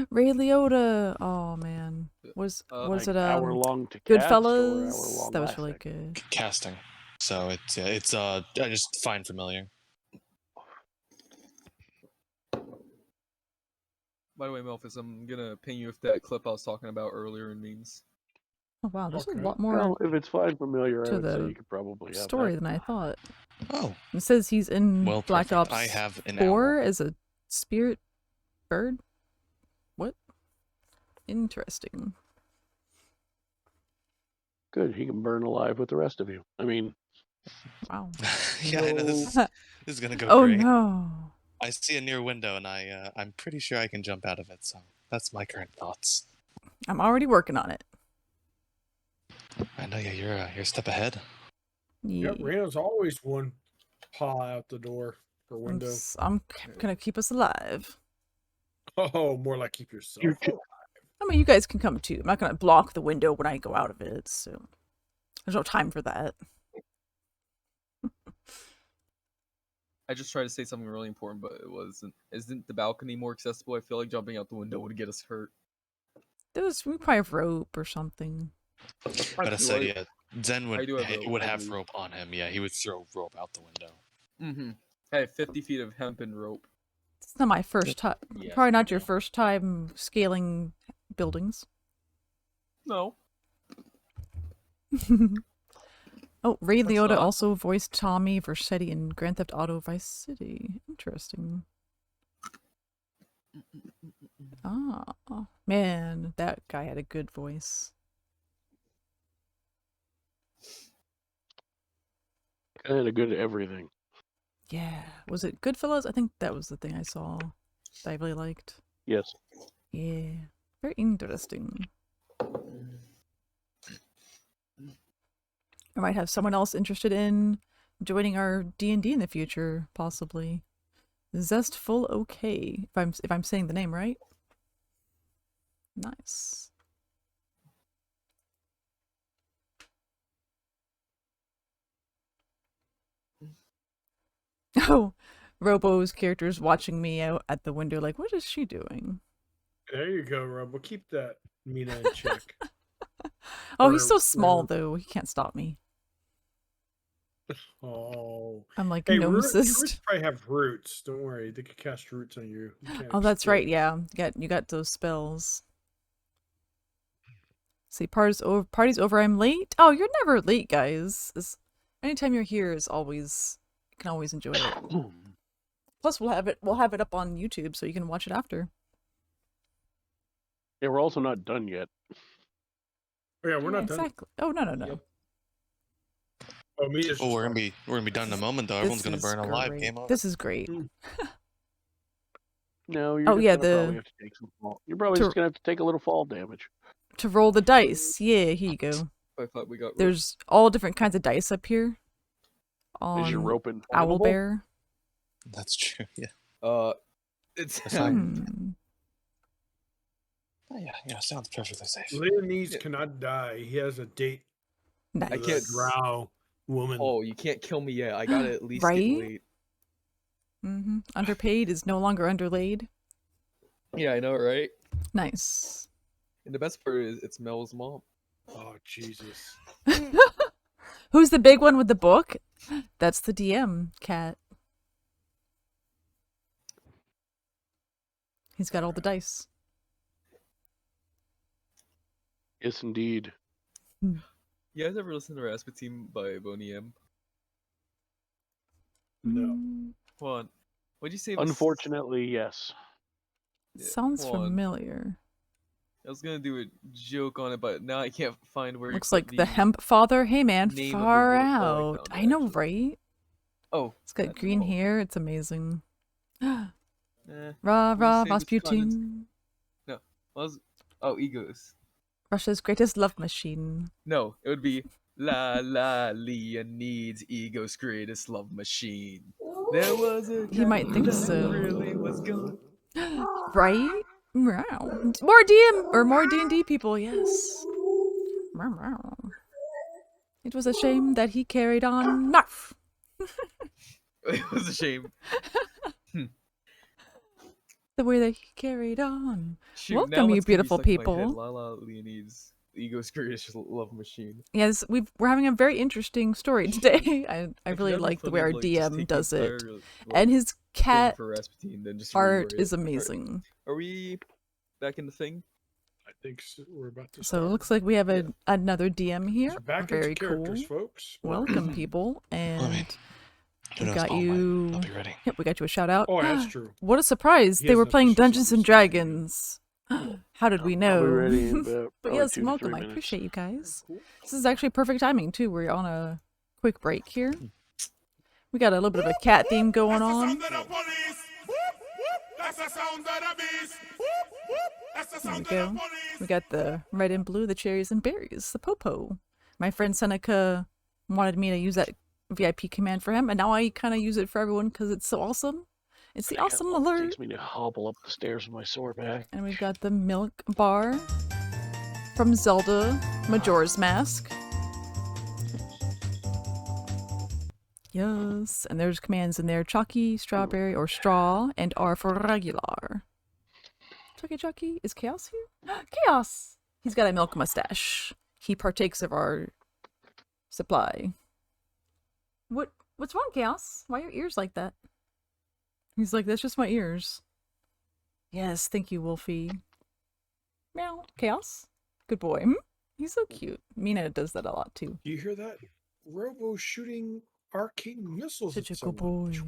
Ray Liotta. Oh man, was Like it hour long to cast or hour Goodfellas? long That was really classic? good. Casting. So it's I just find familiar. By the way, Melfice, I'm gonna ping you with that clip I was talking about earlier in memes. Oh wow, there's Okay. a lot more Well, if it's fine familiar, I to would say the you could probably have story that. than I thought. Oh. It says he's in Well, Black perfect. Ops I have an 4 as a spirit bird. What? Interesting. Good, he can burn alive with the rest of you. I mean, wow. Yeah, I know this is gonna go Oh great. no. I see a near window and I'm pretty sure I can jump out of it. So that's my current thoughts. I'm already working on it. I know. Yeah, you're a step ahead. Yeah. Yep, Reno's always one paw out the door or window. I'm gonna keep us alive. Oh, more like keep yourself alive. I mean, you guys can come too. I'm not gonna block the window when I go out of it, so there's no time for that. I just tried to say something really important, but it wasn't. Isn't the balcony more accessible? I feel like jumping out the window would get us hurt. We probably have rope or something. Gotta say, yeah, Zen I do have rope, would I have believe. rope on him. Yeah, he would throw rope out the window. Mm-hmm. I have 50 feet of hempen rope. It's not my first time. Yeah, Probably not your first time scaling buildings. No. Oh, Ray That's Liotta not- also voiced Tommy Vercetti in Grand Theft Auto Vice City. Interesting. Ah, man, that guy had a good voice. I had a good everything. Yeah. Was it Goodfellas? I think that was the thing I saw that I really liked. Yes. Yeah. Very interesting. I might have someone else interested in joining our D&D in the future, possibly. Zestful OK, if I'm saying the name right. Nice. Oh, Robo's character's watching me out at the window like, what is she doing? There you go, Rob. We'll keep that Mina in check. Oh, he's so small, though. He can't stop me. Oh. I'm like, hey, gnomecyst. Roots probably have roots. Don't worry. They could cast roots on you. Oh, that's right. Yeah. You got those spells. See, party's over. I'm late. Oh, you're never late, guys. Anytime you're here is always, you can always enjoy it. Plus, we'll have it up on YouTube so you can watch it after. Yeah, we're also not done yet. Oh, yeah, we're not exactly. Oh, no. Yep. Oh, we're gonna be done in a moment though. Everyone's gonna burn alive. Game over. This is great. No, you're probably have to take some fall. You're probably just gonna have to take a little fall damage. To roll the dice. Yeah, here you go. I thought we got There's all different kinds of dice up here. Is your rope inflammable? Owlbear. That's true. Yeah. It's fine. Yeah, sounds perfectly safe. Leonese cannot die. He has a date. Nice. I can't drow woman. Oh, you can't kill me yet. I gotta at least Right? get late. Underpaid is no longer underlaid. Yeah, I know, right? Nice. And the best part is it's Mel's mom. Oh, Jesus. Who's the big one with the book? That's the DM, Cat. He's got all the dice. Yes, indeed. You guys ever listen to Rasputin by Boney M? No. Hold on. What'd you say? Unfortunately, yes. Sounds hold on. familiar. I was gonna do a joke on it, but now I can't find where. Looks like the hemp father. Hey man, name of the far book. out. I know, right? Oh, It's got green hair. It's amazing. Rah What rah, do you say Rasputin. No. Oh, egos. Russia's greatest love machine. No, it would be La La Leonid's ego's greatest love machine. There was a He might think that so. really was gone. Right? Meow. More DM or more D&D people, yes. Meow, meow. It was a shame that he carried on. Narf. It was a shame. The way that he carried on. Shoot, Welcome, now you what's gonna be beautiful stuck in my head? people. Lala Leonide's Ego's greatest love machine. Yes, we're having a very interesting story today. I really like the way our DM does it, and his cat for Rasputin, then just art rewrite it. is amazing. Are we back in the thing? I think we're about to So start. it looks like we have another DM here. So back Very into characters, cool. folks. Welcome, people, and Who we knows? got Oh, you. I'll be ready. Yep, we got you a shout out. Oh, that's true. What a surprise! He They were hasn't playing officially Dungeons and started. Dragons. How did we know? I'll be ready in about But probably yes, 2 to 3 welcome. I minutes. appreciate you guys. This is actually perfect timing too. We're on a quick break here. We got a little bit of a cat theme going on. There we go. We got the red and blue, the cherries and berries, the popo. My friend Seneca wanted me to use that VIP command for him, and now I kind of use it for everyone because it's so awesome. It's the awesome It alert. takes me to hobble up the stairs with my sore back. And we've got the milk bar from Zelda Majora's Mask. Yes, and there's commands in there: Chalky, strawberry, or straw, and R for regular. Chucky, is Chaos here? Chaos! He's got a milk mustache. He partakes of our supply. What's wrong, Chaos? Why are your ears like that? He's like, that's just my ears. Yes, thank you, Wolfie. Meow. Chaos? Good boy. He's so cute. Mina does that a lot, too. Do you hear that? Robo shooting arcane missiles. Such a at good someone. boy.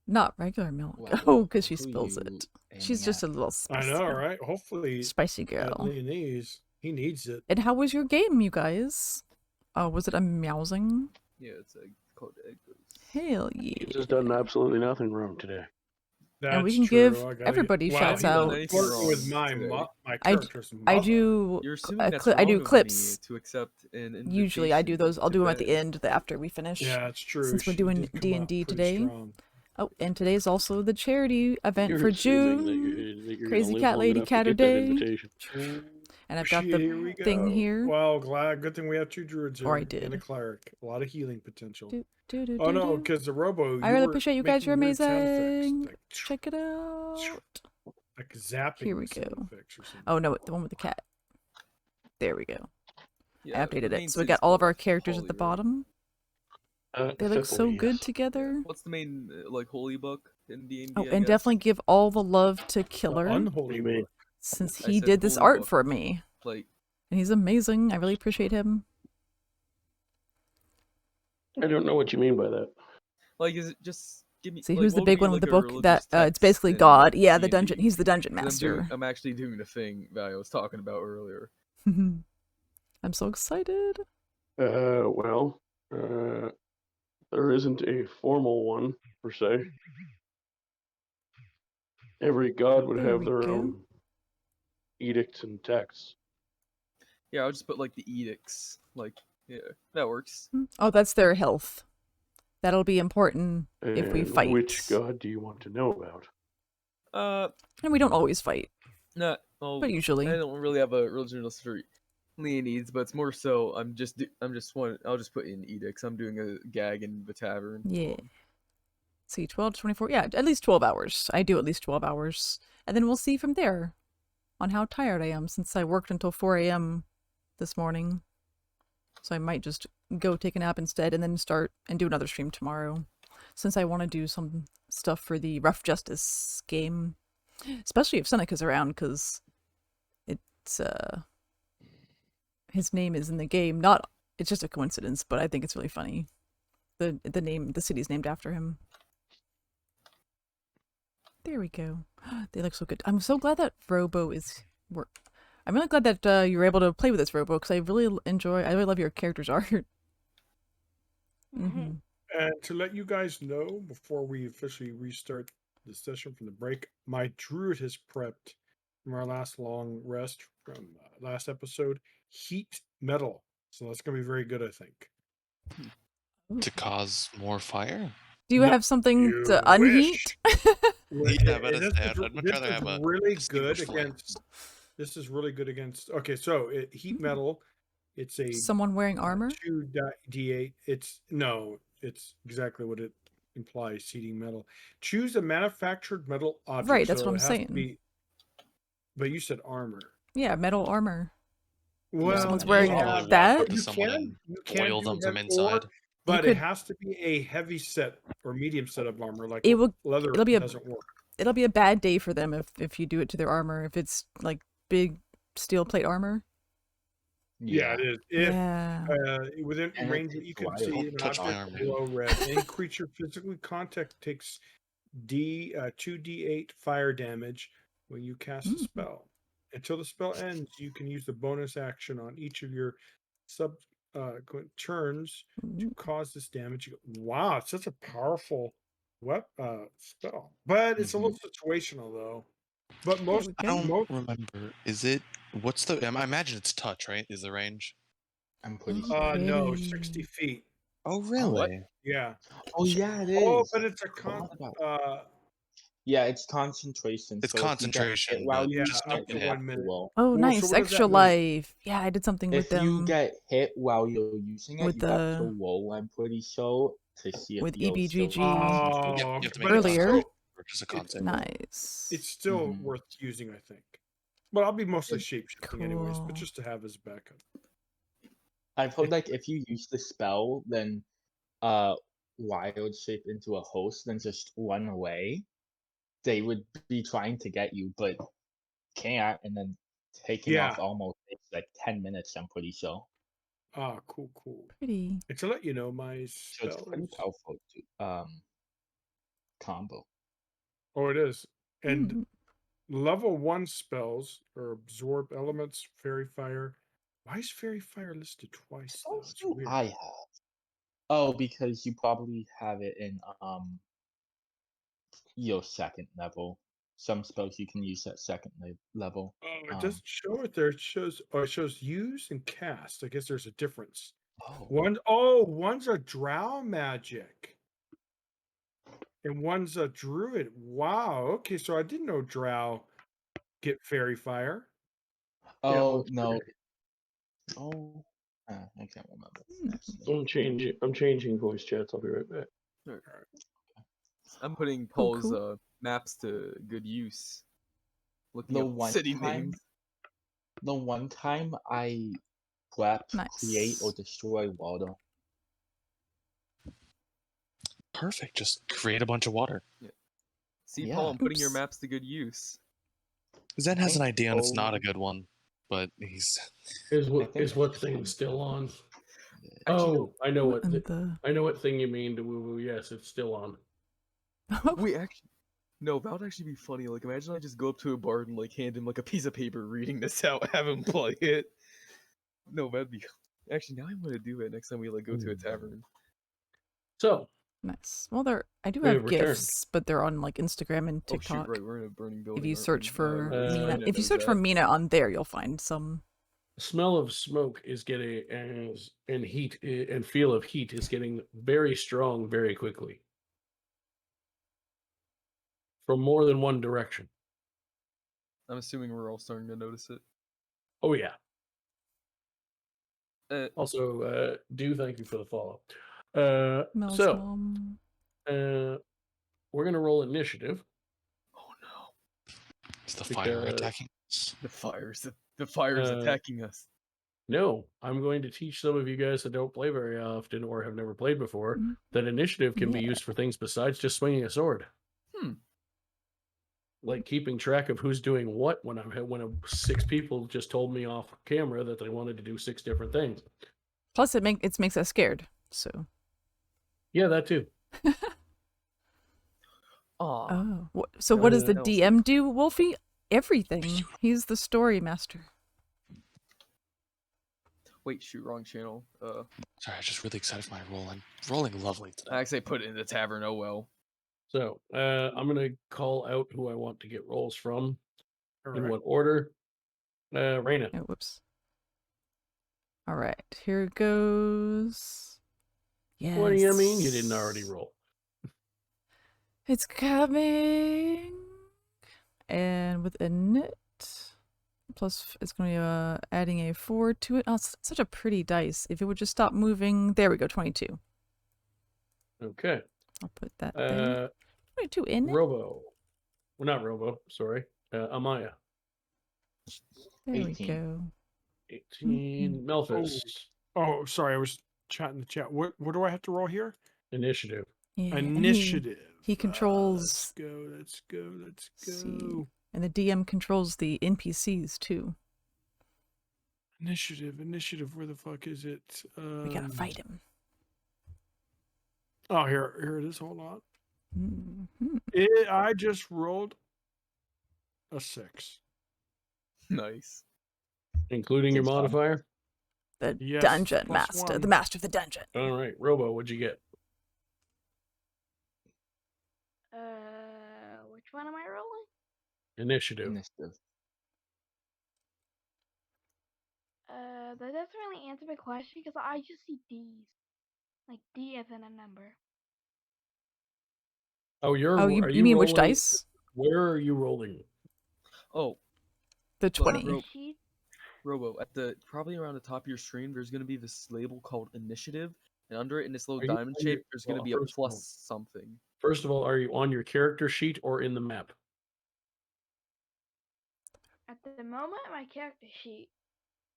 Not regular milk. Wow. Oh, because she Who spills you it. aiming She's just at? a little I spicy. know, right? Hopefully, Spicy girl. Leonese, he needs it. And how was your game, you guys? Was it AMEOWZING? Yeah, it's called Echoes. Hell yeah. He's just done absolutely nothing wrong today. And we That's can true. give I gotta everybody wow, shouts he out. done flirting with my I character's I mother. do You're assuming that's I do wrong of clips. me to accept an Usually I do invitation those. I'll to do them at the bed. end after we finish. Yeah, it's true. Since we're She doing did come D&D out pretty today. strong. Oh, and today's also the charity event You're for assuming June. that you're Crazy gonna live Cat long Lady enough to get that Caturday. invitation. And I've got Here we the thing go. here. Well, good thing we have 2 druids Or I here did. and a cleric. A lot of healing potential. Do, Oh no, do. because the robo. I really appreciate you guys. You're making weird sound amazing. effects, Check it out. like zapping. Here we sound go. effects or something. Oh no, the one with the cat. There we go. Yeah, I updated the main it. So we city's got all of called our characters at Holly, the right? bottom. They look Except so for good yes. together. What's the main holy book in D&D? Oh, I and guess? definitely give all the love to The Killer unholy You mean- book. since I he said did this holy art book. for me. Like, And he's amazing. I really appreciate him. I don't know what you mean by that. is it just give me? See, like, who's the what would big be, one with like, the a book? That religious it's basically text God. in Yeah, the D&D? dungeon. He's the dungeon 'Cause master. I'm actually doing the thing that I was talking about earlier. I'm so excited. Well, there isn't a formal one per se. Every god would There have we their go. own edicts and texts. Yeah, I'll just put like the edicts. Like, yeah, that works. Oh, that's their health. That'll be important if we And fight. which god do you want to know about? And we don't always fight, Not. Well, but usually. I don't really have a religion list for Leonides, but it's more so I'll just put in edicts. I'm doing a gag in the tavern. Yeah. See, 12 to 24. Yeah, at least 12 hours. I do at least 12 hours. And then we'll see from there on how tired I am since I worked until 4 a.m. this morning. So I might just go take a nap instead and then start and do another stream tomorrow. Since I want to do some stuff for the Rough Justice game. Especially if Seneca's around, because it's, his name is in the game. It's just a coincidence, but I think it's really funny. The city's named after him. There we go. They look so good. I'm so glad that Robo is I'm really glad that you were able to play with this Robo because I really love your character's art. Mm-hmm. And to let you guys know, before we officially restart the session from the break, my druid has prepped from our last long rest from last episode heat metal. So that's going to be very good, I think. To cause more fire? Do you have something You to unheat? Yeah, but I'd much rather have a really good distinguished flame. against. This is really good against. Okay, so heat metal. It's a Someone wearing armor? 2d8. It's exactly what it implies seeding metal. Choose a manufactured metal object. Right, that's so what I'm it has saying. to be, but you said armor. Yeah, metal armor. Well, someone's Yeah, wearing armor that. walk up to you someone can and oil do them from heavy inside. but could- it has to be a heavy set or medium set of armor. Like leather it'll be doesn't work. It'll be a bad day for them if you do it to their armor. If it's like big steel plate armor. Yeah, it is. If Yeah. within And it range that takes you a can while. see Don't an touch my object armor. below red, any creature physically contact takes 2d8 fire damage when you cast a spell. Until the spell ends, you can use the bonus action on each of your turns to cause this damage. Wow, it's such a powerful spell, but it's a little situational though. But most I don't remember. Is it? What's the? I imagine it's touch, right? Is the range? I'm pretty sure. no, 60 feet. Oh, really? Yeah. Oh, yeah, it is. Oh, but it's a yeah, it's concentration. It's so concentration, if you get hit while but you just don't you get have hit. to roll. Oh, so nice. what does Extra that mean? life. Yeah, I did something with If them. you get hit while you're using it, with you have the- to roll, I'm pretty sure, to see if with you're still EBGG. Oh, you have to make but a it's earlier. concentration, still, or just a con save. Nice. it's still worth using, I think. But I'll be mostly shapeshifting anyways, but Cool. just to have as backup. I've heard like if you use the spell, then wild shape into a host, then just run away. They would be trying to get you, but can't, and then taking Yeah. off almost takes like 10 minutes, I'm pretty sure. Ah, cool. Pretty. And to let you know, my So it's pretty spells. powerful combo. Oh, it is. And level 1 spells are absorb elements, fairy fire. Why is fairy fire listed twice though? It's weird. I have. Oh, because you probably have it in your second level. Some spells you can use at second level. Oh, it doesn't show it there. It shows use and cast. I guess there's a difference. One's a drow magic. And one's a druid. Wow. Okay, so I didn't know drow get fairy fire. Oh, no. Oh, I can't remember. I'm changing voice chats. I'll be right back. I'm putting Paul's maps to good use. Looking up city names. The one time I create or destroy water. Perfect. Just create a bunch of water. Yeah. See, Paul, I'm putting your maps to good use. Zen has an idea, and it's not a good one, but he's. Is what thing still on? Oh, I know what I know what thing you mean. To woo woo. Yes, it's still on. Wait, actually, no. That would actually be funny. Like, imagine I just go up to a bard and like hand him like a piece of paper, reading this out, have him play it. No, that'd be. Actually, now I'm gonna do it next time we like go to a tavern. So. Nice. Well, I do have gifts, but they're on like Instagram and TikTok. Oh shoot! Right, we're in a burning building. If you search for Mina, if you search for Mina on there, you'll find some. Smell of smoke is getting and heat and feel of heat is getting very strong very quickly from more than one direction. I'm assuming we're all starting to notice it. Oh yeah. Also, thank you for the follow. We're gonna roll initiative. Oh no! Is the fire attacking us? The fire is attacking us. No, I'm going to teach some of you guys that don't play very often or have never played before that initiative can be used for things besides just swinging a sword. Like keeping track of who's doing what when 6 people just told me off camera that they wanted to do 6 different things. Plus, it makes us scared. So. Yeah, that too. Oh, so what does the DM do, Wolfie? Everything. He's the story master. Wait, shoot, wrong channel. Sorry, I'm just really excited for my roll. I'm rolling lovely today. I actually put it in the tavern. Oh well. So I'm gonna call out who I want to get rolls from. In right. what order? Raina. Oh, whoops. All right, here goes. Yes. What do you mean you didn't already roll? It's coming. And with a knit. Plus, it's going to be adding a 4 to it. Oh, it's such a pretty dice. If it would just stop moving. There we go, 22. Okay. I'll put that there. 22 in it. Robo. Well, not Robo. Sorry. Amaya. There 18. we go. 18. Melfice. Oh, sorry. I was chatting in the chat. What do I have to roll here? Initiative. Yeah, and Initiative. he controls. Let's go. See. And the DM controls the NPCs too. Initiative. Where the fuck is it? We gotta fight him. Oh, here it is. Hold on. Mm-hmm. I just rolled a 6. Nice. Including your modifier? The Yes, dungeon plus master. 1. The master of the dungeon. All right. Robo, what'd you get? Which one am I rolling? Initiative. That doesn't really answer my question because I just see D's. Like D as in a number. Oh, you are mean rolling, which dice? Where are you rolling? Oh. The 20. Robo, at the probably around the top of your screen, there's going to be this label called Initiative, and under it, in this little diamond shape, there's going to be a plus something. First of all, are you on your character sheet or in the map? At the moment, my character sheet.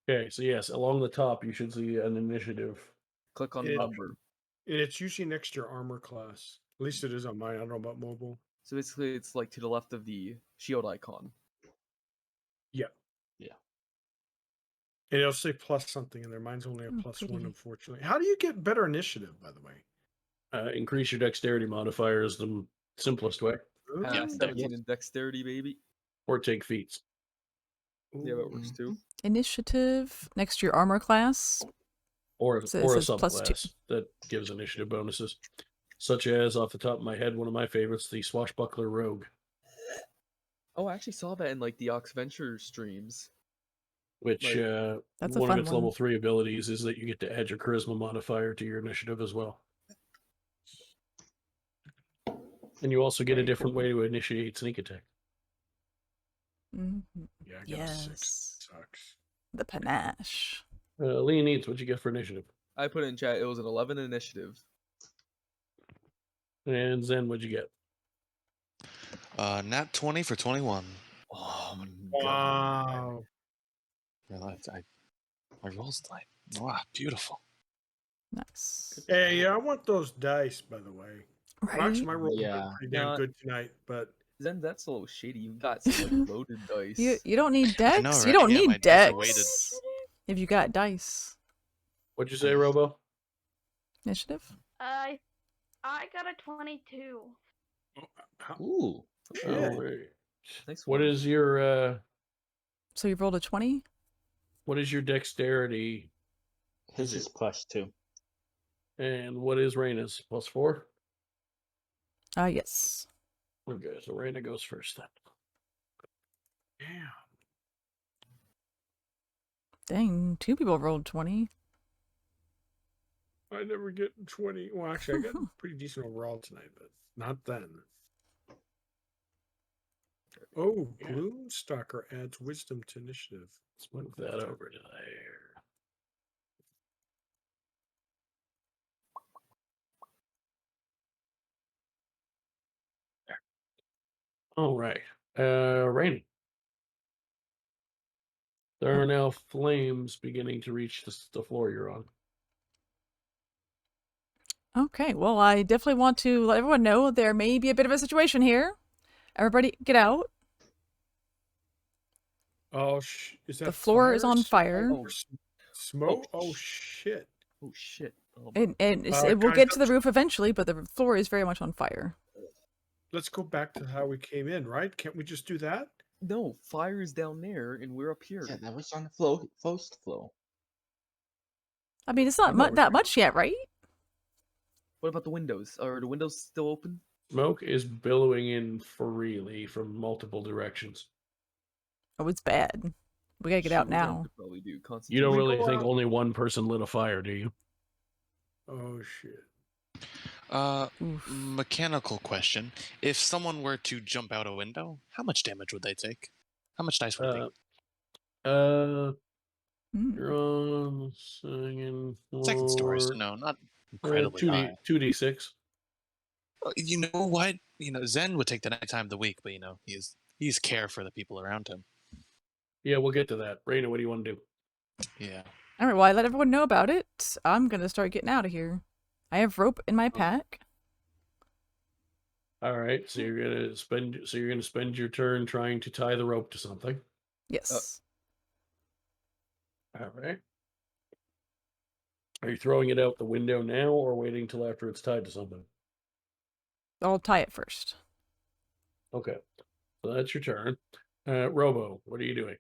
Okay, so yes, along the top, you should see an initiative. Click on the number. And it's usually next to your armor class. At least it is on mine. I don't know about mobile. So basically, it's like to the left of the shield icon. Yeah. And it'll say plus something in there. Mine's only a +1, unfortunately. How do you get better initiative, by the way? Increase your dexterity modifier is the simplest way. 17 in dexterity, baby. Or take feats. Yeah, that works too. Initiative next to your armor class. Or a says subclass that gives initiative bonuses. Such as, off the top of my head, one of my favorites, the Swashbuckler Rogue. Oh, I actually saw that in like the Oxventure streams. Which, that's one of its level 3 abilities is that you get to add your charisma modifier to your initiative as well. And you also get a different way to initiate sneak attack. Mm-hmm. Yeah, I got a 6. Sucks. The panache. Leonides, what'd you get for initiative? I put in chat, it was an 11 initiative. And Zen, what'd you get? Nat 20 for 21. Oh, wow. My rolls like, wow, beautiful. Nice. Hey, I want those dice, by the way. Right? Actually, my rolls are pretty damn good tonight, but Zen, that's a little shady. You got some like loaded dice. You don't need dex. know, right? You don't Yeah, my need dice are dex. weighted. If you got dice. What'd you say, Robo? Initiative? I got a 22. Ooh. All right. Nice What one. is your So you rolled a 20? what is your dexterity? His is +2. And what is Raina's? +4? Yes. Okay, so Raina goes first then. Dang, 2 people rolled 20. I never get 20. Well, actually, I got a pretty decent overall tonight, but not then. Oh, Gloomstalker adds wisdom to initiative. Let's move that over to there. All right. Rainy. There are now flames beginning to reach the floor you're on. Okay, well, I definitely want to let everyone know there may be a bit of a situation here. Everybody, get out. Oh, is that the floor is on fire. Smoke? Oh, shit. Oh, shit. Oh, and it will get to the roof eventually, but the floor is very much on fire. Let's go back to how we came in, right? Can't we just do that? No, fire is down there, and we're up here. Yeah, that was on the first floor. I mean, it's not that much yet, right? What about the windows? Are the windows still open? Smoke is billowing in freely from multiple directions. Oh, it's bad. We gotta get out now. You don't really think only one person lit a fire, do you? Oh, shit. Mechanical question. If someone were to jump out a window, how much damage would they take? How much dice would it take? You're on second floor. Second story, so no, not incredibly high. 2d6. You know what? Zen would take the night time of the week, but he's care for the people around him. Yeah, we'll get to that. Raina, what do you want to do? Yeah. All right, well, I let everyone know about it. I'm going to start getting out of here. I have rope in my pack. All right, so you're gonna spend your turn trying to tie the rope to something. Yes. All right. Are you throwing it out the window now, or waiting till after it's tied to something? I'll tie it first. Okay, so that's your turn. Robo, what are you doing?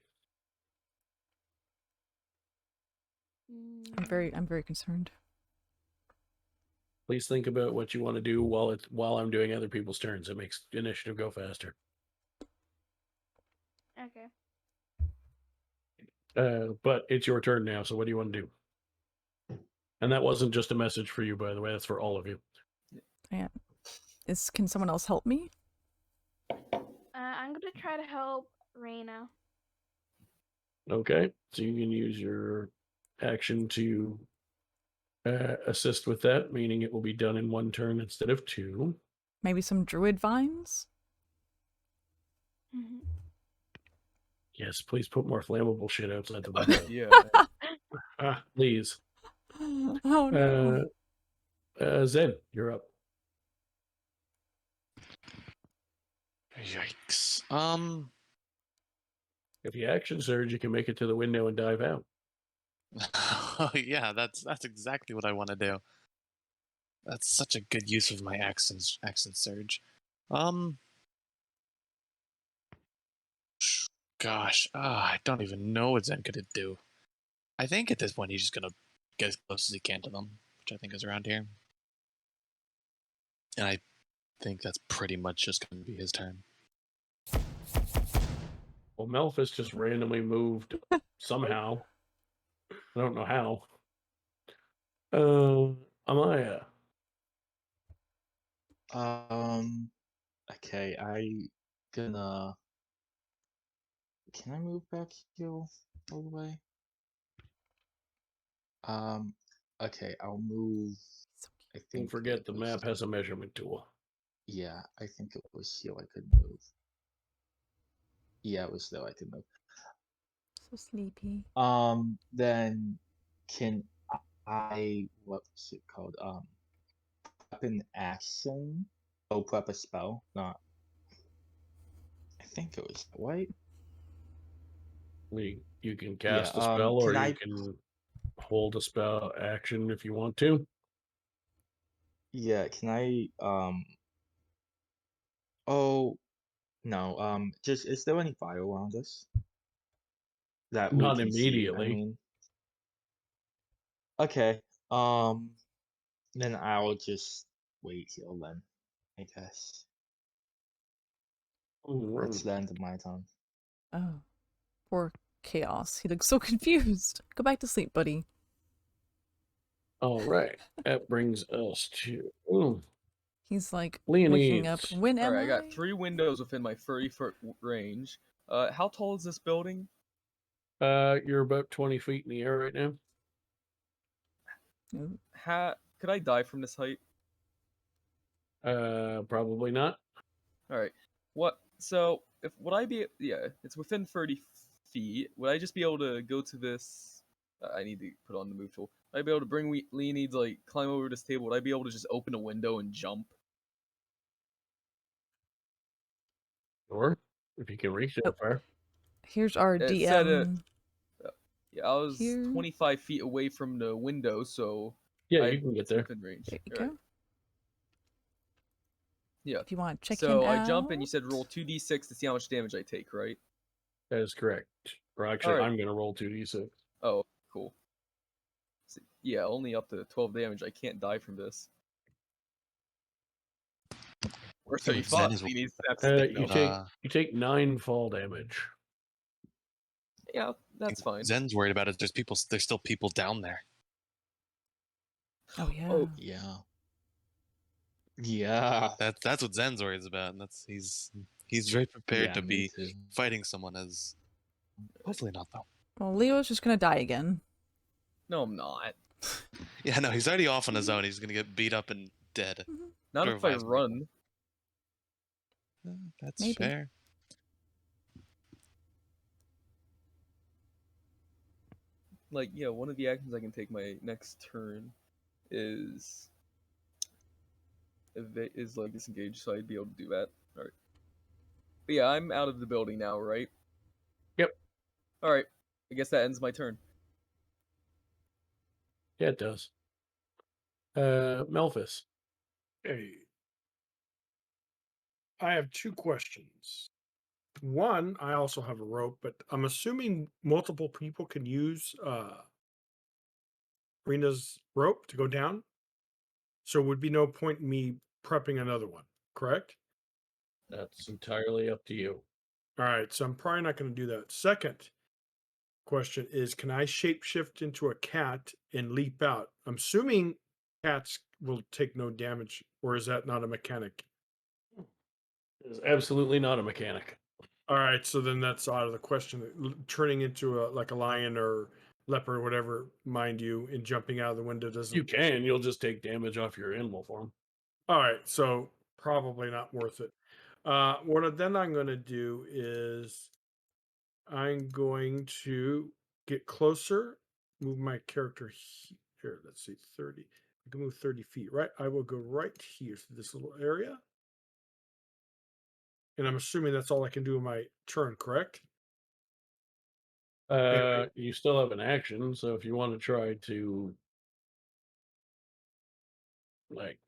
I'm very concerned. Please think about what you want to do while I'm doing other people's turns. It makes initiative go faster. Okay. But it's your turn now, so what do you want to do? And that wasn't just a message for you, by the way. That's for all of you. Yeah. Can someone else help me? I'm gonna try to help Raina. Okay, so you can use your action to assist with that, meaning it will be done in one turn instead of two. Maybe some druid vines? Mm-hmm. Yes, please put more flammable shit outside the window. Yeah. Please. Oh no. Zed, you're up. Yikes. If you action surge, you can make it to the window and dive out. Oh yeah, that's exactly what I want to do. That's such a good use of my accent surge. Gosh, I don't even know what Zen could do. I think at this point he's just gonna get as close as he can to them, which I think is around here. And I think that's pretty much just gonna be his turn. Well, Melfice just randomly moved somehow. I don't know how. Amaya. Okay, can I move back here all the way? Okay, I'll move. I think. Don't forget the map has a measurement tool. Yeah, I think it was here I could move. Yeah, it was there I could move. So sleepy. Then can I, what's it called? Prep an action? Oh, prep a spell? Not. I think it was white. You can cast a spell, or you can hold a spell action if you want to. Yeah, can I, oh, no, just, is there any fire around us? That we Not can immediately. See, I mean. Okay, then I'll just wait here then, I guess. That's the end of my time. Oh, poor Chaos. He looks so confused. Go back to sleep, buddy. All right, that brings us to. He's like Leonid. waking up. When am I got 3 windows within my 30-foot range. How tall is this building? You're about 20 feet in the air right now. Could I die from this height? Probably not. All right. What? So, would I be? Yeah, it's within 30 feet. Would I just be able to go to this? I need to put on the move tool. Would I be able to bring Leonid, like, climb over this table? Would I be able to just open a window and jump? Sure, if you can reach that far. Here's our It DM. said, yeah, I was Here. 25 feet away from the window, so yeah, you can get there. Within range. There you go. Right. Yeah. If you want to check so him I out. jump and you said roll 2d6 to see how much damage I take, right? That is correct. Or actually, right. I'm going to roll 2d6. Oh, cool. So, yeah, only up to 12 damage. I can't die from this. Or 35. You take 9 fall damage. Yeah, that's fine. Zen's worried about it. There's still people down there. Oh yeah. Oh yeah. Yeah. That's what Zen's worried about, and he's very prepared to be fighting someone as. Hopefully not though. Well, Leo's just gonna die again. No, I'm not. Yeah, no, he's already off on his own. He's gonna get beat up and dead. Not if I Revives me. run. That's Maybe. fair. Like, yeah, one of the actions I can take my next turn is like disengage, so I'd be able to do that. All right. But yeah, I'm out of the building now, right? Yep. All right. I guess that ends my turn. Yeah, it does. Melfice. Hey. I have 2 questions. One, I also have a rope, but I'm assuming multiple people can use Rena's rope to go down. So it would be no point in me prepping another one, correct? That's entirely up to you. All right, so I'm probably not going to do that. Second question is, can I shapeshift into a cat and leap out? I'm assuming cats will take no damage, or is that not a mechanic? It is absolutely not a mechanic. All right, so then that's out of the question. Turning into like a lion or leopard or whatever, mind you, and jumping out of the window doesn't. You can. You'll just take damage off your animal form. All right, so probably not worth it. What then I'm going to do is I'm going to get closer, move my character here. Let's see, 30. I can move 30 feet, right? I will go right here to this little area. And I'm assuming that's all I can do in my turn, correct? You still have an action, so if you want to try to like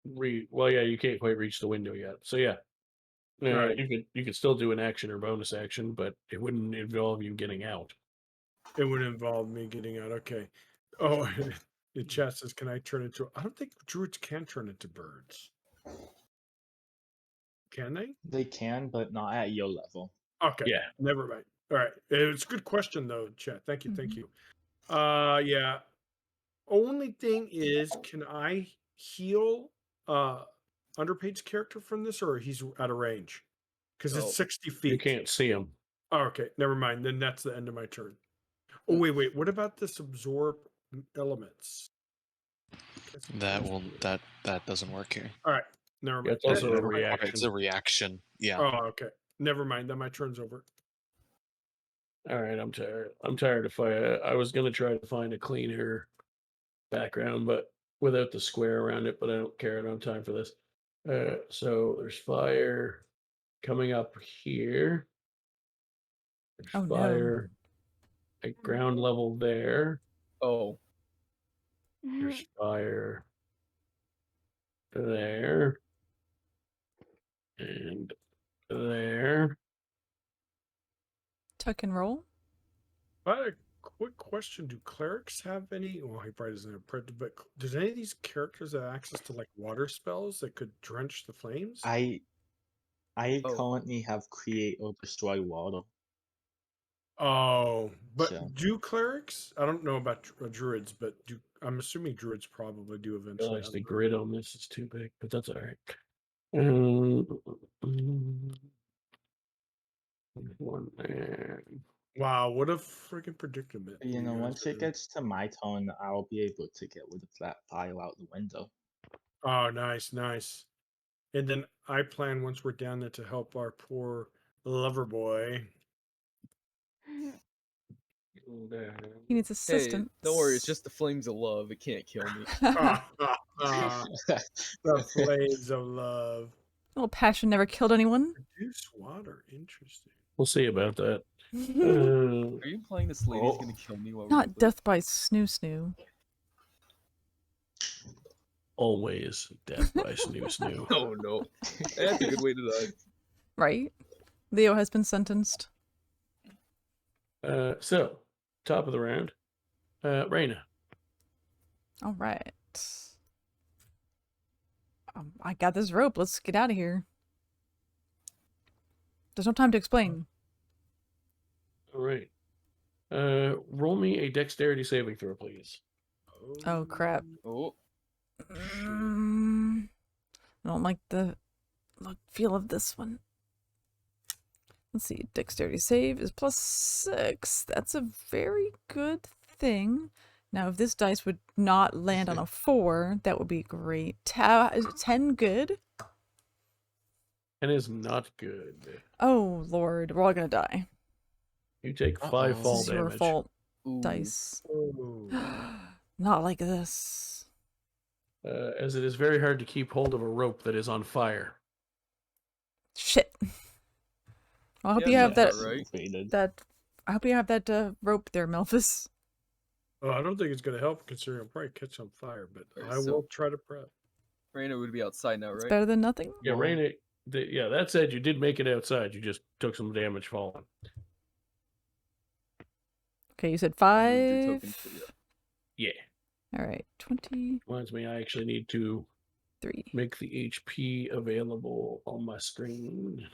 well, yeah, you can't quite reach the window yet. So yeah. Right. You could still do an action or bonus action, but it wouldn't involve you getting out. It would involve me getting out. Okay. Oh, the chat says, can I turn into... I don't think druids can turn into birds. Can they? They can, but not at your level. Okay. Yeah. Never mind. All right. It's a good question, though, chat. Thank you. Thank you. Yeah. Only thing is, can I heal Underpaid's character from this, or he's out of range? Because it's 60 feet. You can't see him. Oh, okay. Never mind. Then that's the end of my turn. Oh, wait. What about this absorb elements? That doesn't work here. All right. Never mind. It's also a reaction. It's a reaction. Yeah. Oh, okay. Never mind. Then my turn's over. All right, I'm tired. I'm tired of fire. I was gonna try to find a cleaner background, but without the square around it. But I don't care. I don't have time for this. So there's fire coming up here. There's fire at ground level there. Oh. There's fire there. And there. Tuck and roll? I had a quick question. Do clerics have any? Well, he probably doesn't have predator, but does any of these characters have access to like water spells that could drench the flames? I currently have create or destroy water. Oh, but do clerics? I don't know about druids, but I'm assuming druids probably do eventually. Realize the grid on this is too big, but that's all right. One there. Wow, what a freaking predicament! You know, once it gets to my turn, I'll be able to get rid of that file out the window. Oh, nice. And then I plan once we're down there to help our poor lover boy. He needs assistance. Hey, don't worry, it's just the flames of love. It can't kill me. The flames of love. A little passion never killed anyone. Reduce water. Interesting. We'll see about that. Are you implying this lady's gonna kill me while Not death by snoo. Always death by snoo. Oh no. That's a good way to die. Right? Leo has been sentenced. So, top of the round. Raina. All right. I got this rope. Let's get out of here. There's no time to explain. All right. Roll me a dexterity saving throw, please. Oh, crap. Oh. I don't like the feel of this one. Let's see. Dexterity save is +6. That's a very good thing. Now, if this dice would not land on a 4, that would be great. Is 10 good? And is not good. Oh, Lord. We're all going to die. You take 5 fall This is your damage. fault, dice. Not like this. As it is very hard to keep hold of a rope that is on fire. Shit. I hope you have that. Right. I hope you have that rope there, Melfice. Oh, I don't think it's going to help considering I'll probably catch on fire, but I will try to prep. Raina would be outside now, right? It's better than nothing? Yeah, Raina. Yeah, that said, you did make it outside. You just took some damage falling. Okay, you said 5. Yeah. All right, 20. Reminds me, I actually need to 3. Make the HP available on my screen.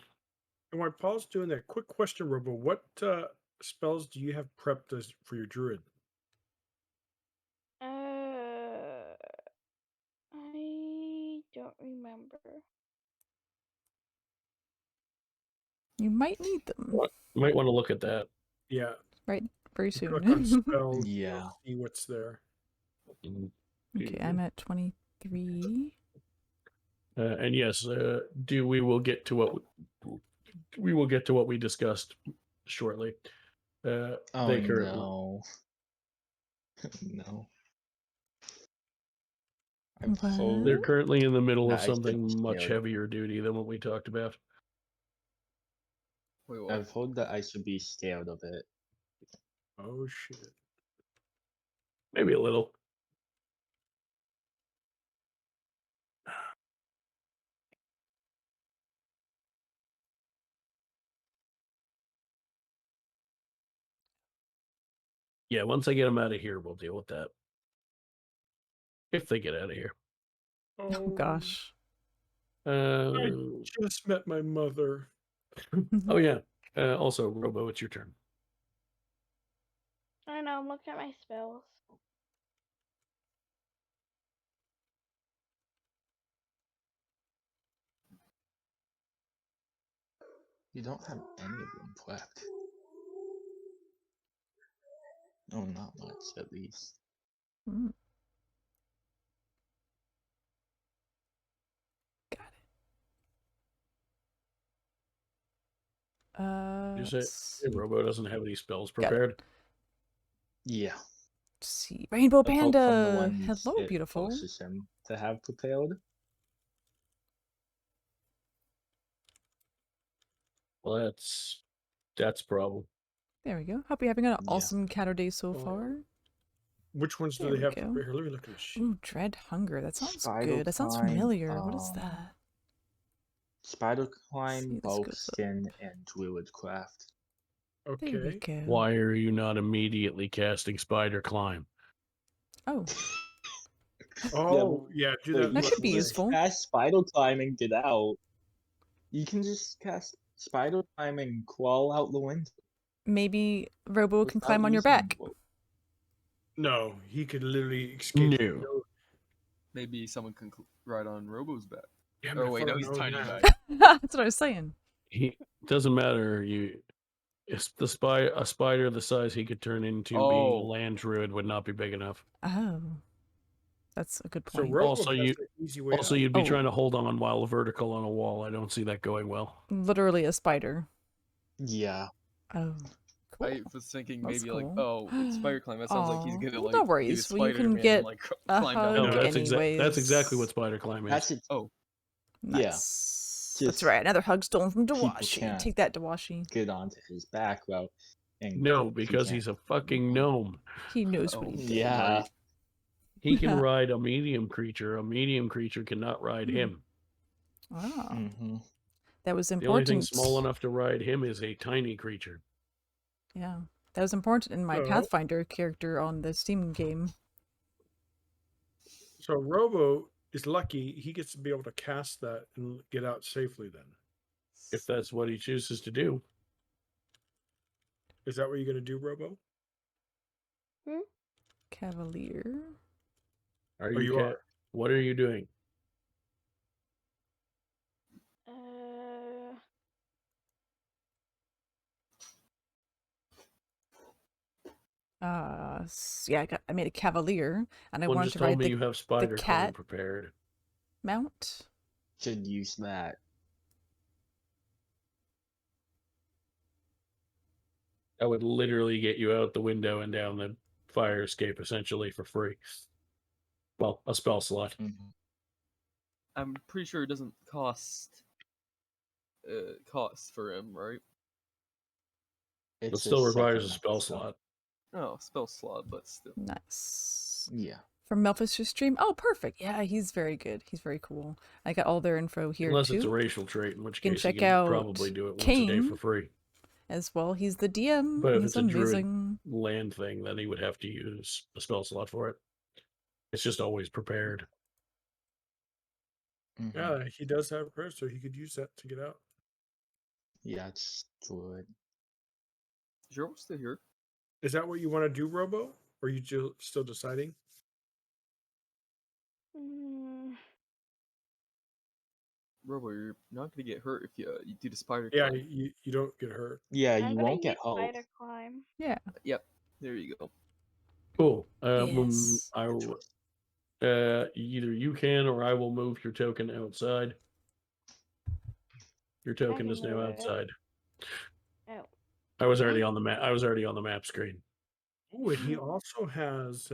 And while Paul's doing that, quick question, Robo, what spells do you have prepped for your druid? I don't remember. You might need them. You might want to look at that. Yeah. Right, very soon. Click on spells. Yeah. See what's there. Okay, I'm at 23. And yes, we will get to what we discussed shortly. Oh they currently... no. No. They're currently in the middle of I something much heavier duty than what we talked about. Wait, I've heard that I should be scared of it. Oh shit. Maybe a little. Yeah, once I get them out of here, we'll deal with that. If they get out of here. Oh gosh. I just met my mother. Oh yeah. Also, Robo, it's your turn. I know, I'm looking at my spells. You don't have any of them prepped. No, not much, at least. Mm. Got it. You say Robo doesn't have any spells prepared? Yeah. Let's see. Rainbow Apart from the Panda. ones Hello, it beautiful. forces him to have prepared. Well, that's a problem. There we go. Hope you're having an awesome Caturday so far. Which ones do they have prepared? Here, let me look at this. Ooh, Dread Hunger. That sounds Spider good. That sounds Climb, familiar. What is that? Spider Climb, Bulk Skin, and Druid Craft. Okay. There we go. Why are you not immediately casting Spider Climb? Oh. Oh, yeah, do that. That could be useful. Cast Spider Climb and get out. You can just cast Spider Climb and crawl out the window. Maybe Robo can climb on your back. No, he could literally escape. No. Maybe someone can ride on Robo's back. Yeah, oh wait, no, he's tiny. That's what I was saying. He doesn't matter. It's a spider the size he could turn into being a land druid would not be big enough. Oh, that's a good So point. Robo Also, has the easy way out. you'd be trying to hold on while vertical on a wall. I don't see that going well. Literally a spider. Yeah. Oh. Cool. I was thinking That's maybe cool. like, it's spider climb. That sounds like he's gonna Well, like. no be worries. a Well, you can Spider-Man get and, like, a climb down. hug No, that's anyways. exactly what Spider Climb is. That's it. Oh. Nice. Yeah. That's right. Another hug stolen from People Dawashi. can't Take that, Dawashi. get onto his back route. And No, because he's a fucking gnome. He knows what he did. Yeah. He can ride a medium creature. A medium creature cannot ride him. Wow. Mm-hmm. That was The only important. thing small enough to ride him is a tiny creature. Yeah. That was important in my Pathfinder character on the Steam game. So Robo is lucky he gets to be able to cast that and get out safely then. If that's what he chooses to do. Is that what you're going to do, Robo? Cavalier. What are you doing? Yeah, I made a cavalier, and I One wanted just to told ride me you have the spider climb cat prepared. mount. Should use that. That would literally get you out the window and down the fire escape essentially for free. Well, a spell slot. I'm pretty sure it doesn't cost for him, right? It still requires a spell slot. Oh, spell slot, but still. Nice. Yeah. From Melfice stream. Oh, perfect. Yeah, he's very good. He's very cool. I got all their info here Unless too. it's a racial trait, in which You can case you check can out probably do it once a day Kain for free. as well. He's the DM. But if He's it's a druid amazing. land thing, then he would have to use a spell slot for it. It's just always prepared. Yeah, he does have prayer, so he could use that to get out. Yeah, it's good. Is your still here? Is that what you want to do, Robo? Or are you still deciding? Robo, you're not gonna get hurt if you do the spider Yeah, climb. you don't get hurt. Yeah, I'm you gonna won't get use hope. spider climb. Yeah. Yep. There you go. Cool. Yes. Either you can or I will move your token outside. Your token is now outside. Oh. I was already on the map. I was already on the map screen. Oh, and he also has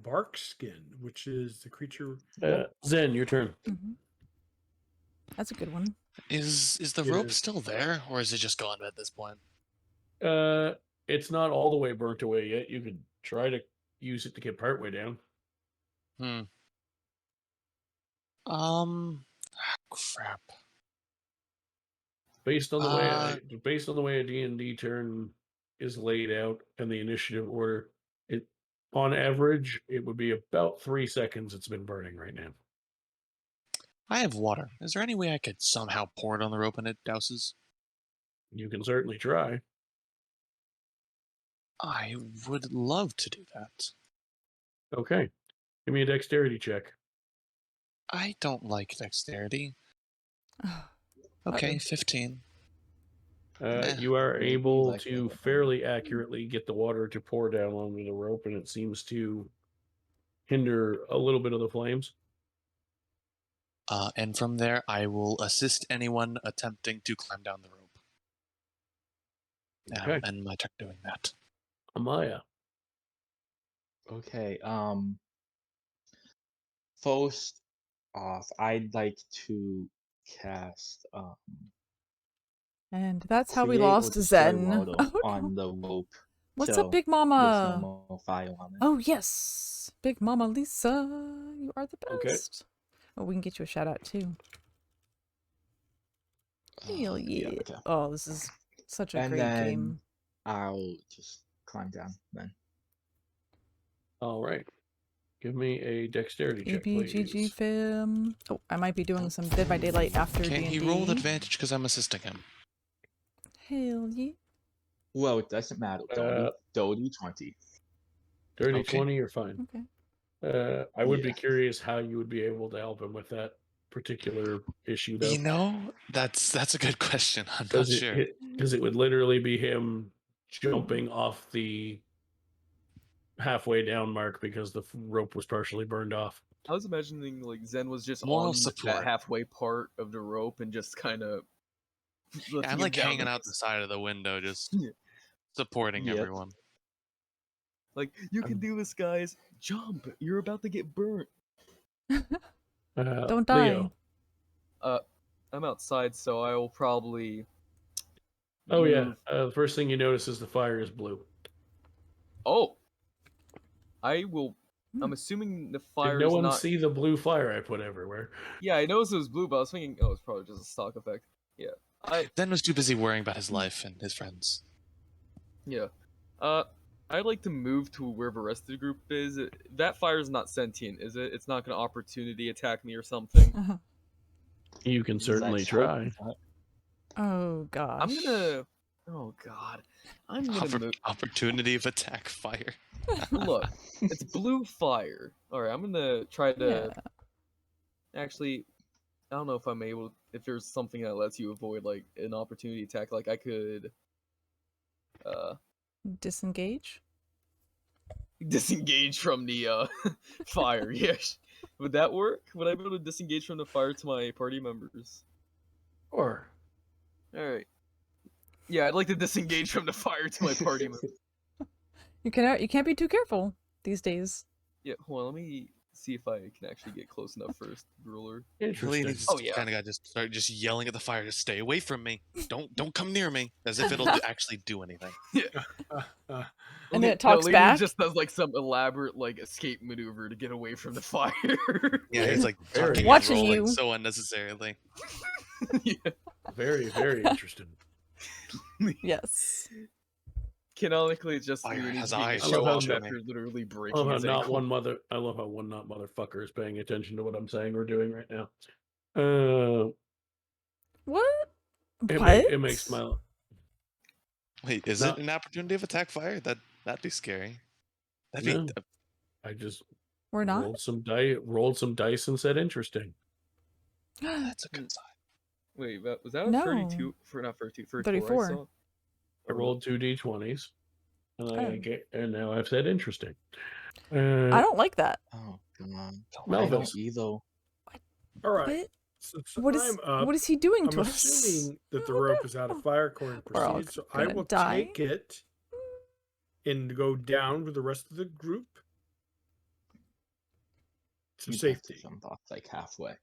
bark skin, which is the creature. Zen, your turn. That's a good one. Is the rope still there, or is it just gone at this point? It's not all the way burnt away yet. You could try to use it to get partway down. Crap. Based on the way a D&D turn is laid out and the initiative order, on average it would be about 3 seconds it's been burning right now. I have water. Is there any way I could somehow pour it on the rope and it douses? You can certainly try. I would love to do that. Okay. Give me a dexterity check. I don't like dexterity. Okay, 15. You are able to fairly accurately get the water to pour down onto the rope, and it seems to hinder a little bit of the flames. And from there, I will assist anyone attempting to climb down the rope. Okay. And my turn doing that. Amaya. Okay. First off, I'd like to cast And that's how we create or lost destroy Zen. water Oh, on the rope. What's so up, Big there's Mama? no more fire on it. Oh, yes. Big Mama Lisa. You are the Okay. best. Oh, we can get you a shout out too. Hell yeah. Okay. Oh, this is such a And great then game. I'll just climb down then. All right. Give me a dexterity check, please. ABGG fam. Oh, I might be doing some Dead by Daylight after Can D&D. he roll advantage because I'm assisting him? Hell yeah. Well, it doesn't matter. Dirty 20. Dirty 20, you're fine. Okay. I would be curious how you would be able to help him with that particular issue, though. You know, that's a good question. I'm not sure. Because it would literally be him jumping off the halfway down mark because the rope was partially burned off. I was imagining like Zen was just Moral on support. that halfway part of the rope and just kind of. Yeah, I'm like hanging out the side of the window, just supporting everyone. Like, you can do this, guys. Jump! You're about to get burnt. Don't die. Leo. I'm outside, so I will probably. Oh yeah. The first thing you notice is the fire is blue. Oh. I will. I'm assuming the fire. Did no is one not... see the blue fire I put everywhere? Yeah, I noticed it was blue, but I was thinking, oh, it's probably just a stock effect. Yeah. Zen was too busy worrying about his life and his friends. Yeah. I'd like to move to where the rest of the group is. That fire is not sentient, is it? It's not going to opportunity attack me or something. You can certainly try. Oh gosh. I'm gonna. Oh god. I'm gonna move. Opportunity of attack fire. Look, it's blue fire. All right, I'm gonna try to. Yeah. Actually, I don't know if I'm able. If there's something that lets you avoid like an opportunity attack, like I could. Disengage? disengage from the fire. Yes. Would that work? Would I be able to disengage from the fire to my party members? Or. Alright. Yeah, I'd like to disengage from the fire to my party members. You can't be too careful these days. Yeah, hold on, let me see if I can actually get close enough first, ruler. Interesting. Oh yeah. Kind of got just start just yelling at the fire to stay away from me. Don't come near me, as if it'll actually do anything. Yeah. And then it talks Lady back. just does like some elaborate like escape maneuver to get away from the fire. Yeah, he's like talking Watching and rolling you so unnecessarily. Yeah. Very, very interesting. Yes. Canonically, it's just Fire you has being eyes, show show off me. after literally I breaking love how his not ankle. one mother. I love how one not motherfucker is paying attention to what I'm saying or doing right now. What? It makes my. Wait, is it an opportunity of attack fire? That'd be scary. That'd No. be. I just We're not. rolled some dice and said interesting. That's a good sign. Wait, was that a No. 32 for not 32 for 34. I saw? I rolled 2 d20s, and Oh. and now I've said interesting. I don't like that. Oh, come on. Melfice. Either. All right. What? Since What is I'm up, what is he doing I'm to us? assuming that the rope is out of fire according to We're all proceed, so I gonna will die. take it and go down with the rest of the group to You'd have to safety. jump off like halfway.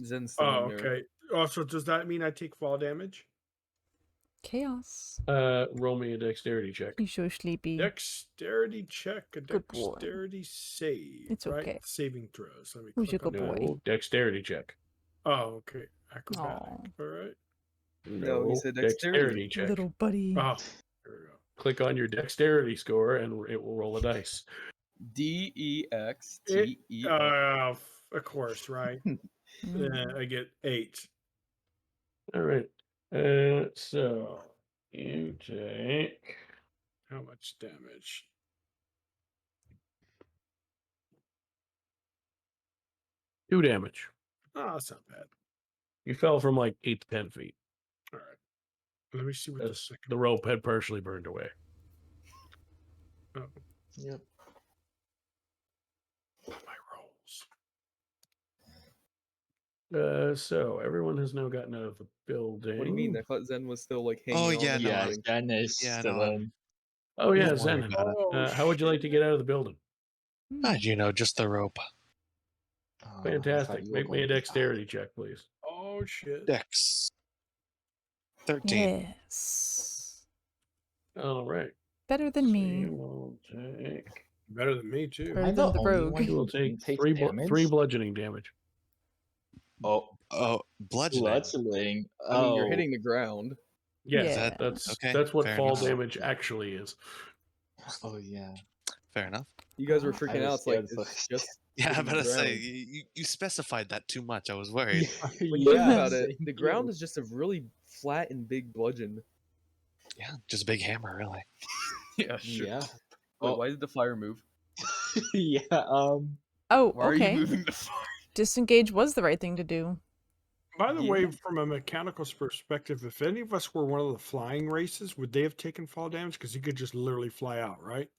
Zen's Oh, still in there. okay. Also, does that mean I take fall damage? Chaos. Roll me a dexterity check. He's so sleepy. Dexterity check, a Good boy. dexterity save. It's right? okay. Saving throws. Let me Who's your click good on that. boy? No, dexterity check. Oh, okay. Acrobatic. Aw. All right. No, he said dexterity dexterity. check. Little buddy. Oh, there we go. Click on your dexterity score, and it will roll a dice. DEXTE. Of course, right? Mm. I get 8. All right. So you take How much damage? 2 damage. Oh, that's not bad. You fell from like 8 to 10 feet. All right. Let me see what the As second. the rope had partially burned away. Oh, Yep. my rolls. So everyone has now gotten out of the building. What do you mean? I thought Zen was still like hanging Oh, on. yeah, and no, Yeah, everything. Zen is Yeah, still no, in. Oh yeah, Don't worry Zen. about it. How would you like to get out of the building? Just the rope. Oh, I thought Fantastic. you were Make me going a to die. dexterity check, please. Oh shit. Dex. 13. Yes. All right. Better than So me. you will take. Better than me too. Better I'm than the the only rogue. one You will who can take take three damage? bludgeoning damage. Oh, Bludgeoning. bludgeoning. I mean, you're Oh. hitting the ground. Yes, Yeah. that's Okay, what fair fall enough. damage actually is. Oh yeah. Fair enough. You guys were I freaking was out. It's like scared it's first. just. Yeah, I'm hitting the about to say, ground. you specified that too much. I was worried. When you think Yeah, about it, same the ground here. is just a really flat and big bludgeon. Yeah, just a big hammer, really. Yeah, sure. Yeah. Wait, Oh. why did the fire move? Yeah. Oh, Why are okay. you moving the fire? Disengage was the right thing to do. By the Yeah. way, from a mechanical perspective, if any of us were one of the flying races, would they have taken fall damage? Because you could just literally fly out, right?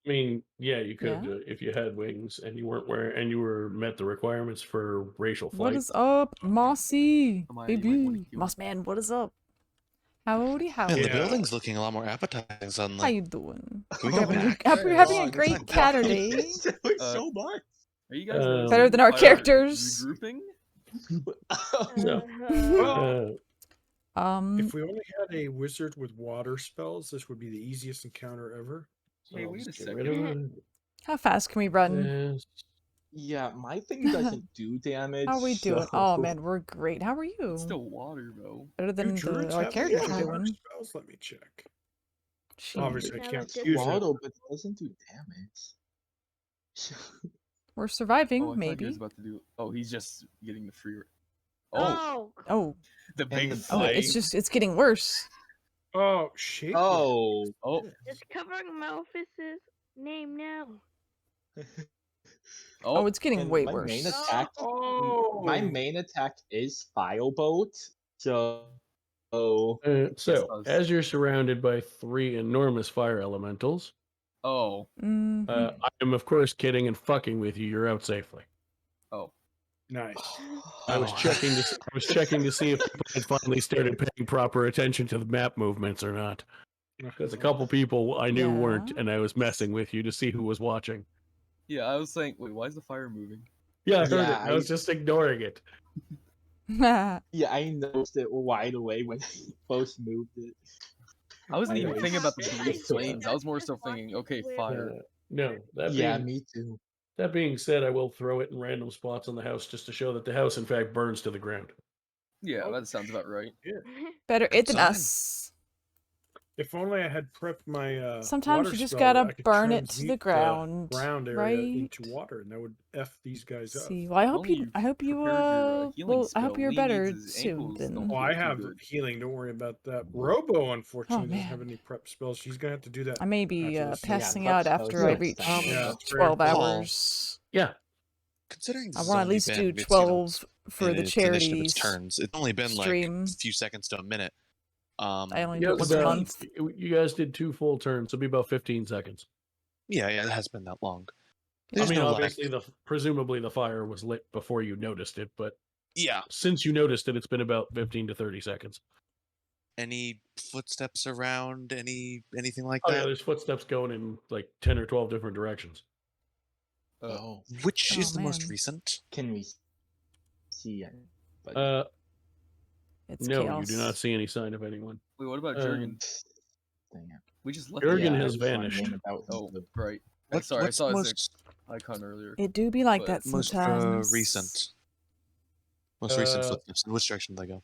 I mean, yeah, you could Yeah. if you had wings and you weren't met the requirements for racial What flight. is up, Mossy? You might Baby. wanna kill Moss man, what is up? Howdy, howdy. Man, the Yeah. building's looking a lot more appetizing How suddenly. you doing? Can we You're go having, back? you're having a God, great God. Caturday. So much. Are you guys Better than our characters. regrouping? No. Well, if we only had a wizard with water spells, this would be the easiest encounter ever. Hey, I'll wait a just get second. rid of How fast can we run? this. Yeah, my thing doesn't do damage. How are we doing? so- Oh man, we're great. How are you? It's still water, though. Better Do than druids our have characters any are water doing. spells? Let me check. Jeez. Obviously, I Yeah, can't like use it. Waddle, but it doesn't do damage. We're surviving, Oh, I thought he was maybe. about to do. Oh, he's just getting the free. Oh, Oh, Oh, the big the- flame. it's getting worse. Oh, shit. Oh. Oh, it's covering Melfice's name now. Oh, it's getting and way my worse. Main attack, Oh. my main attack is Firebolt, so Oh. So, as you're surrounded by 3 enormous fire elementals, Oh. I am of course kidding and fucking with you. You're out safely. Oh. Nice. I was checking to see if people had finally started paying proper attention to the map movements or not. Because a couple people I knew weren't, and I was messing with you to see who was watching. Yeah, I was saying, wait, why is the fire moving? Yeah, I heard it. I was just ignoring it. Yeah, I noticed it right away when I first moved it. I wasn't even thinking about the brief flames. I was more so thinking, okay, fire. No, me too. That being said, I will throw it in random spots on the house just to show that the house, in fact, burns to the ground. Yeah, that sounds about right. Yeah. Better it than us. If only I had prepped my Sometimes water you just spell, gotta I could burn it to transmute the ground, ground area right? into water, and that would F these guys up. See, well, I hope you I hope you're better soon. Then. Oh, I have healing. Don't worry about that. Robo, unfortunately, doesn't have any prep spells. She's gonna have to do that. I may be after this. passing out after I reach 12 hours. Yeah. Considering I want to at least do 12 for the charity turns. It's only been stream. like a few seconds to a minute. I only do it once a month. You guys did 2 full turns, so it'll be about 15 seconds. Yeah, it has been that long. I mean, obviously, presumably the fire was lit before you noticed it, but yeah, since you noticed it, it's been about 15 to 30 seconds. Any footsteps around? Anything like that? Yeah, there's footsteps going in like 10 or 12 different directions. Which is the most recent? Can we see it? It's no, chaos. You do not see any sign of anyone. Wait, what about Jurgen? We just left. Jurgen has vanished. Oh, right. Sorry, I saw his icon earlier. It do be like that sometimes. Most recent footsteps. In which direction do they go?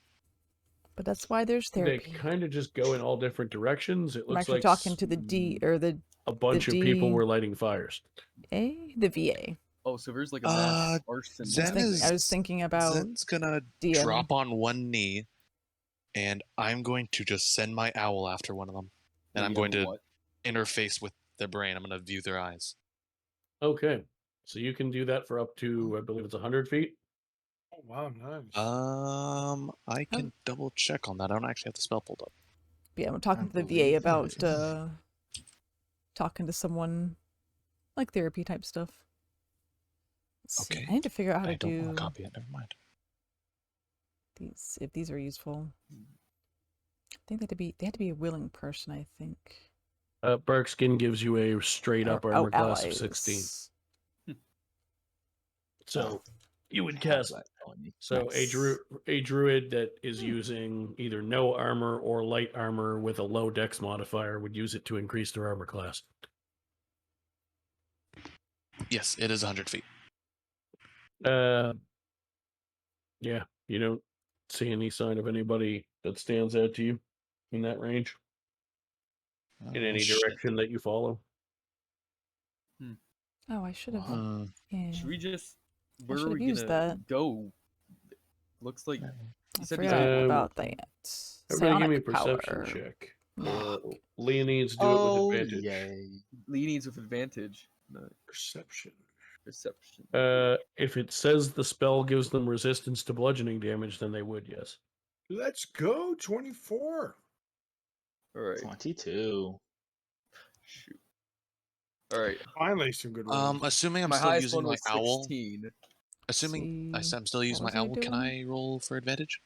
But that's why there's therapy. They kind of just go in all different directions. It looks I'm actually like talking to the D or the. A bunch of people were lighting fires. The VA. Oh, so there's like a mass arson. I was thinking about. Zen's gonna drop on one knee, and I'm going to just send my owl after one of them, and I'm going to interface with their brain. I'm going to view their eyes. Okay, so you can do that for up to, I believe it's 100 feet. Oh wow, nice. I can double check on that. I don't actually have the spell pulled up. Yeah, I'm talking to the VA about talking to someone, like therapy type stuff. Okay. I need to figure out how to I don't do. want to copy it. Never mind. If these are useful. I think they had to be a willing person. I think. Barkskin gives you a straight up armor class of 16. So you would cast. So a druid that is using either no armor or light armor with a low dex modifier would use it to increase their armor class. Yes, it is 100 feet. Yeah, you don't see any sign of anybody that stands out to you in that range. In any direction that you follow. Oh, I should have. Yeah. Should we just? Where are we used gonna go? Looks like I forgot about that. Everybody give me a perception check. Leonides do it with advantage. Yay. Leonides with advantage. No. Perception. If it says the spell gives them resistance to bludgeoning damage, then they would, yes. Let's go, 24. All right. 22. Shoot. All right. Finally, some good rolls. Assuming I'm still using my owl. 16. Assuming I'm still using my owl, can I roll for advantage?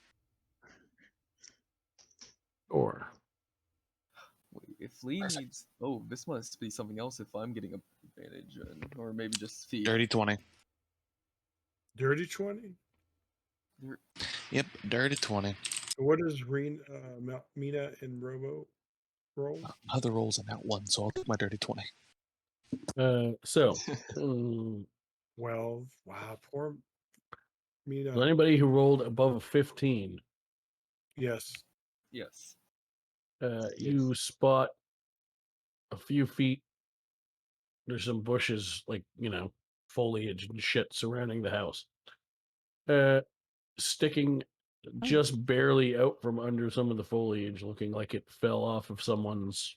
Or wait, if Lee needs, this must be something else. If I'm getting an advantage, or maybe just fee. Dirty 20. Dirty 20. Yep, dirty 20. What does Mina and Robo roll? Other rolls in that one, so I'll do my dirty 20. 12. Wow, poor Mina. So anybody who rolled above a 15. Yes. Yes. You spot a few feet. There's some bushes, like, foliage and shit surrounding the house. Sticking just barely out from under some of the foliage, looking like it fell off of someone's,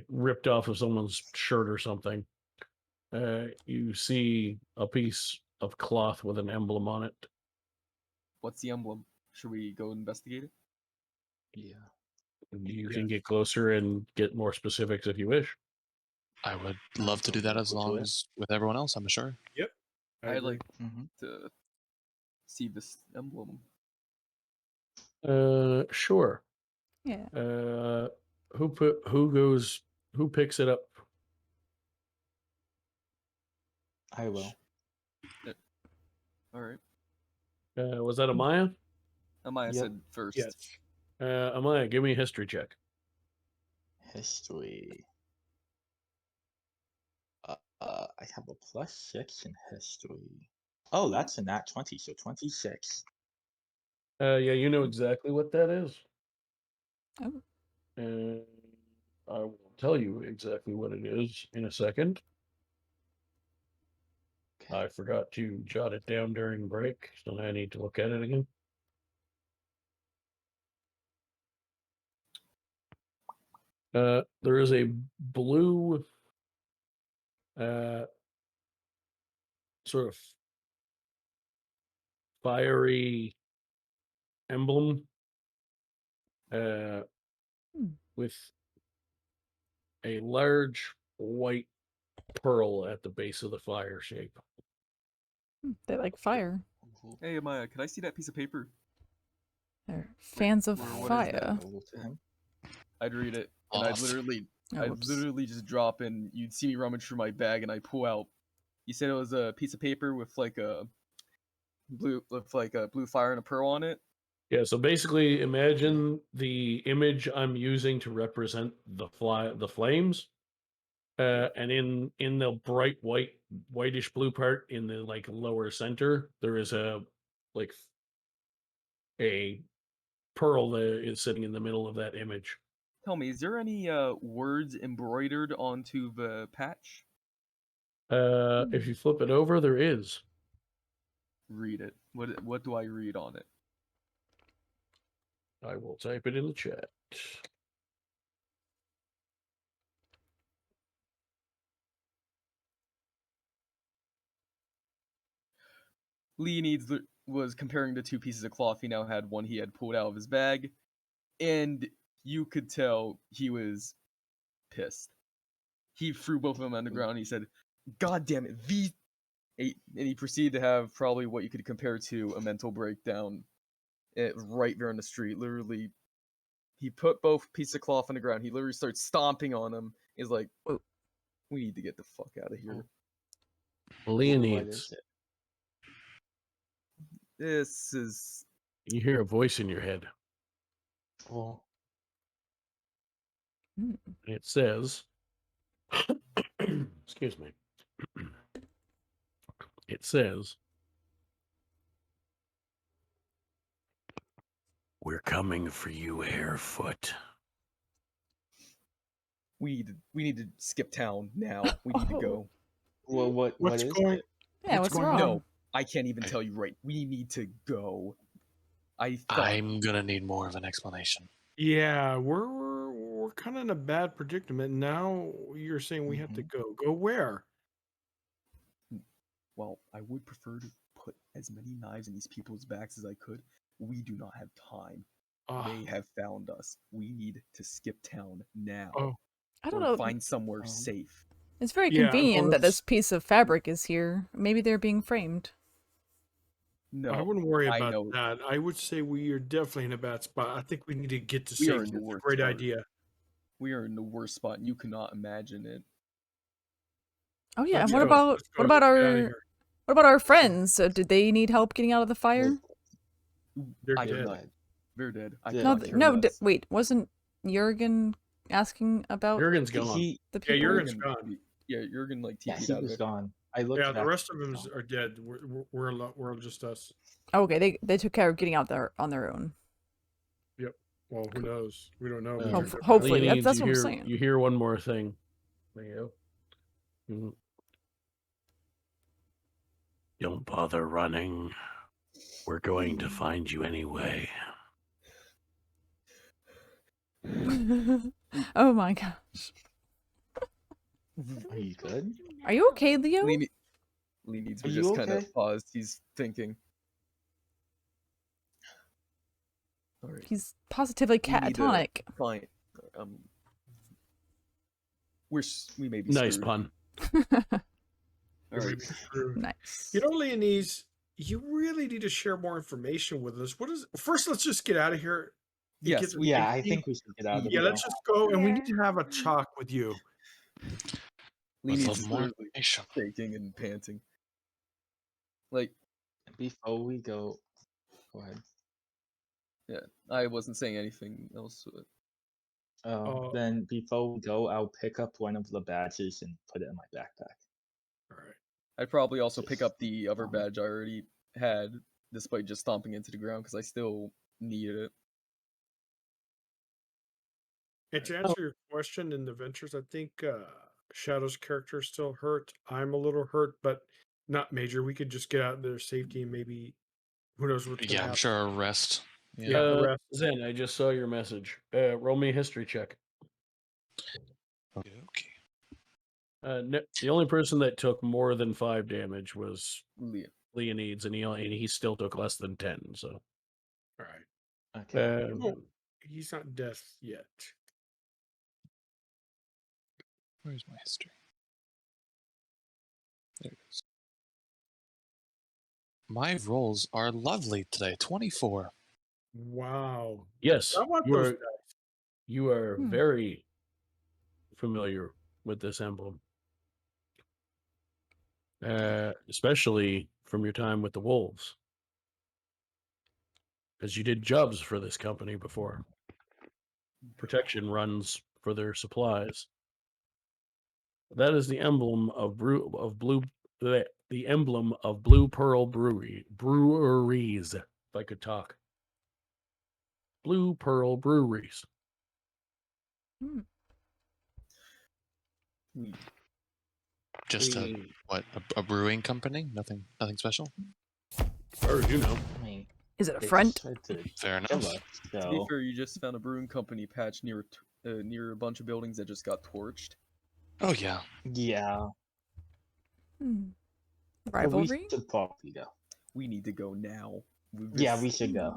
ripped off of someone's shirt or something. You see a piece of cloth with an emblem on it. What's the emblem? Should we go investigate it? Yeah. You can get closer and get more specifics if you wish. I would love to do that as long as with everyone else, I'm sure. Yep. I'd like to see this emblem. Sure. Yeah. Who picks it up? I will. All right. Was that Amaya? Amaya said first. Yes. Amaya, give me a history check. History. I have a +6 in history. Oh, that's a nat 20, so 26. Yeah, you know exactly what that is. Oh. And I will tell you exactly what it is in a second. Okay. I forgot to jot it down during break, so I need to look at it again. There is a blue sort of fiery emblem with a large white pearl at the base of the fire shape. They like fire. Hey, Amaya, can I see that piece of paper? They're fans of What is that? fire. I'd read it, and I'd literally just drop in. You'd see me rummage through my bag, and I pull out. You said it was a piece of paper with like a blue fire and a pearl on it. Yeah, so basically imagine the image I'm using to represent the flames. And in the bright whitish blue part in the like lower center, there is a pearl that is sitting in the middle of that image. Tell me, is there any words embroidered onto the patch? If you flip it over, there is. Read it. What do I read on it? I will type it in the chat. Lee was comparing the two pieces of cloth he now had. One he had pulled out of his bag, and you could tell he was pissed. He threw both of them on the ground. And he said, "God damn it, and he proceeded to have probably what you could compare to a mental breakdown right there on the street. Literally, he put both pieces of cloth on the ground. He literally starts stomping on them. He's like, "We need to get the fuck out of here." Leonids. This is... You hear a voice in your head. Well, it says, excuse me. It says, "We're coming for you, Harefoot." We need to skip town now. We need to go. Well, what is going? It? Yeah, what's wrong? No, I can't even tell you right. We need to go. I'm gonna need more of an explanation. Yeah, we're kind of in a bad predicament now. You're saying we have to go. Go where? Well, I would prefer to put as many knives in these people's backs as I could. We do not have time. They have found us. We need to skip town now. I don't or know. Find somewhere safe. It's very convenient that this piece of fabric is here. Maybe they're being framed. No, I wouldn't worry about that. I would say we are definitely in a bad spot. I think we need to get to safety. That's a great idea. We are in the worst spot, and you cannot imagine it. Oh yeah, and what about our friends? Did they need help getting out of the fire? They're dead. They're dead. Wait, wasn't Jurgen asking about? Jurgen's gone. The people? Jurgen's gone. Yeah, Jurgen he was gone. I looked. Yeah, the rest of them are dead. We're just us. Okay, they took care of getting out there on their own. Yep. Well, who knows? We don't know. Hopefully, that's what I'm saying. You hear one more thing, Leo. Don't bother running. We're going to find you anyway. Oh my gosh. Are you good? Are you okay, Leo? Lee needs to just kind of pause. He's thinking. All right. He's positively We need to catatonic. Fine. We may be Nice screwed. pun. All right. Nice. You know, Leonese, you really need to share more information with us. First, let's just get out of here. Yes. Yeah, I think we should get out of Yeah, here. let's just go, and we need to have a talk with you. Leanie's love is more literally information. shaking and panting. Like, Before we go ahead. yeah, I wasn't saying anything else. Then before we go, I'll pick up one of the badges and put it in my backpack. All right. I'd probably also pick up the other badge I already had, despite just stomping into the ground, because I still needed it. And to answer your question in the ventures, I think Shadow's character is still hurt. I'm a little hurt, but not major. We could just get out there safety and maybe who knows what's gonna Yeah, I'm happen. sure a rest. Yeah, the rest. Zen, I just saw your message. Roll me a history check. Okay. The only person that took more than 5 damage was Leonides, and he still took less than 10. So, All right. Okay. He's not death yet. Where's my history? There it is. My rolls are lovely today. 24. Wow. yes, I want you those are. dice. You are very familiar with this emblem, especially from your time with the wolves, because you did jobs for this company before. Protection runs for their supplies. That is the emblem of the emblem of Blue Pearl Breweries. If I could talk, Blue Pearl Breweries. Just a brewing company? Nothing special? Or you know. I mean, is it a front? Fair enough. To be fair, you just found a brewing company patch near a bunch of buildings that just got torched. Oh yeah. Yeah. Rivalry? We should probably go. We need to go now. Yeah, we should go.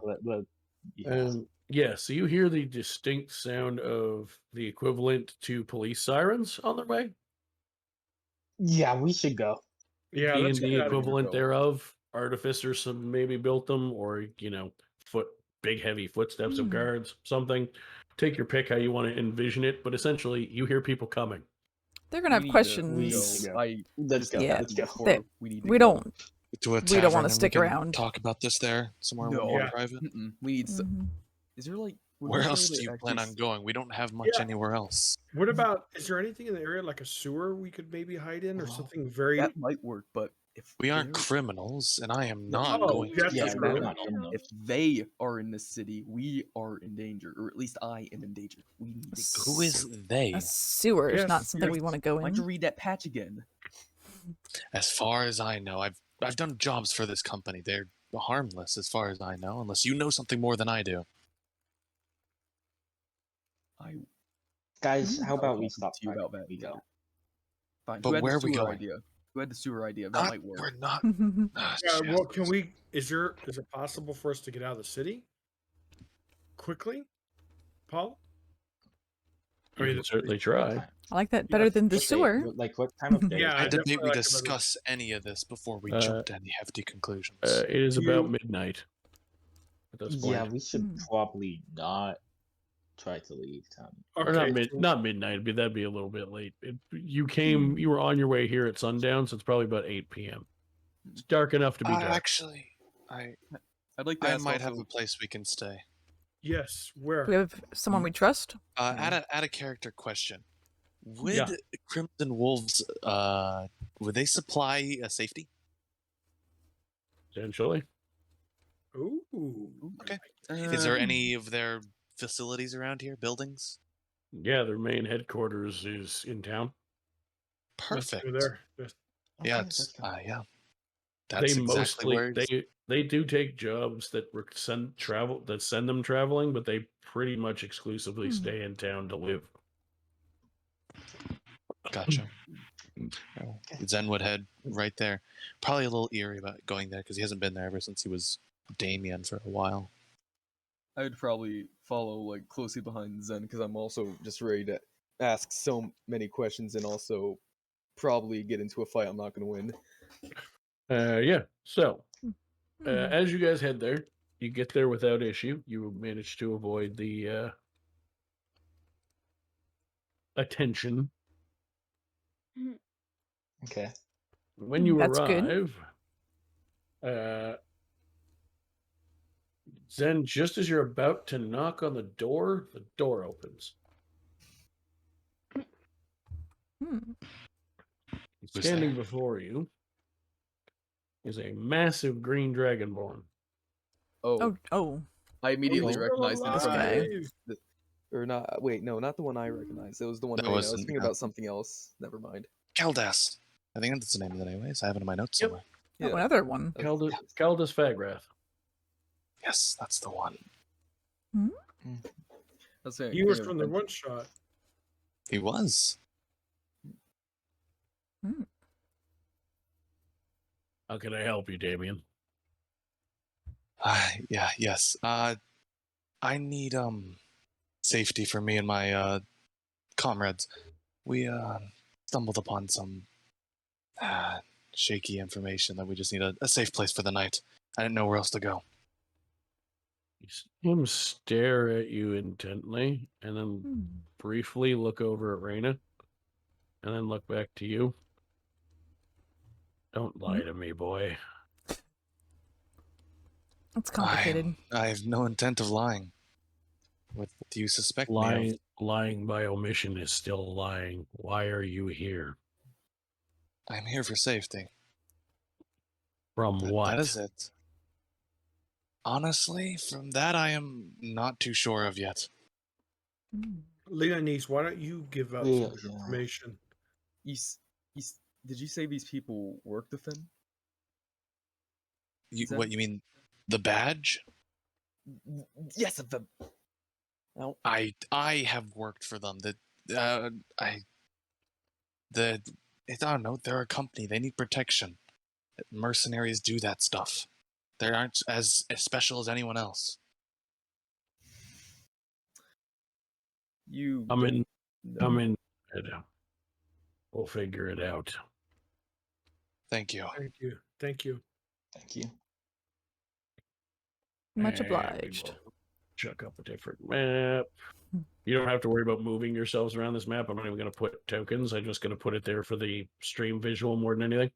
So you hear the distinct sound of the equivalent to police sirens on their way? Yeah, we should go. Yeah, let's the get out of here. equivalent thereof. Artificers some maybe built them, or big heavy footsteps of guards, something. Take your pick how you want to envision it, but essentially you hear people coming. They're gonna have questions. Let's go. Yeah, Let's go. We don't To a we don't want tavern to stick we can around. Talk about this there somewhere No. more private. We need. Is there like? Where else do you plan on going? We don't have much anywhere else. What about? Is there anything in the area like a sewer we could maybe hide in, or something very? That might work, but if we aren't criminals, and I am not Oh, going to. that's true. If they are in the city, we are in danger, or at least I am in danger. We need to go. Who is they? A sewer is not something we want to go Why'd you in. read that patch again? As far as I know, I've done jobs for this company. They're harmless, as far as I know, unless you know something more than I do. Guys, how about we stop to you about that? We go. Fine. But where are we going? Idea? Who had the sewer idea? That might work. We're not. Yeah, well, can we? Is it possible for us to get out of the city quickly, Paul? You can certainly try. I like that better than the sewer. Like what time of day? Yeah, I debate we like discuss any of this before we jump to any hefty conclusions. It is about midnight at this point. Yeah, we should probably not try to leave town. Or not midnight. That'd be a little bit late. You were on your way here at sundown, so it's probably about 8 p.m. It's dark enough to be dark. Actually, I'd like to I ask might also- have a place we can stay. Yes, where? Do we have someone we trust? Add a character question. Would Crimson Wolves would they supply a safety? Potentially. Ooh. Okay. Is there any of their facilities around here? Buildings? Yeah, their main headquarters is in town. Perfect. There. Yeah, yeah. That's They exactly where they do take jobs that send them traveling, but they pretty much exclusively stay in town to live. Gotcha. Zen would head right there. Probably a little eerie about going there because he hasn't been there ever since he was Damien for a while. I'd probably follow like closely behind Zen because I'm also just ready to ask so many questions and also probably get into a fight I'm not going to win. Yeah. So, Hmm. as you guys head there, you get there without issue. You manage to avoid the attention. Okay. When you That's good. arrive, Zen, just as you're about to knock on the door opens. Hmm. Standing before you is a massive green dragonborn. Oh. I immediately Still recognized him This from guy. or not. Wait, no, not the one I recognized. It was the one That Rain. I was wasn't, thinking about something else. Never mind. Keldas. I think that's the name of it anyways. I have it in my notes Yep. somewhere. Oh, another one. Keldus Fagrath. Yes, that's the one. Hmm? He was from the one shot. He was. Hmm. How can I help you, Damien? Yes. I need safety for me and my comrades. We stumbled upon some shaky information that we just need a safe place for the night. I didn't know where else to go. You see him stare at you intently, and then briefly look over at Raina, and then look back to you. Don't lie to me, boy. It's complicated. I have no intent of lying. What do you suspect me of? Lying by omission is still lying. Why are you here? I'm here for safety. From what? That is it. Honestly, from that I am not too sure of yet. Leonese, why don't you give out some information? Did you say these people worked with him? What you mean? The badge? Yes, of them. No. I have worked for them. I don't know. They're a company. They need protection. Mercenaries do that stuff. They aren't as special as anyone else. I'm in. We'll figure it out. Thank you. Thank you. Much obliged. Chuck up a different map. You don't have to worry about moving yourselves around this map. I'm not even going to put tokens. I'm just going to put it there for the stream visual more than anything.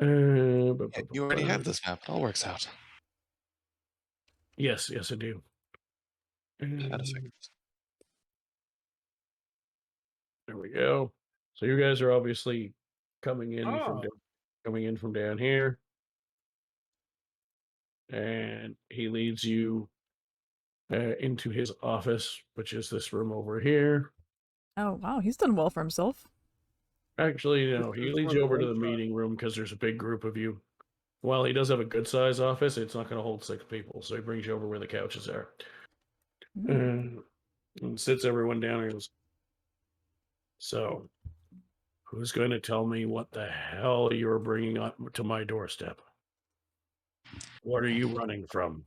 You already have this map. It all works out. Yes, I do. There we go. So you guys are obviously coming in from down here, and he leads you into his office, which is this room over here. Oh wow, he's done well for himself. Actually, no, he leads you over to the meeting room because there's a big group of you. While he does have a good size office, it's not going to hold 6 people, so he brings you over where the couches are. And sits everyone down and goes, so, who's going to tell me what the hell you're bringing up to my doorstep? What are you running from?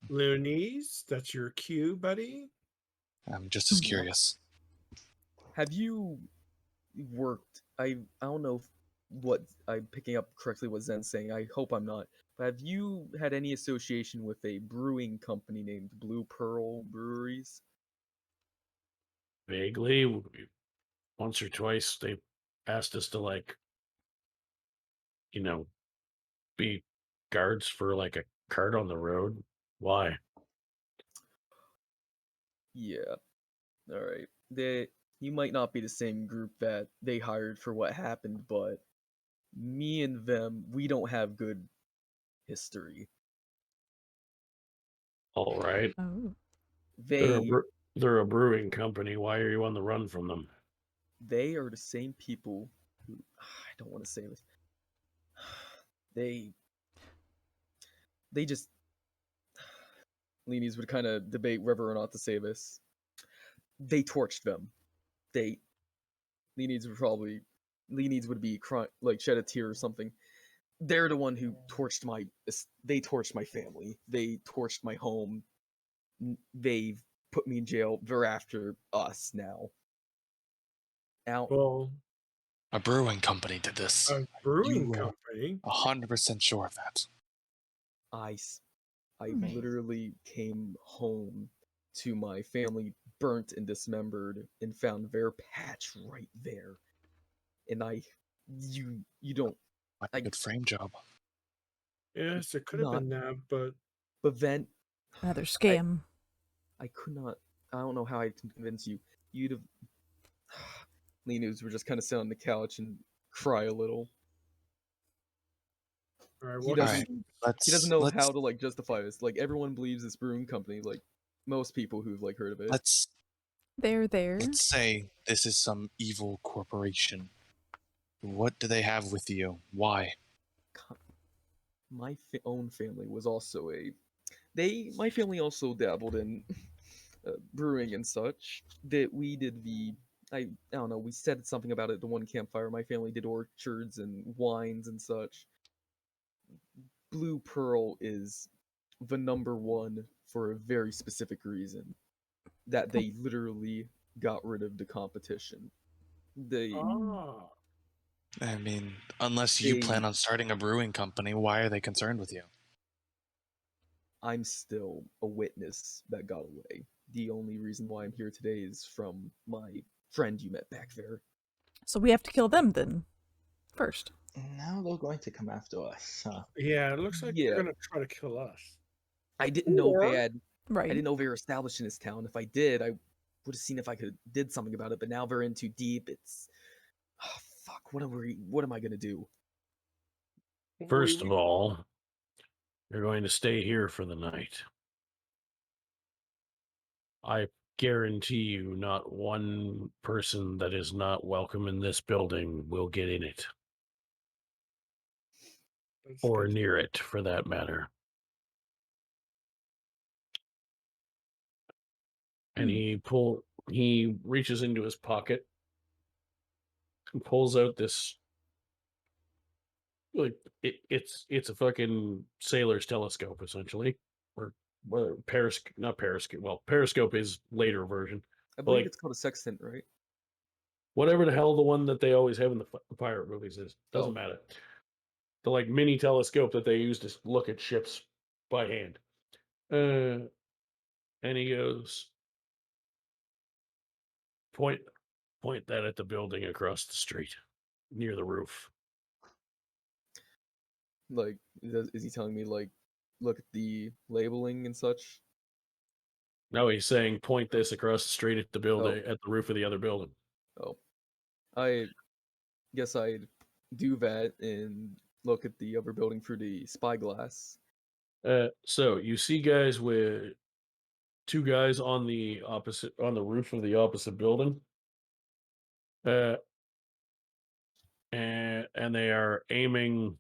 Leonese, that's your cue, buddy. I'm just as curious. Have you worked? I don't know what I'm picking up correctly what Zen's saying. I hope I'm not. But have you had any association with a brewing company named Blue Pearl Breweries? Vaguely. Once or twice they asked us to be guards for like a cart on the road. Why? Yeah. All right. You might not be the same group that they hired for what happened, but me and them, we don't have good history. All right. Oh. They're a brewing company. Why are you on the run from them? They are the same people who I don't want to say this. They just Leanies would kind of debate whether or not to say this. They torched them. Leanies would be crying, like shed a tear or something. They're the one who torched my family. They torched my home. they've put me in jail. They're after us now. Out. Well, A brewing company did this. a brewing You company. 100% sure of that. I literally came home to my family burnt and dismembered and found their patch right there. And you don't. Good frame job. Yes, it could have been that, but then another scam. I could not. I don't know how I can convince you. You'd have. Linus were just kind of sit on the couch and cry a little. All right, He doesn't know how to like justify this. Like everyone believes this brewing company. Like most people who've like heard of it. Let's say this is some evil corporation. What do they have with you? Why? My own family was also my family also dabbled in brewing and such. That we did I don't know. We said something about it at the one campfire. My family did orchards and wines and such. Blue Pearl is the #1 for a very specific reason. That they literally got rid of the competition. I mean, unless you plan on starting a brewing company, why are they concerned with you? I'm still a witness that got away. The only reason why I'm here today is from my friend you met back there. So we have to kill them then, first. Now they're going to come after us. Yeah, it looks like they're going to try to kill us. I didn't know they had. Right. I didn't know they were established in this town. If I did, I would have seen if I did something about it. But now they're in too deep. It's fuck. What am I gonna do? First of all, you're going to stay here for the night. I guarantee you not one person that is not welcome in this building will get in it. Or near it, for that matter. And he reaches into his pocket and pulls out this, like, it's a fucking sailor's telescope, essentially. Or periscope is later version. I believe it's called a sextant, right? Whatever the hell the one that they always have in the pirate movies is. Doesn't matter. The like mini telescope that they use to look at ships by hand. And he goes, point that at the building across the street, near the roof. Like, is he telling me, like, look at the labeling and such? No, he's saying point this across the street at the building, at the roof of the other building. Oh. I guess I'd do that and look at the other building through the spyglass. So you see guys with two guys on the roof of the opposite building. And they are aiming.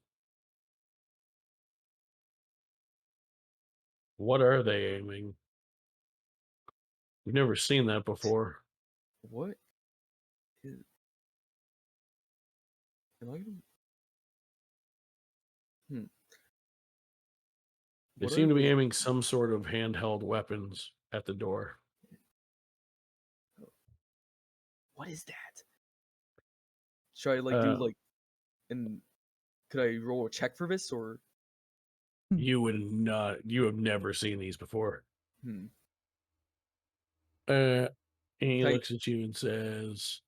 What are they aiming? We've never seen that before. What is? Am I gonna? They seem to be aiming some sort of handheld weapons at the door. What is that? Should I like do like, and could I roll a check for this or? You would not. You have never seen these before. Hmm. And he looks at you and says,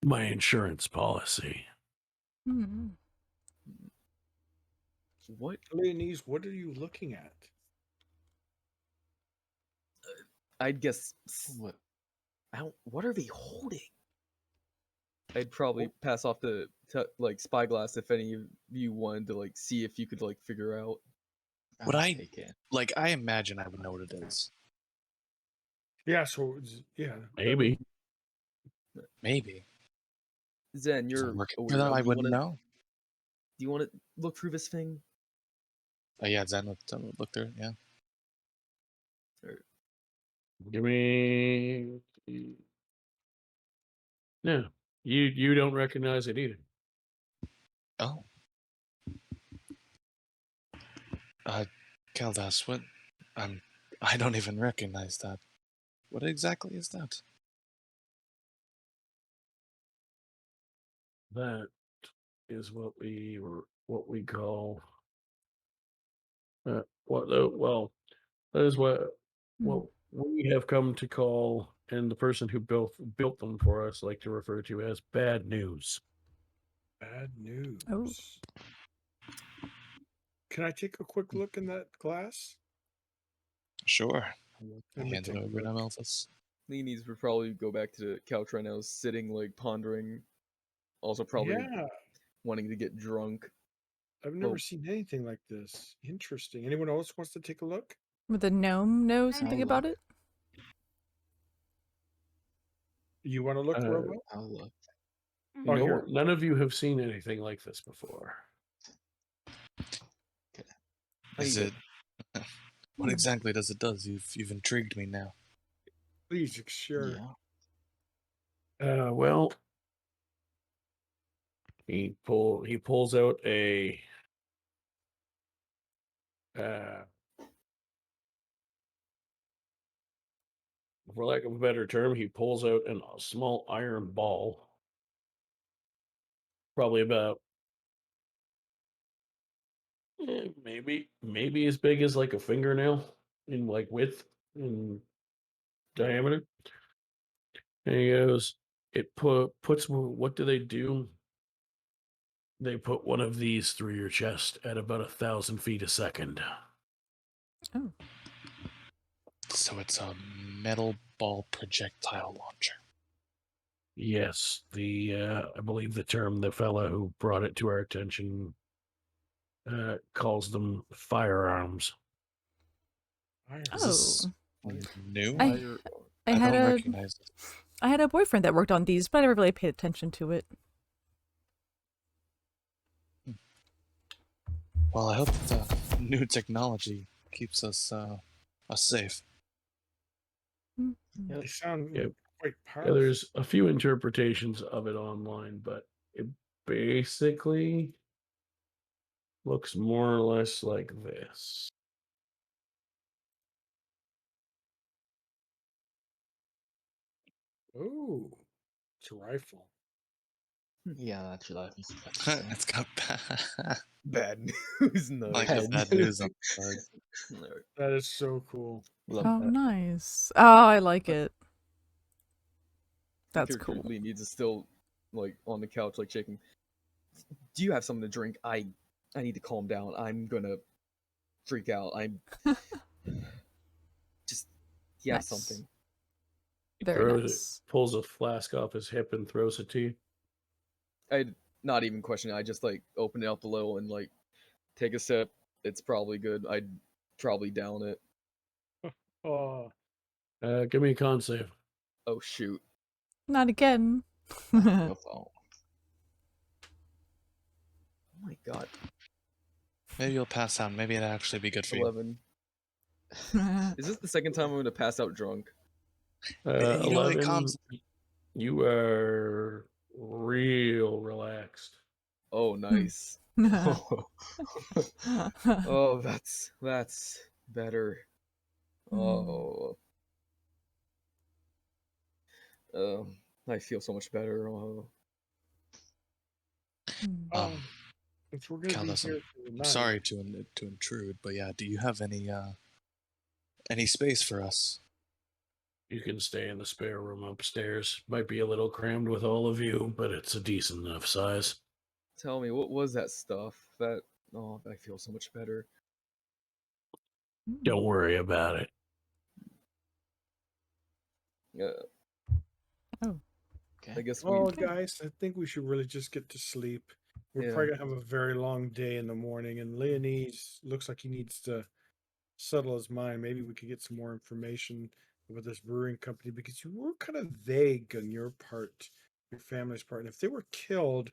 "My insurance policy." What? Leonese, what are you looking at? I'd guess. What? What are they holding? I'd probably pass off the like spyglass if any of you wanted to like see if you could like figure out. Would I like? I imagine I would know what it is. Yeah. So yeah. Maybe. Zen, you're working for them. I wouldn't know. Do you want to look through this thing? Yeah, Zen would look through it. Yeah. Give me. Yeah, you don't recognize it either. Oh. Kaldas, what? I don't even recognize that. What exactly is that? That is what we call well, that is what we have come to call, and the person who built them for us like to refer to as bad news. Bad news. Oh. Can I take a quick look in that glass? Sure. Let me Hand it take a over to look. Melfice. Leanies would probably go back to the couch right now, sitting like pondering. Also, probably Yeah, wanting to get drunk. I've never seen anything like this. Interesting. Anyone else wants to take a look? Would the gnome know something about it? You want to look, Robo? I'll look. None of you have seen anything like this before. Is it? What exactly does it do? You've intrigued me now. Please share. Well, he pulls out a for lack of a better term, he pulls out a small iron ball, probably about maybe as big as like a fingernail in like width and diameter. And he goes, it puts what do they do? They put one of these through your chest at about 1,000 feet a second. Oh. So it's a metal ball projectile launcher. Yes, I believe the term the fellow who brought it to our attention calls them firearms. Is this new? I don't recognize it. I had a boyfriend that worked on these, but I never really paid attention to it. Well, I hope the new technology keeps us safe. They sound quite Yeah, powerful. there's a few interpretations of it online, but it basically looks more or less like this. Ooh, it's a rifle. Yeah, that's what I was It's got bad news. No, like the bad news on the side. That is so cool. Oh, nice. Oh, I like it. That's cool. Leanies is still like on the couch, like shaking. Do you have something to drink? I need to calm down. I'm gonna freak out. I'm just something. Pulls a flask off his hip and throws it to you. I'd not even question it. I just like open it up a little and like take a sip. It's probably good. I'd probably down it. Oh. Give me a con save. Oh shoot. Not again. Oh my god. Maybe you'll pass out. Maybe it'll actually be good for 11. Is this the second time I'm going to pass out drunk? 11. You are real relaxed. Oh, nice. Oh, that's better. Oh. I feel so much better. Oh. If we're gonna Caldas, be here I'm sorry to intrude, but yeah, do you have any space for us? You can stay in the spare room upstairs. Might be a little crammed with all of you, but it's a decent enough size. Tell me, what was that stuff? I feel so much better. Don't worry about it. I guess guys, I think we should really just get to sleep. We're probably gonna have a very long day in the morning, and Leonese looks like he needs to settle his mind. Maybe we could get some more information about this brewing company, because you were kind of vague on your part, your family's part. And if they were killed,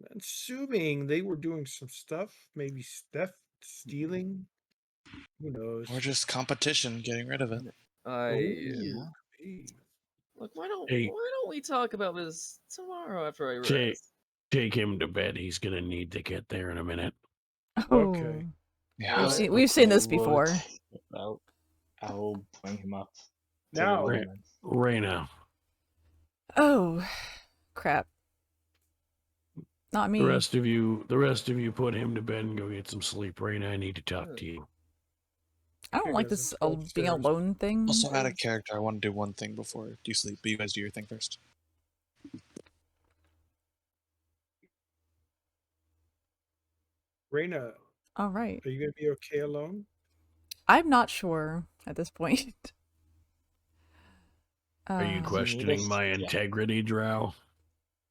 I'm assuming they were doing some stuff, maybe theft, stealing. Who knows? Or just competition, getting rid of it. Look, why don't we talk about this tomorrow after I rest? Take him to bed. He's gonna need to get there in a minute. Okay. Yeah. We've seen this before. I'll bring him up. Now, Raina. Oh, crap. Not me. The rest of you put him to bed and go get some sleep. Raina, I need to talk to you. I don't like this being alone thing. Also, out of character, I want to do one thing before you sleep, but you guys do your thing first. Raina. All right. Are you going to be okay alone? I'm not sure at this point. Are you questioning my integrity, Drow?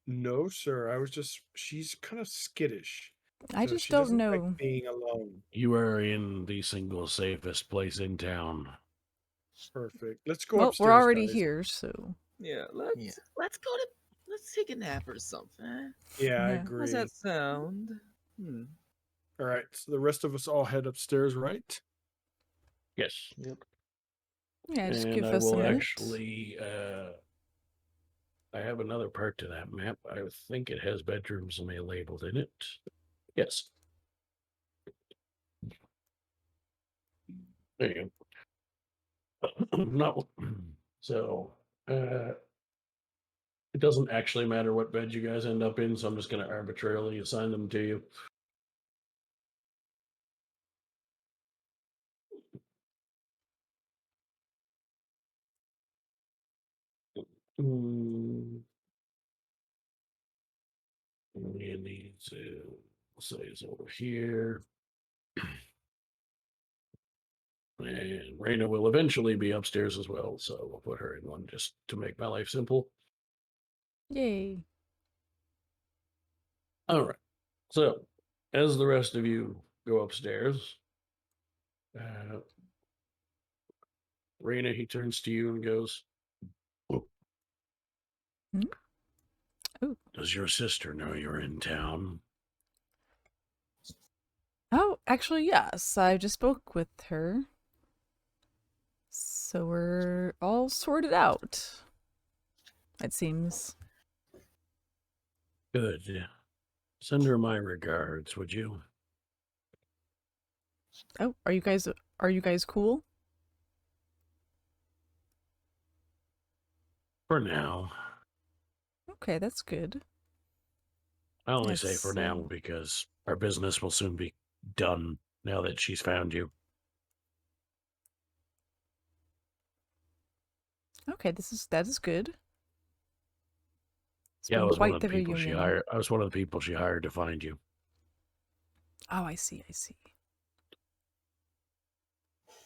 No, sir. I was just, she's kind of skittish. I just don't know. Like being alone. You are in the single safest place in town. Perfect. Let's go well, upstairs. We're already guys. here, so. Yeah, let's go to let's take a nap or something. Yeah, I agree. How's that sound? All right, so the rest of us all head upstairs, right? Yes. Yep. Yeah, just and give I us a will minute. actually. I have another part to that map. I think it has bedrooms and they labeled in it. Yes. There you go. No. So, it doesn't actually matter what bed you guys end up in, so I'm just going to arbitrarily assign them to you. We need to say it's over here. And Raina will eventually be upstairs as well, so we'll put her in one just to make my life simple. Yay. All right. So, as the rest of you go upstairs, Raina, he turns to you and goes, "Oh. Oh. Does your sister know you're in town?" Oh, actually, yes. I just spoke with her. So we're all sorted out, it seems. Good. Send her my regards, would you? Oh, are you guys cool? For now. Okay, that's good. I only say for now because our business will soon be done now that she's found you. Okay, that is good. It's Yeah, I been was one quite of the the people reunion. she hired. I was one of the people she hired to find you. Oh, I see.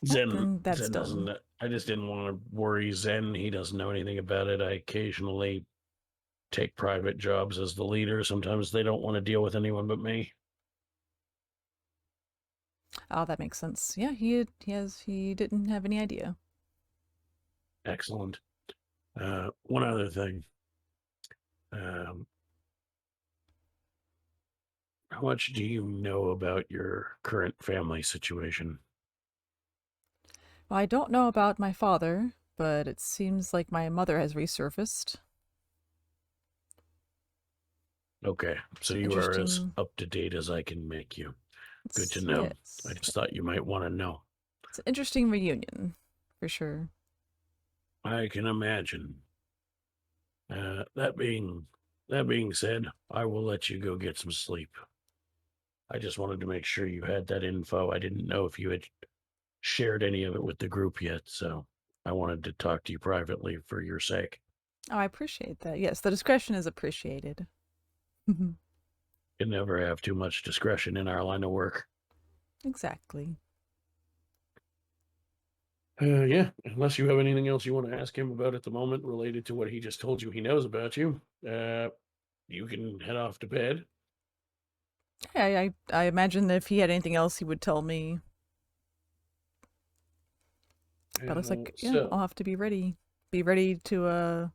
Zen that's done. doesn't. I just didn't want to worry Zen. He doesn't know anything about it. I occasionally take private jobs as the leader. Sometimes they don't want to deal with anyone but me. Oh, that makes sense. Yeah, he didn't have any idea. Excellent. One other thing. How much do you know about your current family situation? Well, I don't know about my father, but it seems like my mother has resurfaced. Okay, so you are as up to date as I can make you. Good to know. Yes. I just thought you might want to know. It's an interesting reunion, for sure. I can imagine. That being said, I will let you go get some sleep. I just wanted to make sure you had that info. I didn't know if you had shared any of it with the group yet, so I wanted to talk to you privately for your sake. Oh, I appreciate that. Yes, the discretion is appreciated. You never have too much discretion in our line of work. Exactly. Yeah, unless you have anything else you want to ask him about at the moment related to what he just told you he knows about you, you can head off to bed. Yeah, I imagine that if he had anything else, he would tell me. But it's like, yeah, I'll have to be ready. Be ready to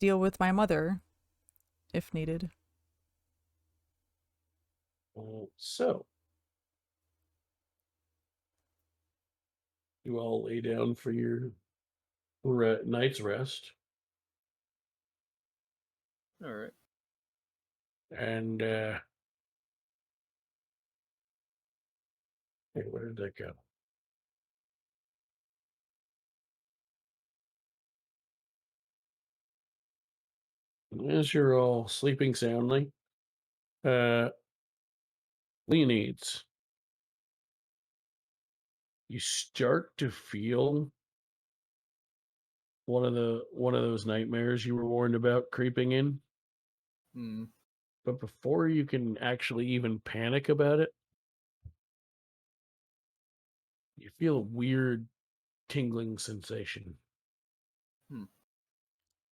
deal with my mother, if needed. So, you all lay down for your night's rest. All right. And Hey, where did that go? As you're all sleeping soundly, Leonides, you start to feel one of those nightmares you were warned about creeping in. But before you can actually even panic about it, you feel a weird tingling sensation.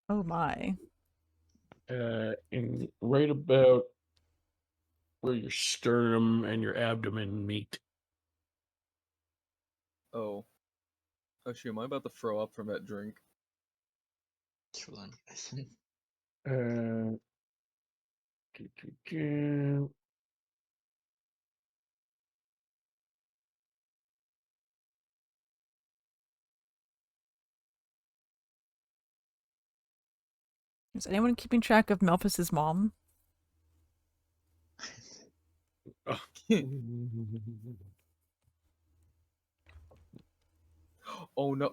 Oh my. And right about where your sternum and your abdomen meet. Oh. Oh shoot, am I about to throw up from that drink? Is anyone keeping track of Melfice's mom? Oh no.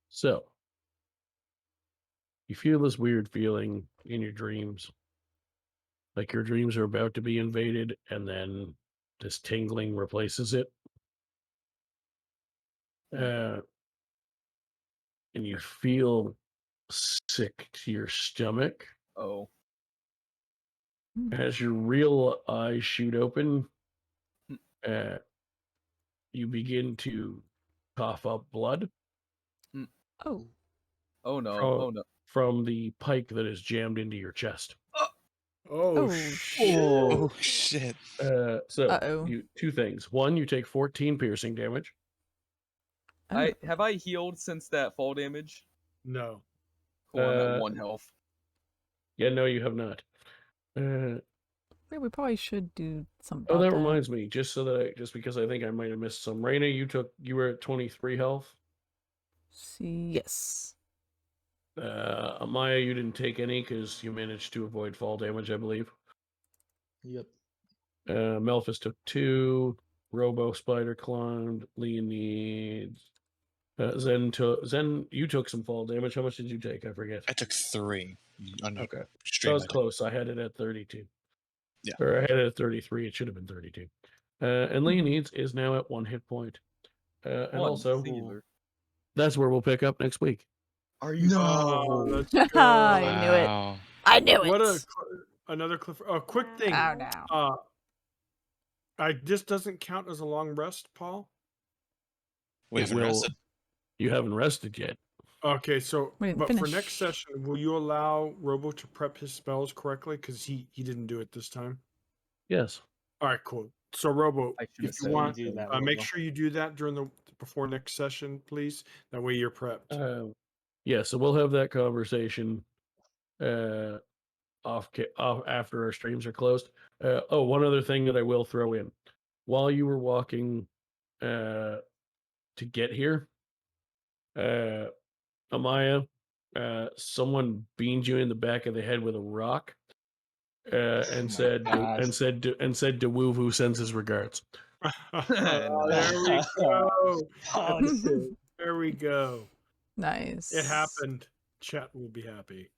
So, you feel this weird feeling in your dreams. Like your dreams are about to be invaded, and then this tingling replaces it. And you feel sick to your stomach. Oh. As your real eyes shoot open, you begin to cough up blood. Oh. Oh no. From, Oh no. From the pike that is jammed into your chest. Oh, shit. Oh shit. Uh-oh. Two things. One, you take 14 piercing damage. Have I healed since that fall damage? No. Cool, I'm at 1 health. Yeah, no, you have not. Wait, we probably should do something Oh, about that reminds me. Just because I think I might have missed some. Raina, you were at 23 health. See, yes. Amaya, you didn't take any because you managed to avoid fall damage, I believe. Yep. Melfice took 2. Robo Spider climbed. Leonides. Zen, you took some fall damage. How much did you take? I forget. I took 3. Okay. Stream, That was close. I had it at 32. Yeah. Or I had it at 33. It should have been 32. And Leonides is now at 1 hit point. And also, singular. That's where we'll pick up next week. Are you? No. Let's go. I knew it. I knew it. What another cliff. Oh, quick thing. Oh, no. This doesn't count as a long rest, Paul? We haven't rested. You haven't rested yet. Okay, so but for finish. next session, will you allow Robo to prep his spells correctly? Because he didn't do it this time. Yes. All right, cool. So Robo, if you want, do that, make Robo. sure you do that before next session, please. That way you're prepped. Yeah, so we'll have that conversation off after our streams are closed. One other thing that I will throw in. While you were walking to get here, Amaya, someone beamed you in the back of the head with a rock, and said DeWuvu sends his regards. There we go. There we go. Nice. It happened. Chat will be happy.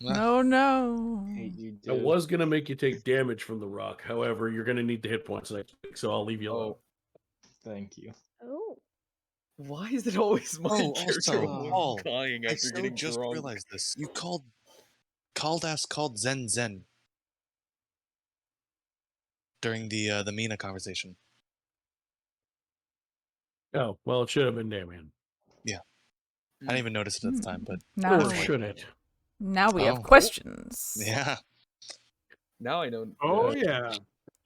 No, no. I was gonna make you take damage from the rock. However, you're gonna need the hit points next week, so I'll leave you alone. Thank you. Oh. Why is it always my character Paul, dying after getting just drunk? realized this. You called Zen during the Mina conversation. Oh, well, it should have been Damien. Yeah. I didn't even notice it at the time, but now, or should it? Now we have questions. Yeah. Now I know. Oh yeah.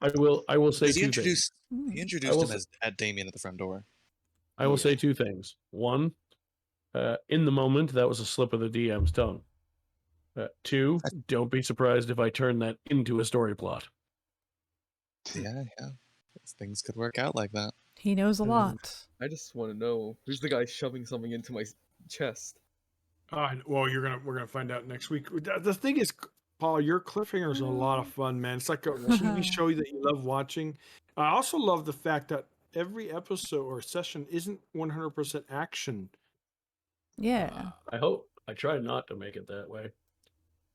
I will say he two things. He introduced him at Damien at the front door. I will say two things. One, in the moment, that was a slip of the DM's tongue. 2, don't be surprised if I turn that into a story plot. Yeah. Things could work out like that. He knows a lot. I just want to know who's the guy shoving something into my chest. Well, we're gonna find out next week. The thing is, Paul, your cliffhangers are a lot of fun, man. It's like a TV show that you love watching. I also love the fact that every episode or session isn't 100% action. Yeah. I hope. I try not to make it that way.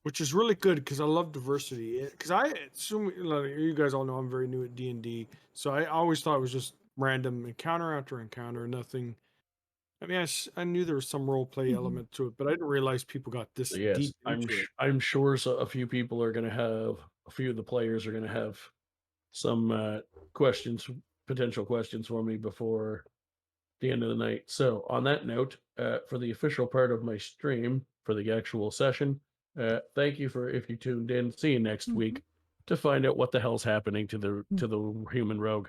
Which is really good because I love diversity. Because I assume, like, you guys all know I'm very new at D&D, so I always thought it was just random encounter after encounter, nothing. I mean, I knew there was some role play element to it, but I didn't realize people got this Yes, deep into it. I'm sure a few people are going to have, a few of the players are going to have some potential questions for me before the end of the night. So on that note, for the official part of my stream, for the actual session, thank you if you tuned in. See you next week to find out what the hell's happening to the human rogue.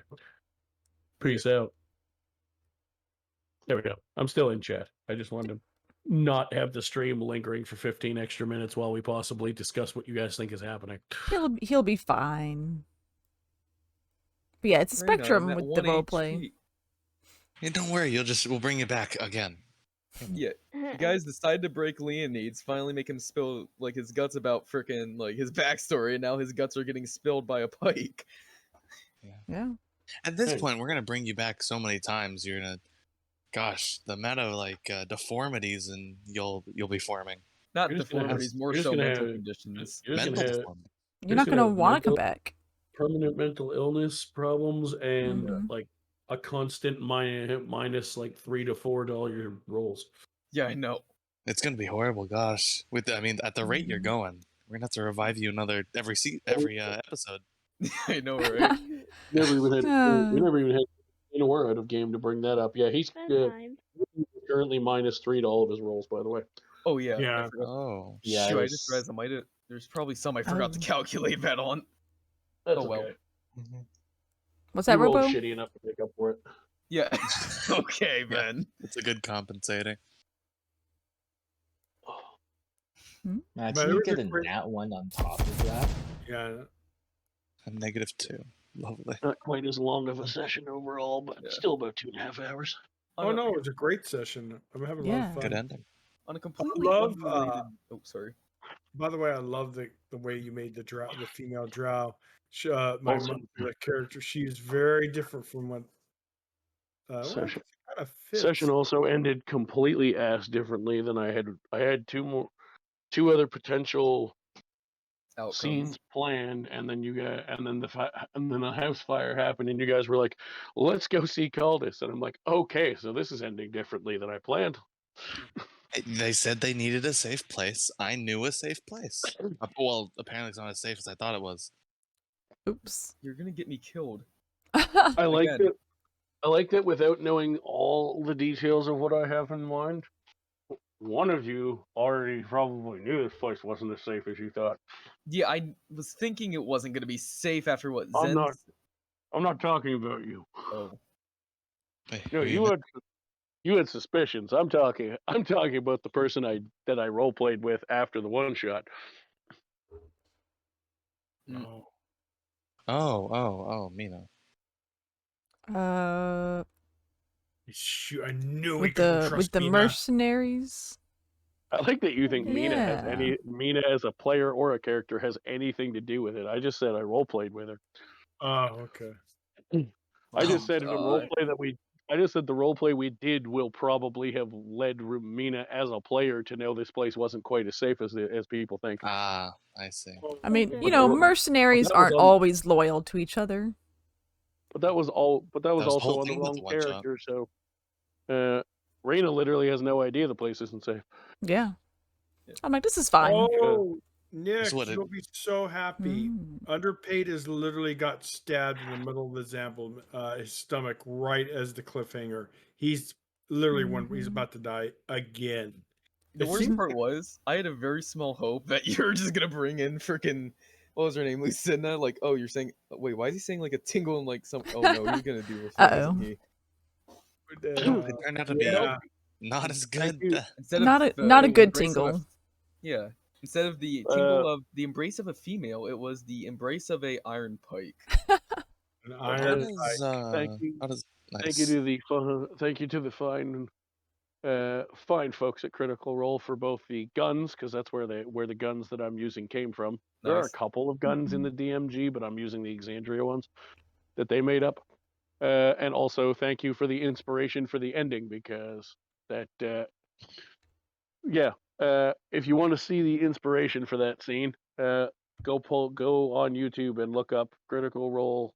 Peace out. There we go. I'm still in chat. I just wanted to not have the stream lingering for 15 extra minutes while we possibly discuss what you guys think is happening. He'll be fine. But yeah, it's a spectrum with the roleplay. Yeah, don't worry. We'll bring you back again. Yeah, you guys decided to break Leonidas, finally make him spill like his guts about frickin' like his backstory, and now his guts are getting spilled by a pike. Yeah. At this point, we're gonna bring you back so many times. You're gonna, gosh, the amount of like deformities and you'll be forming. Not deformities, more so mental conditions. Mental deformities. You're not gonna want to come back. Permanent mental illness problems and like a constant minus like $3 to $4 rolls. Yeah, I know. It's gonna be horrible. Gosh, at the rate you're going, we're gonna have to revive you every episode. I know, right? We never even had an hour out of game to bring that up. Yeah, he's currently minus $3 to all of his rolls, by the way. Oh yeah. Yeah. Oh. Yeah. Shoot, I just realized there's probably some I forgot to calculate that on. That's well. Okay. What's that, Robo? Shitty enough to make up for it. Yeah. Okay, Ben. It's a good compensating. Imagine you get a nat 1 on top of that. Yeah. A -2. Lovely. Not quite as long of a session overall, but still about 2.5 hours. Oh no, it was a great session. I'm having a lot of fun. Good ending. On a completely unrelated... oh, sorry. By the way, I love the way you made the female drow. My mom, the character, she's very different from what. Session also ended completely ass differently than I had. I had two other potential scenes planned, and then the house fire happened, and you guys were like, "Let's go see Caldus," and I'm like, "Okay, so this is ending differently than I planned." They said they needed a safe place. I knew a safe place. Well, apparently it's not as safe as I thought it was. Oops. You're gonna get me killed. I like that. I like that without knowing all the details of what I have in mind. One of you already probably knew this place wasn't as safe as you thought. Yeah, I was thinking it wasn't gonna be safe after what I'm not talking about you. Oh. No, you had suspicions. I'm talking about the person that I role played with after the one shot. Oh, Mina. Shoot, I knew with the mercenaries. I like that you think Mina as a player or a character has anything to do with it. I just said I role played with her. Oh, okay. I just said the role play we did will probably have led Mina as a player to know this place wasn't quite as safe as people think. Ah, I see. I mean, mercenaries aren't always loyal to each other. But that was also on the wrong character. So, Raina literally has no idea the place isn't safe. Yeah. I'm like, this is fine. Oh, Nick, you'll be so happy. Underpaid has literally got stabbed in the middle of the example, his stomach, right as the cliffhanger. He's literally he's about to die again. The worst part was, I had a very small hope that you were just gonna bring in freaking, what was her name, Lucinda? Like, oh, you're saying, wait, why is he saying like a tingle and like some? Oh no, he's gonna do it. It turned out to be not as good. Not a good tingle. Yeah. Instead of the tingle of the embrace of a female, it was the embrace of a iron pike. An iron pike. Thank you to the fine fine folks at Critical Role for both the guns, because that's where the guns that I'm using came from. There are a Nice. couple of guns in the DMG, but I'm using the Exandria ones that they made up. And also thank you for the inspiration for the ending, because that if you want to see the inspiration for that scene, go on YouTube and look up Critical Role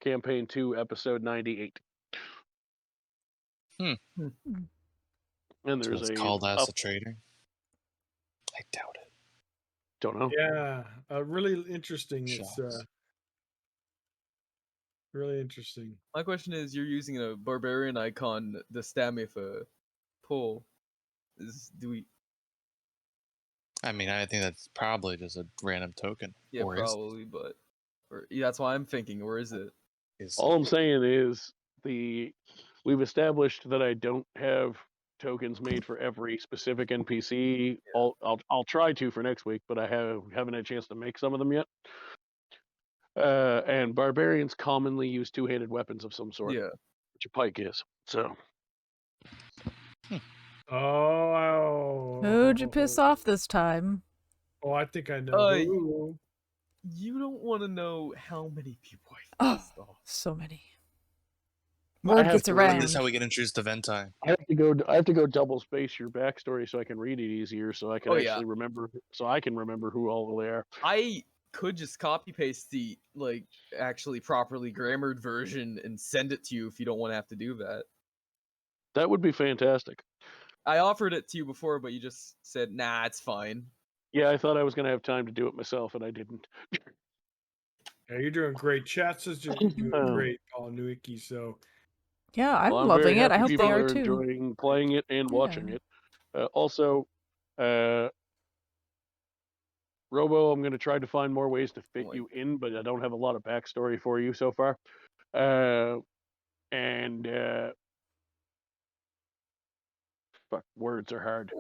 Campaign 2 episode 98. And So there's it's called as a trader. I doubt it. Don't know. Yeah, really interesting. It's really interesting. My question is, you're using a barbarian icon, the Stamiffa pull. I mean, I think that's probably just a random token. Yeah, or probably, but that's why I'm thinking. Or is it? All I'm saying is we've established that I don't have tokens made for every specific NPC. Yeah. I'll try to for next week, but I haven't had a chance to make some of them yet. And barbarians commonly use two-handed weapons of some sort. Yeah, which a pike is. So. Oh. Who'd you piss off this time? Oh, I think I know who. You don't want to know how many people I pissed off. So many. Word gets around. This is how we get introduced to Ventai. I have to go double space your backstory so I can read it easier, so I can remember. So I can remember who all they are. I could just copy paste the actually properly grammared version and send it to you if you don't want to have to do that. That would be fantastic. I offered it to you before, but you just said, "Nah, it's fine." Yeah, I thought I was going to have time to do it myself, and I didn't. Yeah, you're doing great. Chat says you're doing great, Paul Newicki. So. Yeah, I'm loving it. I hope they are too. Enjoying playing it and watching it. Also, Robo, I'm going to try to find more ways to fit you in, but I don't have a lot of backstory for you so far. Words are hard.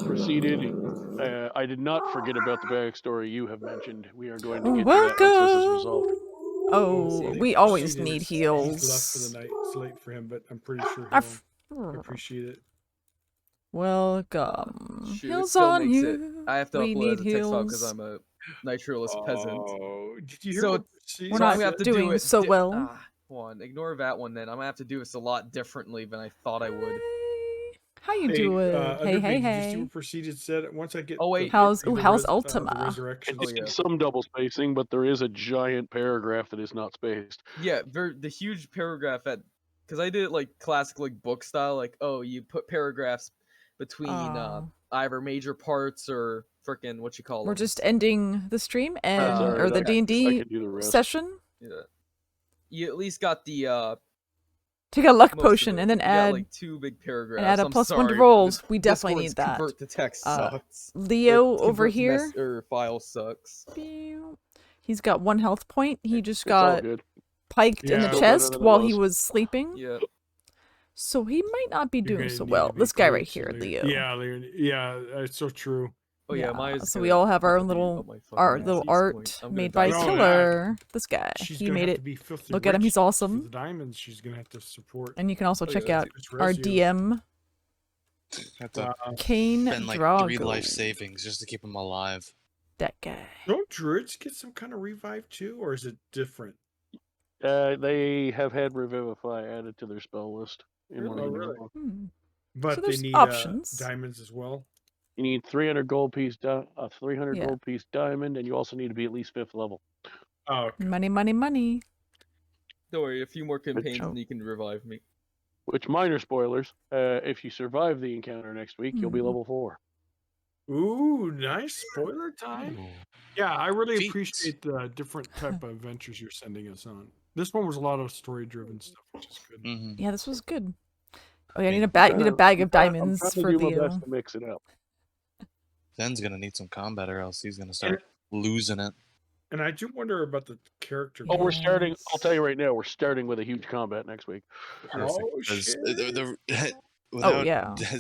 Proceeded. I did not forget about the backstory you have mentioned. We are going to get to that once this is resolved. Oh, we always need heals. He's left for the night. It's late for him, but I'm pretty sure he'll appreciate it. Welcome. Heals still on makes you. I have to we upload need as a text file heals. because I'm a nitroless peasant. Oh, did you hear so what we're not doing so well. Hold on, ignore that one then. I'm gonna have to do this a lot differently than I thought I would. How you doing? Hey. Did you see what Proceeded said? Once I get how's Ultima? Resurrection. I see some double spacing, but there is a giant paragraph that is not spaced. Yeah, the huge paragraph because I did it classic book style, you put paragraphs between either major parts or frickin' what you call them. We're just ending the stream and or the D&D session. Yeah. You at least got the take a luck potion and then add 2 big paragraphs. And add a +1 to rolls. We definitely need that. Convert to text sucks. Leo over here. File sucks. He's got 1 health point. He just got piked in the chest while he was sleeping. Yeah. So he might not be doing so well. This guy right here, Leo. Yeah, it's so true. Oh yeah, so we all have our own little art made by Killer. This guy, he made it. Look at him, he's awesome. The diamonds, she's gonna have to support. And you can also check out our DM. KainDrago. Spend 3 life savings just to keep him alive. That guy. Don't druids get some kind of revive too, or is it different? They have had Revivify added to their spell list. Really? But so they need options. Diamonds as well. You need 300 gold piece, a 300 gold piece diamond, and you also need to be at least 5th level. Oh, okay. Money. Don't worry, a few more campaigns and you can revive me. Which, minor spoilers, if you survive the encounter next week, you'll be level 4. Ooh, nice spoiler time. Yeah, I really appreciate the different type of adventures you're sending us on. This one was a lot of story-driven stuff, which is good. Yeah, this was good. Oh yeah, I need a bag of diamonds for Leo. Leo. To mix it up. Zen's gonna need some combat, or else he's gonna start losing it. And I do wonder about the character. Oh, we're starting. I'll tell you right now, we're starting with a huge combat next week. Perfect. Oh shit!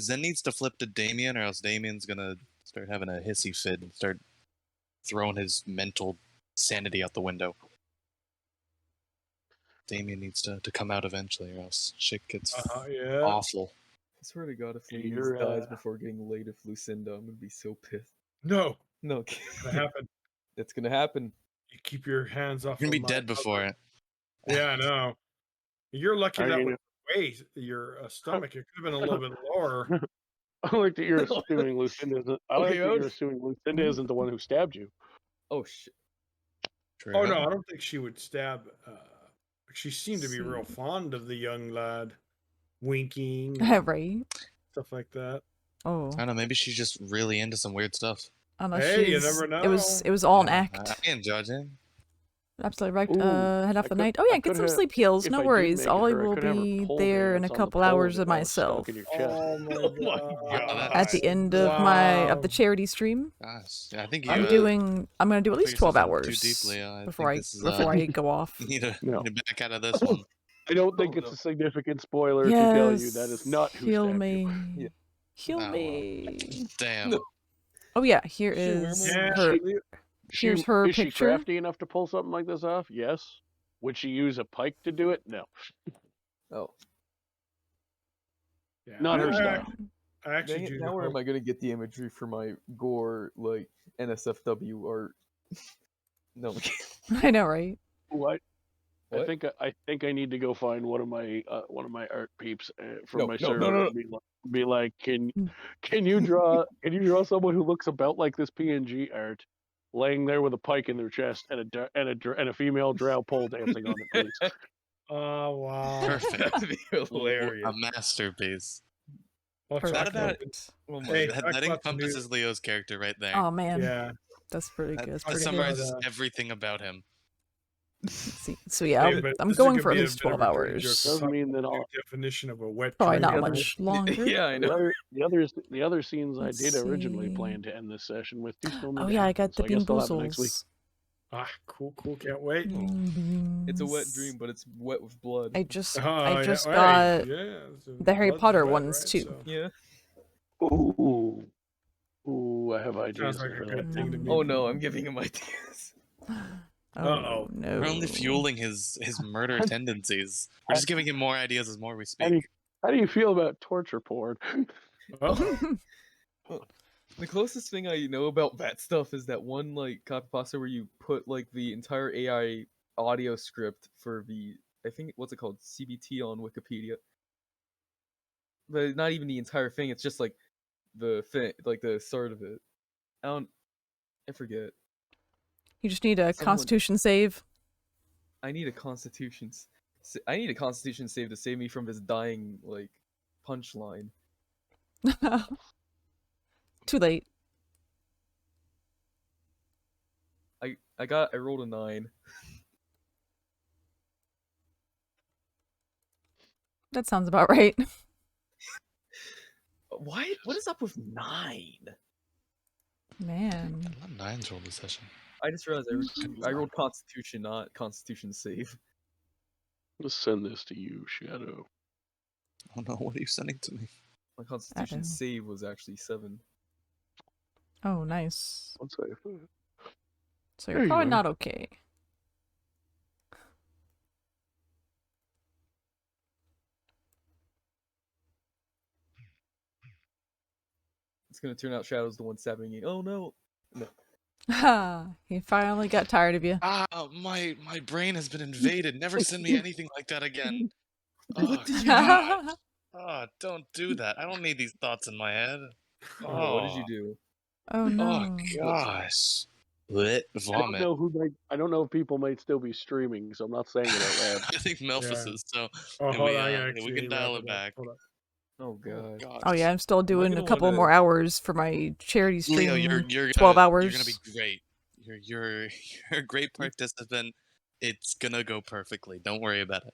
Zen needs to flip to Damien, or else Damien's gonna start having a hissy fit and start throwing his mental sanity out the window. Damien needs to come out eventually, or else shit gets awful. I swear to God, if Louise You're, dies before getting laid with Lucinda, I'm gonna be so pissed. No, No, it's gonna happen. it's gonna happen. You keep your hands off. You're gonna of be my dead before it. Yeah, I know. You're lucky Are that you- with weight, your stomach, it could have been a little bit lower. I like that you're assuming Lucinda isn't. I like Okay, that I you're was- assuming Lucinda isn't the one who stabbed you. Oh shit. Oh no, I don't think she would stab. She seemed to be See. real fond of the young lad, winking, Right? stuff like that. Oh, I don't know. Maybe she's just really into some weird stuff. unless Hey, you she's. never It was. know. It was all an Yeah, act. I ain't judging. Absolutely right. Ooh, Head off I the could- night. Oh yeah, I get could some have- sleep heals. if No I did worries. make it All I her, I will could have her be pole there in a dance on the couple pole hours that of while it's stuck myself. in your chest. Oh my Oh my god! At the end of the Wow. charity stream, Gosh, I think you. I'm gonna do at put least 12 yourself in hours too deeply. I before think this is, before I go off. You need to No. back out of this one. I don't think Oh, it's no. a significant spoiler to tell you that is not who heal stabbed me. you. Yeah. Heal Oh, well. me. Damn. No. Oh yeah, here Shit, where is am I? Yeah, her. Here's her Is she picture. crafty enough to pull something like this off? Yes. Would she use a pike to do it? No. Oh. yeah. Not her I- style. I actually Dang it, do. now where hope- am I gonna get the imagery for my gore like NSFW art? No. I know, right? What? I What? think I need to go find one of my art peeps for No, my no, server. no. And be like, can you draw someone who looks about like this PNG art, laying there with a pike in their chest and a female drow pole dancing on it, please? Oh wow! Perfect. That'd be hilarious. A masterpiece. Watch Perfect. out, That- Logan. Oh my Hey, god. I That got some encompasses Leo's character right there. Oh man, Yeah. that's pretty That good. That's I pretty good. summarizes good. everything about him. So yeah, Hey, but I'm this is going gonna for at be a least bit of 12 a dirty hours. joke. Doesn't mean that New I'll. definition of a wet Probably dream. not other- much longer. Yeah, I know. The other scenes I Let's did originally see. plan to end this session with do still need Oh to yeah, I happen, got so the I guess bean they'll happen next week. boozles. Ah, cool, can't wait. It's a wet dream, but it's wet with blood. I just Oh, I just hey, got yeah, so the Harry blood's Potter wet, ones right? too. So, Yeah. Ooh, I have ideas. sounds like a for good that. thing to me. Oh no, I'm giving him ideas. Oh Uh-oh. no. We're only fueling his murder tendencies. We're just giving him more ideas as more we speak. How do you feel about torture porn? Uh-oh. The closest thing I know about that stuff is that one like copy pasta where you put like the entire AI audio script for the I think what's it called CBT on Wikipedia, but not even the entire thing. It's just like the thing, like the start of it. I forget. You just need a Someone- Constitution save. I need a constitution. I need a constitution save to save me from this dying like punchline. Too late. I rolled a 9. That sounds about right. Why? What is up with 9? Man. A lot of nines rolled this session. I just realized I rolled Constitution, not Constitution save. Let's send this to you, Shadow. Oh no, what are you sending to me? My Constitution Uh-oh. save was actually 7. Oh, nice. Let's say. So There you're you probably go. not okay. It's gonna turn out Shadow's the one stabbing you. Oh no! No. He finally got tired of you. Ah, my brain has been invaded. Never send me anything like that again. Oh, God. Oh, don't do that. I don't need these thoughts in my head. Oh, what did you do? Oh no. Oh gosh. Lit vomit. I don't know if people might still be streaming, so I'm not saying it out loud. I think Melfice Yeah. is, so Oh, hold we, on, I we actually can dial wrap it back. Hold on. Oh god. Gosh. Oh yeah, I'm still doing a gonna couple wanna- more hours for my charity stream. Leo, you're 12 gonna, hours. You're gonna be great. You're a great participant. It's gonna go perfectly. Don't worry about it.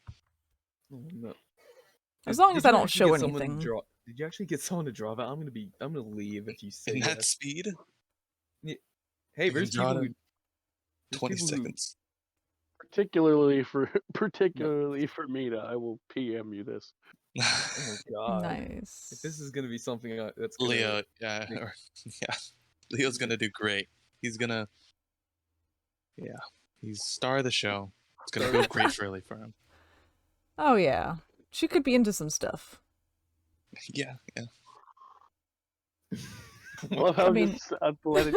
Oh, no. As long as I you don't actually show get someone to anything. Did you actually get someone to draw that? I'm gonna leave if you say In that yes. speed, Hey, you there's can draw people it who. in there's 20 people who- seconds. Particularly for Mina, I will PM you this. Oh god. Nice. If this is gonna be something that's gonna. Leo, yeah, yeah. Leo's gonna do great. He's gonna, yeah, he's star of the show. It's gonna go great for him. Oh yeah. She could be into some stuff. Yeah. Well, I'm I mean- just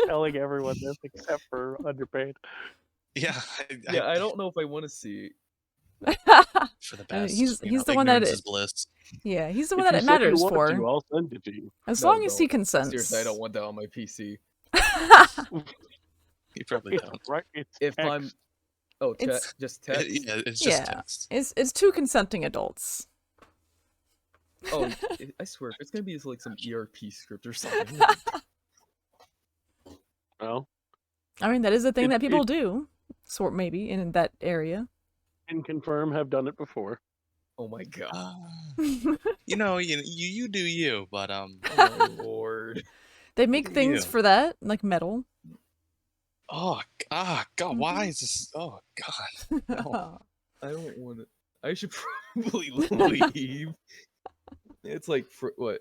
telling everyone this except for underpaid. Yeah. I don't know if I want to see. For the I mean, best. he's the one that ignorance is bliss. Yeah, he's the one If that you it say you matters want for. to, I'll send it to you. As No, long as he don't. consents. Seriously, I don't want that on my PC. You probably It's don't. right. It's If text. I'm, oh, It's- just text. Yeah, it's just Yeah. text. It's two consenting adults. Oh, I swear, if it's gonna be like some ERP script or something. Well, I mean, that is a thing It- that people it- do. Sort maybe in that area. can confirm have done it before. Oh my god. You do you, but Oh my lord. They make do things you. for that, like metal. God, why is this? Oh God, no. I don't want to. I should probably leave. It's like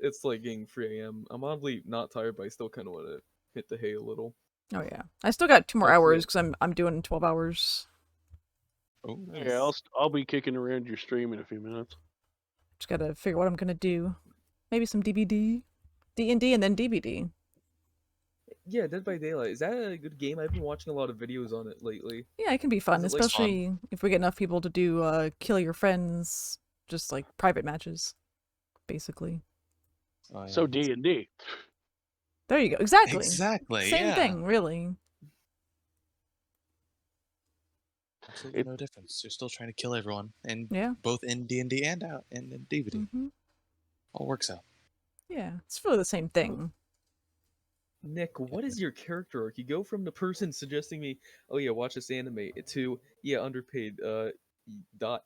it's like getting 3 a.m. I'm oddly not tired, but I still kind of want to hit the hay a little. Oh yeah, I still got 2 more Hopefully- hours because I'm doing 12 hours. Oh, Yeah, I'll be kicking around your stream in a few minutes. Just gotta figure what I'm gonna do. Maybe some DVD, D&D, and then DVD. Yeah, Dead by Daylight. Is that a good game? I've been watching a lot of videos on it lately. Yeah, it can be fun, It looks especially if we get enough people to do kill your friends, just like private matches, basically. Oh, yeah. So D&D. There you go. Exactly. Exactly. Same yeah. thing, really. Absolutely no difference. You're still trying to kill everyone, and Yeah. both in D&D and out and in DVD. All works out. Yeah, it's really the same thing. Nick, what is your character arc? You go from the person suggesting me, oh yeah, watch this anime, to underpaid, dot.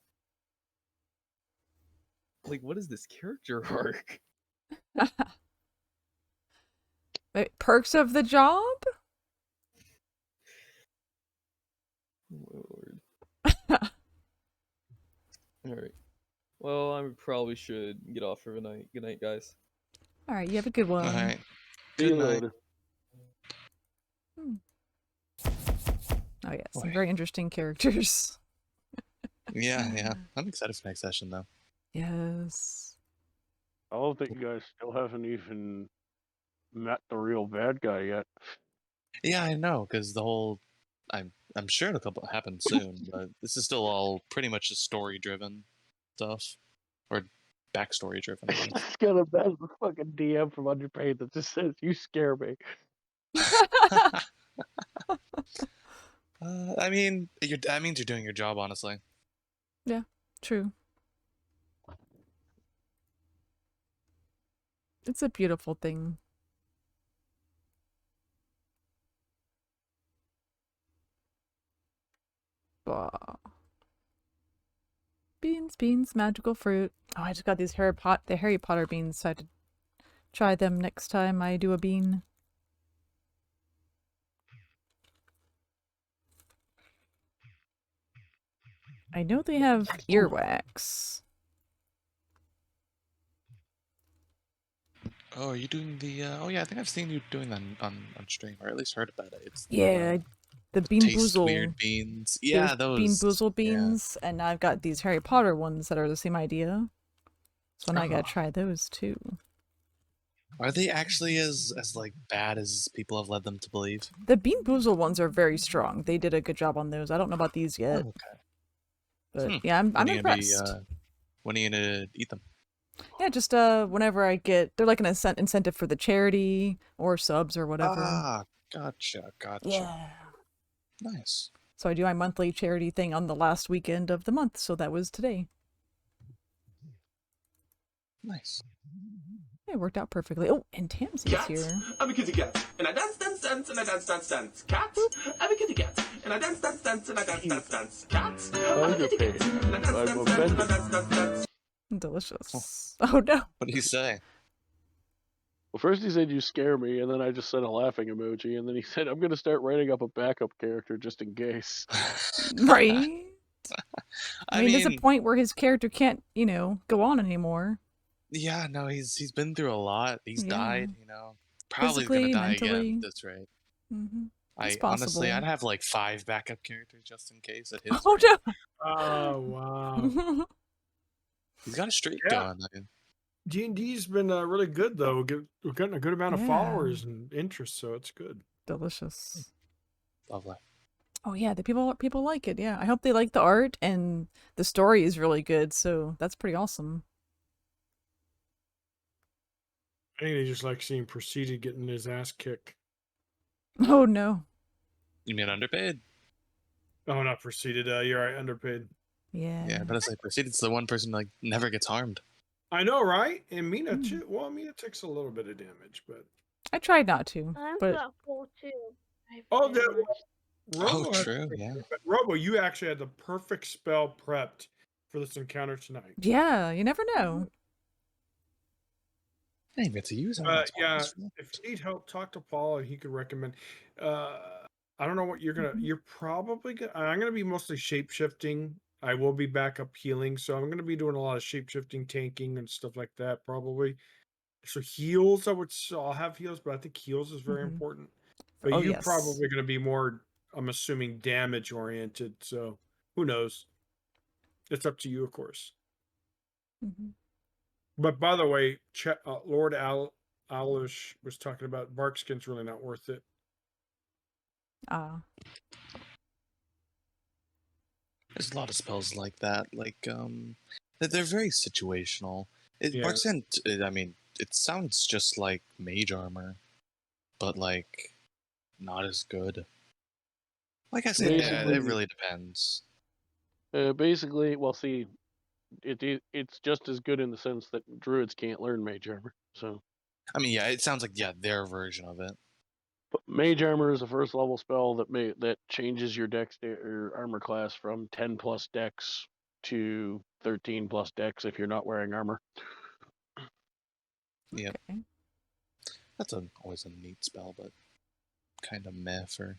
Like, what is this character arc? Wait, perks of the job? Oh, Lord. Alright. Well, I probably should get off for the night. Good night, guys. All right, you have a good one. All right. See you Good night. later. Oh yeah, some very interesting characters. Yeah. I'm excited for next session though. Yes. I love that you guys still haven't even met the real bad guy yet. Yeah, I know, because the whole I'm sure it'll happen soon, but this is still all pretty much just story driven stuff. Or backstory driven. I guess. Just get a bad fucking DM from underpaid that just says you scare me. I mean, that means you're doing your job, honestly. Yeah, true. It's a beautiful thing. Bah. Beans, magical fruit. Oh, I just got these Harry Potter beans, so I had to try them next time I do a bean. I know they have earwax. Oh, are you doing the? Oh yeah, I think I've seen you doing that on stream, or at least heard about it. It's Yeah, the Bean taste Boozle. weird beans. Yeah, those Bean Boozle yeah. beans, and I've got these Harry Potter ones that are the same idea. So now I gotta try those too. Are they actually as like bad as people have led them to believe? The Bean Boozle ones are very strong. They did a good job on those. I don't know about these yet. Oh, okay. But yeah, I'm When are you gonna impressed. when are you gonna eat them? Yeah, just whenever I get, they're like an incentive for the charity or subs or whatever. Ah, gotcha. Yeah. Nice. So I do my monthly charity thing on the last weekend of the month, so that was today. Nice. It worked out perfectly. Oh, and Tamsin's here. I'm a kitty cat, and I dance, and I dance. Cat, I'm a kitty cat, and I dance, and I dance. Cat, I'm a kitty cat, and I dance. Delicious. Oh no. What did he say? Well, first he said you scare me, and then I just sent a laughing emoji, and then he said I'm gonna start writing up a backup character just in case. Right? I mean, there's mean, a point where his character can't, go on anymore. Yeah, no, he's been through a lot. He's Yeah. died, Probably Physically, gonna die mentally. again. That's right. Mm-hmm. I honestly, I'd have like 5 backup characters just in case at his. Oh rate. no! Oh wow! He's got a streak Yeah. going. I mean, D&D's been really good though. We're getting a good amount of Yeah. followers and interest, so it's good. Delicious. Lovely. Oh yeah, the people like it. Yeah, I hope they like the art, and the story is really good. So that's pretty awesome. I think they just like seeing Proceeded getting his ass kicked. Oh no. You mean underpaid? Oh, not Proceeded. You're right, underpaid. Yeah. Yeah, but it's like Proceeded's the one person like never gets harmed. I know, right? And Mina too. Well, Mina takes a little bit of damage, but I tried not to. I'm But got 4 too. oh, that Oh, Robo had- true. Yeah. Robo, you actually had the perfect spell prepped for this encounter tonight. yeah, you never know. I didn't get to use it. Yeah, if you need help, talk to Paul, and he could recommend. I don't know what you're gonna. You're probably gonna. I'm gonna be mostly shape shifting. I will be back up healing, so I'm gonna be doing a lot of shape shifting, tanking, and stuff like that. Probably. So heals, I'll have heals, but I think heals is very important. But Oh, you yes. probably gonna be more. I'm assuming damage oriented. So who knows? It's up to you, of course. But by the way, Lord Alish was talking about bark skin's really not worth it. There's a lot of spells like that. Like they're very situational. Yeah. Bark Skin, I mean, it sounds just like mage armor, but like not as good. Like I said, Basically- it really depends. Basically, well, see, it's just as good in the sense that druids can't learn mage armor. So, I mean, yeah, it sounds like their version of it. but mage armor is a first level spell that changes your dex or armor class from 10 plus dex to 13 plus dex if you're not wearing armor. Yep. That's always a neat spell, but kind of meh for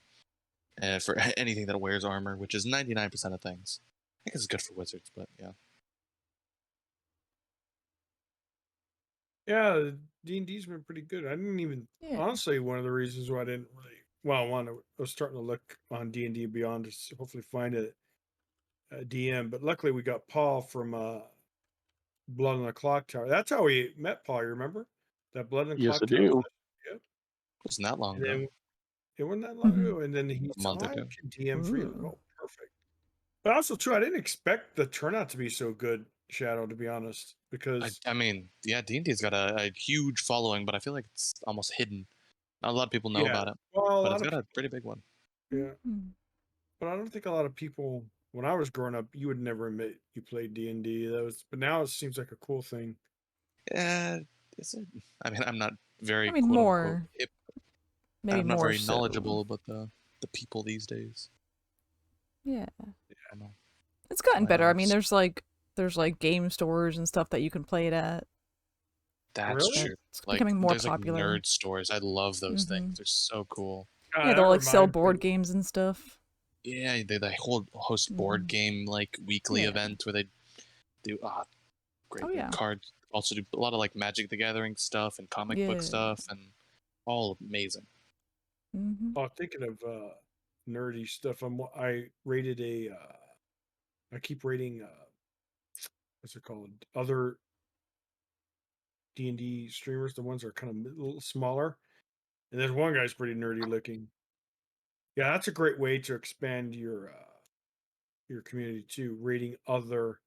anything that wears armor, which is 99% of things. I guess it's good for wizards, but yeah. Yeah, D&D's been pretty good. I didn't even honestly one of the reasons why I didn't really I was starting to look on D&D Beyond to hopefully find a DM, but luckily we got Paul from Blood on the Clock Tower. That's how we met Paul. You remember that Blood on the Yes, Clock I Tower? do. Yep. Wasn't that long And ago. then it wasn't that long ago, and then he A month said, ago. "I can DM for you." Oh, perfect. But also too, I didn't expect the turnout to be so good, Shadow. To be honest, because I mean, yeah, D&D's got a huge following, but I feel like it's almost hidden. Not a lot of people know about it, well, but it's got a pretty big one. Yeah. But I don't think a lot of people, when I was growing up, you would never admit you played D&D. But now it seems like a cool thing. Yeah, is it? I mean, I'm not very I mean, quote more. unquote hip. Maybe I'm not more very so. knowledgeable about the people these days. Yeah. I don't know. It's gotten My better. I house. mean, there's like game stores and stuff that you can play it at. That's true. It's becoming more there's popular. like nerd stores. I love those things. They're so cool. Yeah, they'll like sell board games and stuff. Yeah, they host board game like weekly event where they do great Oh, yeah. cards. Also do a lot of like Magic the Gathering stuff and comic book Yeah. stuff and all amazing. Oh, thinking of nerdy stuff, I rated I keep rating what's it called? Other D&D streamers, the ones that are kind of a little smaller. And there's one guy's pretty nerdy looking. Yeah, that's a great way to expand your community too, rating other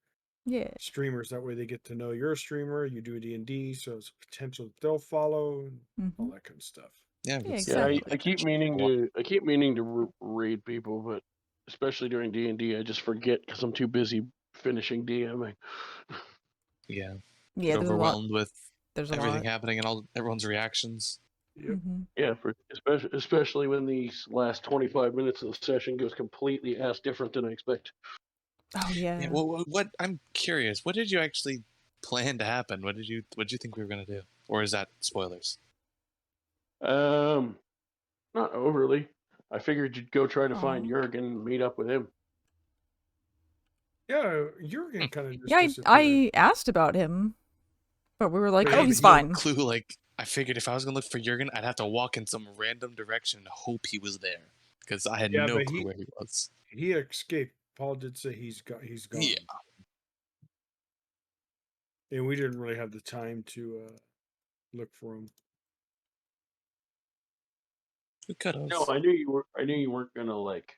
streamers. That way they get to know you're a streamer, you do D&D, so it's a potential that they'll follow and all that kind of stuff. Yeah, exactly. I keep meaning to raid people, but especially during D&D, I just forget because I'm too busy finishing DMing. Yeah. Yeah, Get there's a lot. overwhelmed with There's a everything lot. happening and everyone's reactions. Yep. Yeah, especially when these last 25 minutes of the session goes completely ass different than I expect. Oh yeah. Well, what I'm curious, what did you actually plan to happen? What did you think we were gonna do, or is that spoilers? Not overly. I figured you'd go try to find Jurgen and meet up with him. Yeah, Jurgen kind of just Yeah, disappeared. I asked about him, but we were like, I oh, had he's no fine. clue. Like, I figured if I was gonna look for Jurgen, I'd have to walk in some random direction and hope he was there, because I had no clue where he was. He escaped. Paul did say he's gone. Yeah. and we didn't really have the time to look for them. We could have. No, I knew you were. I knew you weren't gonna like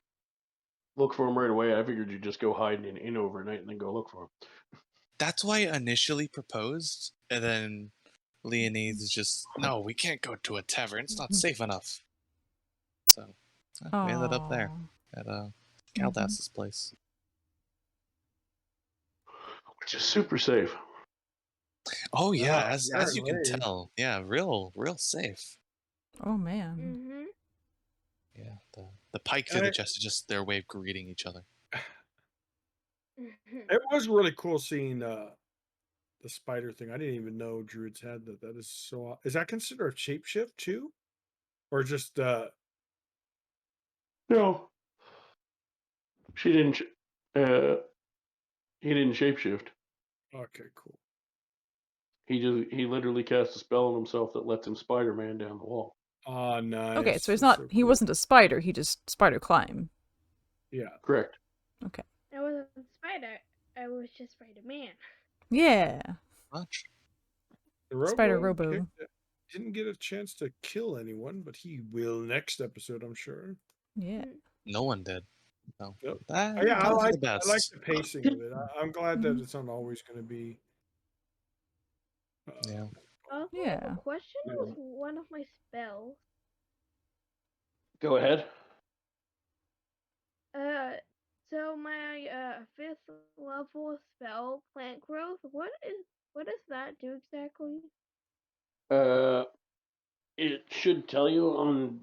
look for them right away. I figured you'd just go hide in an inn overnight and then go look for them. That's why I initially proposed, and then Leonese is just, no, we can't go to a tavern. It's not safe enough. So we ended up there at Caldas's place. Which is super safe. Oh yeah, as you can tell, yeah, real safe. Oh man. Mm-hmm. Yeah, the pike through the chest is just their way of greeting each other. It was really cool seeing the spider thing. I didn't even know druids had that. That is so. Is that considered a shapeshift too, or just? No, she didn't. He didn't shapeshift. Okay, cool. He literally cast a spell on himself that lets him Spider-Man down the wall. Oh, nice. Okay, so he's not. So he wasn't a spider. He just spider climb. Yeah. Correct. Okay. I wasn't a spider. I was just Spider-Man. Yeah. Much. Spider Robo didn't get a chance to kill anyone, but he will next episode, I'm sure. Yeah. No one did. No. Yep. I like the pacing of it. I'm glad that it's not always going to be. Yeah. The question was one of my spells. Go ahead. So my 5th level spell, plant growth. What does that do exactly? It should tell you on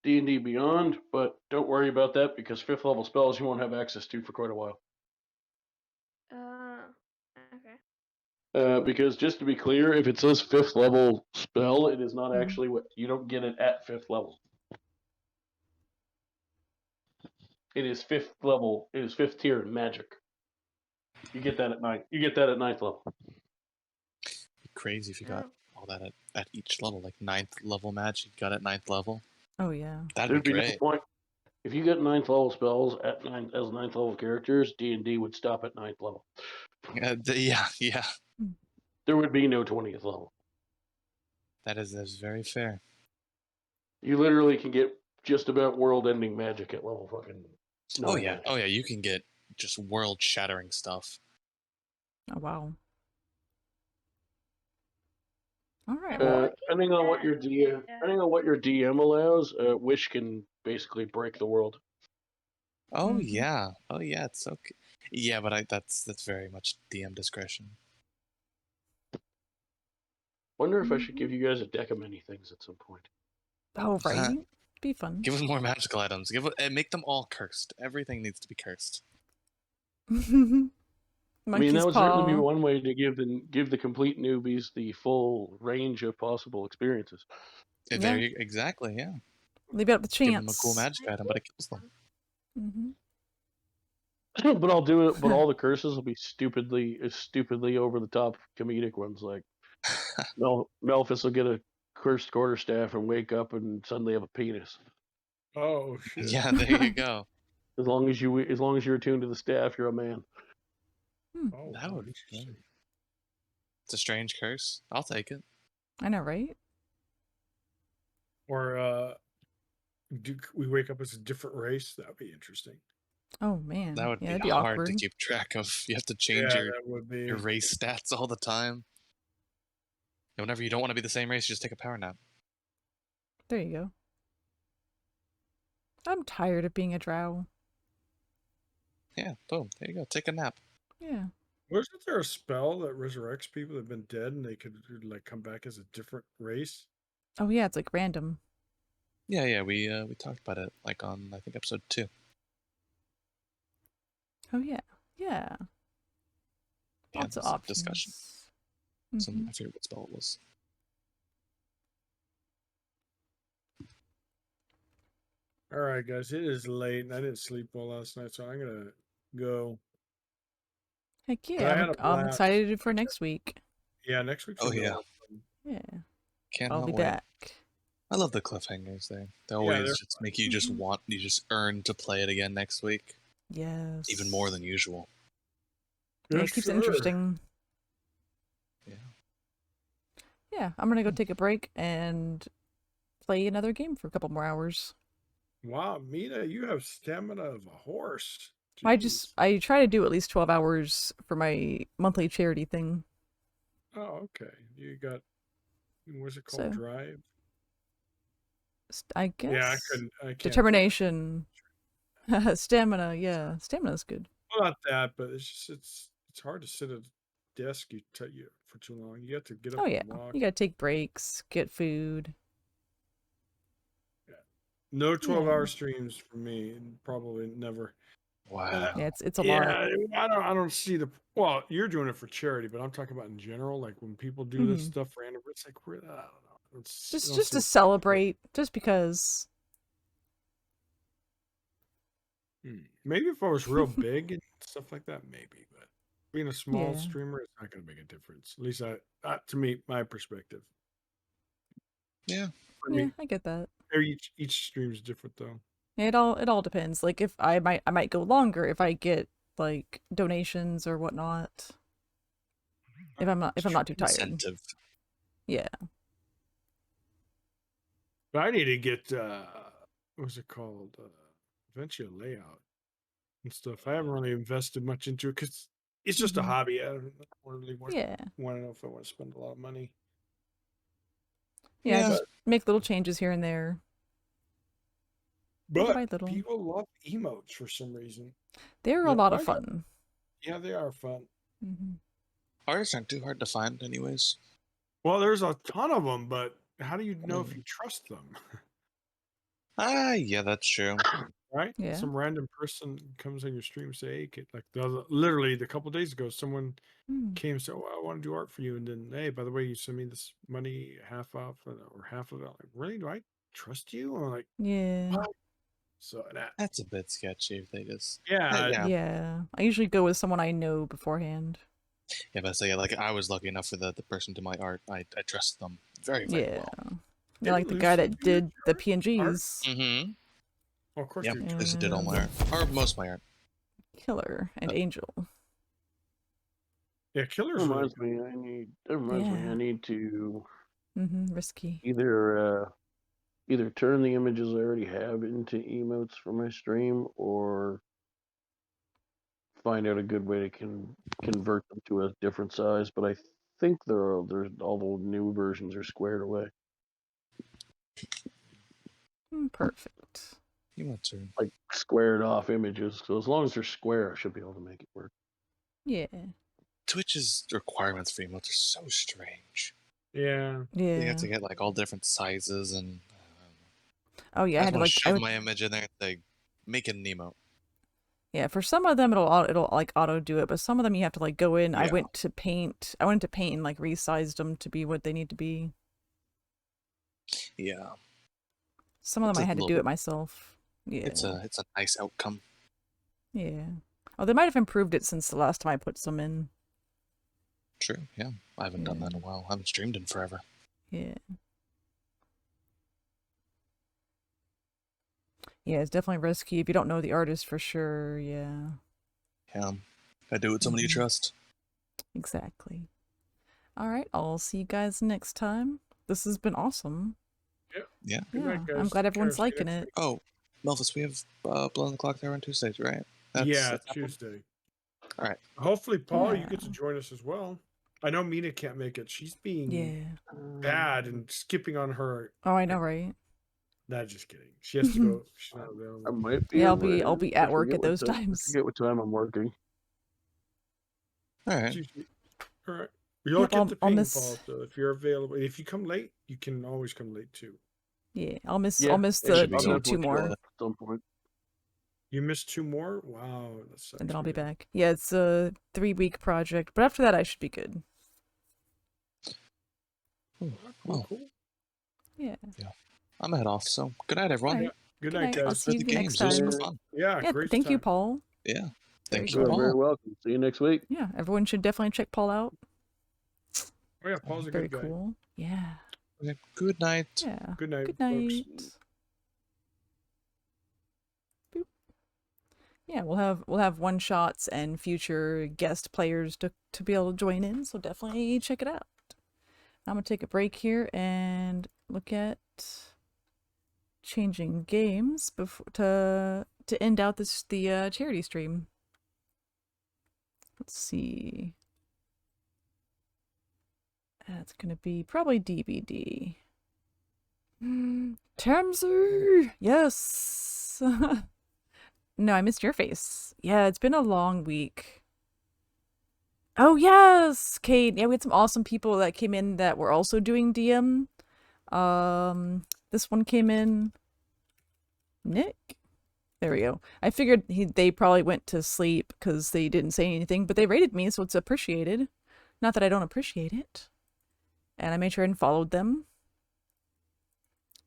D&D Beyond, but don't worry about that because 5th level spells you won't have access to for quite a while. Okay. Because just to be clear, if it says 5th level spell, it is not actually what you don't get it at 5th level. It is 5th level. It is 5th tier magic. You get that at 9th. You get that at 9th level. It'd be crazy if you got all that at each level, like 9th level magic. You got at 9th level. Oh yeah. That'd be great. No point. If you get 9th level spells at 9th level characters, D&D would stop at 9th level. Yeah. There would be no 20th level. That is very fair. You literally can get just about world-ending magic at level fucking. Oh yeah. You can get just world-shattering stuff. Oh wow. All right. Depending on what your DM allows, Wish can basically break the world. Oh yeah. It's okay. Yeah, but that's very much DM discretion. Wonder if I should give you guys a deck of many things at some point. Oh right. Be fun. Give us more magical items. Make them all cursed. Everything needs to be cursed. I mean, that would certainly be one way to give the complete newbies the full range of possible experiences. Exactly, yeah. Leave it up to chance. Give them a cool magic item, but it kills them. But I'll do it. But all the curses will be stupidly over the top comedic ones. Like Melfice will get a cursed quarterstaff and wake up and suddenly have a penis. Oh shit! Yeah, there you go. As long as you're attuned to the staff, you're a man. Oh, that would be interesting. It's a strange curse. I'll take it. I know, right? Or do we wake up as a different race? That would be interesting. Oh man, that would be hard awkward to keep track of. You have to change your race stats all the time. And whenever you don't want to be the same race, you just take a power nap. There you go. I'm tired of being a drow. Yeah, boom. There you go. Take a nap. Yeah. Wasn't there a spell that resurrects people that have been dead and they could like come back as a different race? Oh yeah, it's like random. Yeah. We talked about it like on I think episode 2. Oh yeah. Lots of options. Discussion. I forget what spell it was. All right, guys, it is late and I didn't sleep well last night, so I'm gonna go. Heck yeah! I'm excited for next week. Yeah, next week. Oh yeah. I'll be back. I love the cliffhangers. They always just make you just earn to play it again next week. Yes. Even more than usual. Yeah, it keeps it interesting. yeah, I'm gonna go take a break and play another game for a couple more hours. Wow, Mina, you have stamina of a horse. I Jeez. try to do at least 12 hours for my monthly charity thing. Oh, okay. You got, what's it So- called? Drive? I guess. Yeah, I can't. Determination. Stamina, yeah. Stamina's good. Well, not that, but it's just, it's hard to sit at a desk you for too long. You have to get up Oh yeah. and walk. You gotta take breaks, get food. No 12-hour Yeah. streams for me, and probably never. Wow. Yeah, it's a lot. I don't see the. Well, you're doing it for charity, but I'm talking about in general. Like when people do this stuff for anniversary, it's like I don't know. It's Just to celebrate, just because. Maybe if I was real big and stuff like that, maybe. But being a small Yeah. streamer, it's not going to make a difference. At least to me, my perspective. Yeah. Yeah, I get that. Each stream is different though. It all depends. Like if I might go longer if I get like donations or whatnot. If I'm not too tired. Incentive. Yeah. But I need to get what's it called? Eventually a layout and stuff. I haven't really invested much into it because it's just a hobby. I don't really want to know if I want to spend a lot of money. Yeah, just make little changes here and there. But people love emotes for some reason. They're a lot of fun. Yeah, they are fun. Artists aren't too hard to find, anyways. Well, there's a ton of them, but how do you know if you trust them? Yeah, that's true. Right? Yeah. Some random person comes on your stream and say, "Hey, like literally a couple days ago, someone came and said, "Oh, I want to do art for you," and then, "Hey, by the way, you send me this money, half off or half of it." I'm like, really? Do I trust you? I'm like, yeah. what? So that's a bit sketchy if they just yeah. I usually go with someone I know beforehand. Yeah, but say like I was lucky enough for the person to my art. I trust them very well. Yeah, like the guy that did the PNGs. Mm-hmm. Well, of course, yep, Lisa did all my art, or most of my art. Killer and Angel. Yeah, Killer's reminds me. I need to risky. Either turn the images I already have into emotes for my stream, or find out a good way to convert them to a different size. But I think there's all the new versions are squared away. Perfect. Emotes are like squared off images, so as long as they're square, I should be able to make it work. Yeah. Twitch's requirements for emotes are so strange. Yeah. You have to get like all different sizes and. Oh yeah, I had to like shove my image in there and say, make it an emote. Yeah, for some of them it'll like auto do it, but some of them you have to like go in. Yeah. I went into paint and like resized them to be what they need to be. Yeah. Some of them I had to do it myself. Yeah. It's a nice outcome. Yeah. Oh, they might have improved it since the last time I put some in. True, yeah. I haven't done that in a while. I haven't streamed in forever. Yeah. Yeah, it's definitely risky if you don't know the artist for sure, yeah. Yeah. I do it with somebody you trust. Exactly. Alright, I'll see you guys next time. This has been awesome. Yeah. Good night, guys. I'm glad everyone's liking it. Oh, Melfice, we have Blood on the Clock there on Tuesdays, right? That's Tuesday. All right. Hopefully, Paul, you get to join us as well. I know Mina can't make it. She's being bad and skipping on her. Oh, I know, right? Nah, just kidding. She has to go. She's not available. I might be. Yeah, I'll be at work at those I times. forget what time I'm working. All right. All right. You'll get the ping, Paul. So if you're available, if you come late, you can always come late too. Yeah, I'll miss the two more. At some point. You missed 2 more? Wow. And then I'll be back. Yeah, it's a 3-week project, but after that I should be good. Well, cool. Yeah. I'm head off, so good night, everyone. Right. Good night, guys. I'll see you next time. This was fun. Yeah, great thank you, time. Paul. Yeah. Thank You're you, Paul. very welcome. See you next week. Yeah, everyone should definitely check Paul out. Oh yeah, Paul's a Very good guy. cool. Yeah. Okay, good night. Yeah. Good night. Good night. Folks. Boop. Yeah, we'll have one shots and future guest players to be able to join in, so definitely check it out. I'm gonna take a break here and look at changing games before to end out the charity stream. Let's see. That's gonna be probably DVD. Tamsy! Yes! No, I missed your face. Yeah, it's been a long week. Oh, yes! Kate, yeah, we had some awesome people that came in that were also doing DM. This one came in. Nick? There we go. I figured they probably went to sleep because they didn't say anything, but they rated me, so it's appreciated. Not that I don't appreciate it. And I made sure and followed them.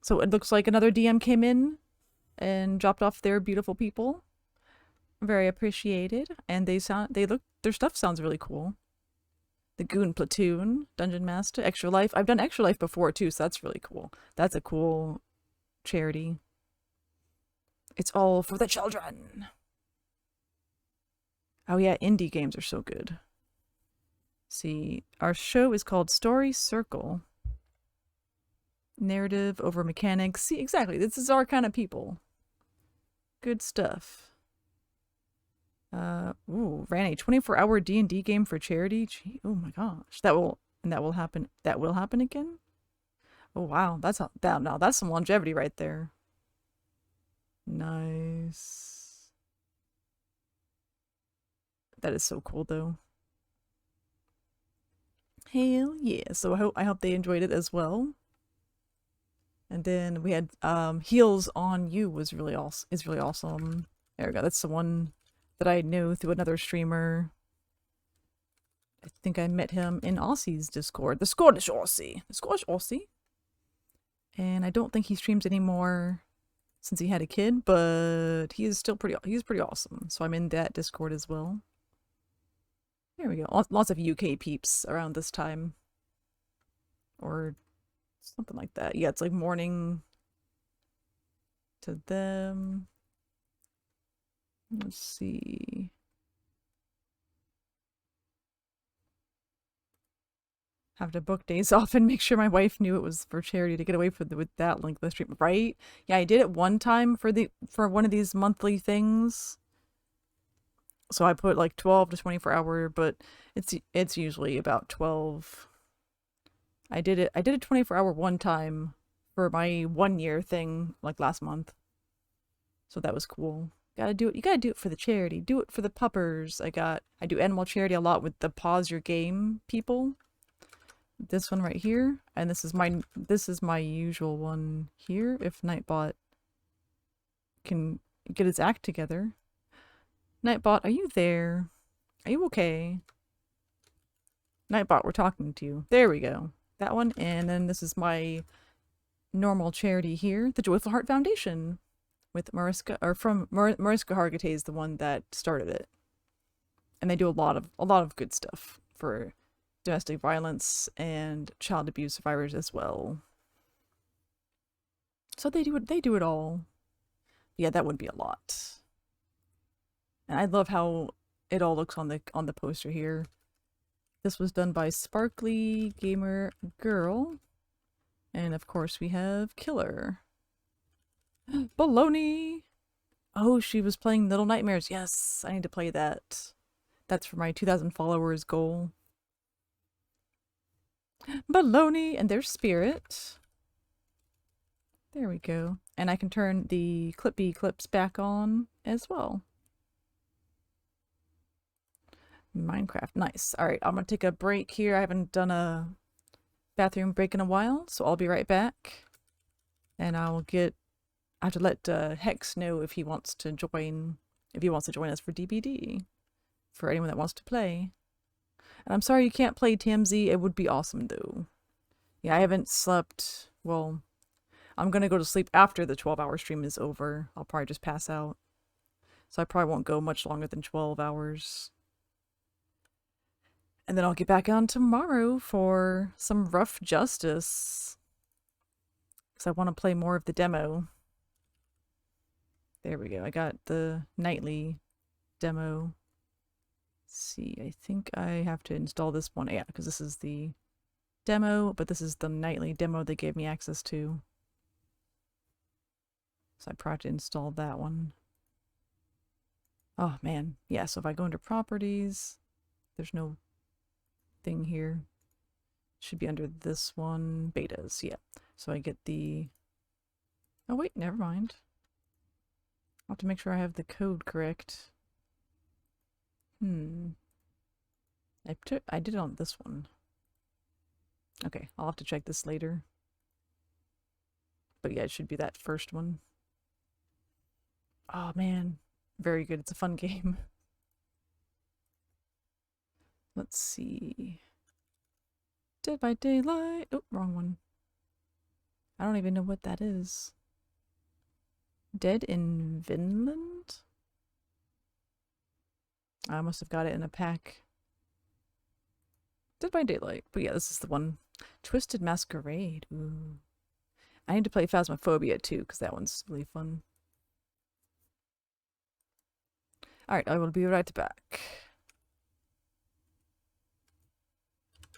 So it looks like another DM came in and dropped off their beautiful people. Very appreciated. And their stuff sounds really cool. The Goon Platoon, Dungeon Master, Extra Life. I've done Extra Life before too, so that's really cool. That's a cool charity. It's all for the children. Oh yeah, indie games are so good. See, our show is called Story Circle. Narrative over mechanics. See, exactly. This is our kind of people. Good stuff. Ooh, ran a 24-hour D&D game for charity. Gee, oh my gosh. That will happen. That will happen again? Oh wow, that's some longevity right there. Nice. That is so cool though. Hell yeah. So I hope they enjoyed it as well. And then we had Heals on You is really awesome. There we go. That's the one that I knew through another streamer. I think I met him in Aussie's Discord. The Scottish Aussie. And I don't think he streams anymore since he had a kid, but he's pretty awesome. So I'm in that Discord as well. There we go. Lots of UK peeps around this time. Or something like that. Yeah, it's like morning to them. Let's see. Have to book days off and make sure my wife knew it was for charity to get away with that link the stream. Right? Yeah, I did it one time for one of these monthly things. So I put like 12 to 24 hour, but it's usually about 12. I did a 24-hour one time for my 1 year thing like last month. So that was cool. Gotta do it. You gotta do it for the charity. Do it for the puppers. I do animal charity a lot with the Pause Your Game people. This one right here, and this is my usual one here. If Nightbot can get his act together. Nightbot, are you there? Are you okay? Nightbot, we're talking to you. There we go. That one, and then this is my normal charity here, the Joyful Heart Foundation, with Mariska, or from Mariska Hargitay is the one that started it, and they do a lot of good stuff for domestic violence and child abuse survivors as well. So they do it all. Yeah, that would be a lot. And I love how it all looks on the poster here. This was done by Sparkly Gamer Girl. And of course we have Killer. Baloney! Oh, she was playing Little Nightmares. Yes, I need to play that. That's for my 2,000 followers goal. Baloney! And there's Spirit. There we go. And I can turn the Clippy clips back on as well. Minecraft, nice. Alright, I'm gonna take a break here. I haven't done a bathroom break in a while, so I'll be right back. And I have to let Hex know if he wants to join us for DBD. For anyone that wants to play. And I'm sorry you can't play Tamsy, it would be awesome though. Yeah, I haven't slept, well, I'm gonna go to sleep after the 12-hour stream is over. I'll probably just pass out. So I probably won't go much longer than 12 hours. And then I'll get back on tomorrow for some Rough Justice. Because I want to play more of the demo. There we go. I got the nightly demo. Let's see, I think I have to install this one. Yeah, because this is the demo, but this is the nightly demo they gave me access to. So I probably installed that one. Oh man, yeah, so if I go into properties, there's no thing here. Should be under this one, betas, yeah. So I get the, oh wait, never mind. I'll have to make sure I have the code correct. I did it on this one. Okay, I'll have to check this later. But yeah, it should be that first one. Oh man, very good. It's a fun game. Let's see. Dead by Daylight. Oh, wrong one. I don't even know what that is. Dead in Vinland? I must have got it in a pack. Dead by Daylight. But yeah, this is the one. Twisted Masquerade. Ooh. I need to play Phasmophobia too, because that one's really fun. Alright, I will be right back.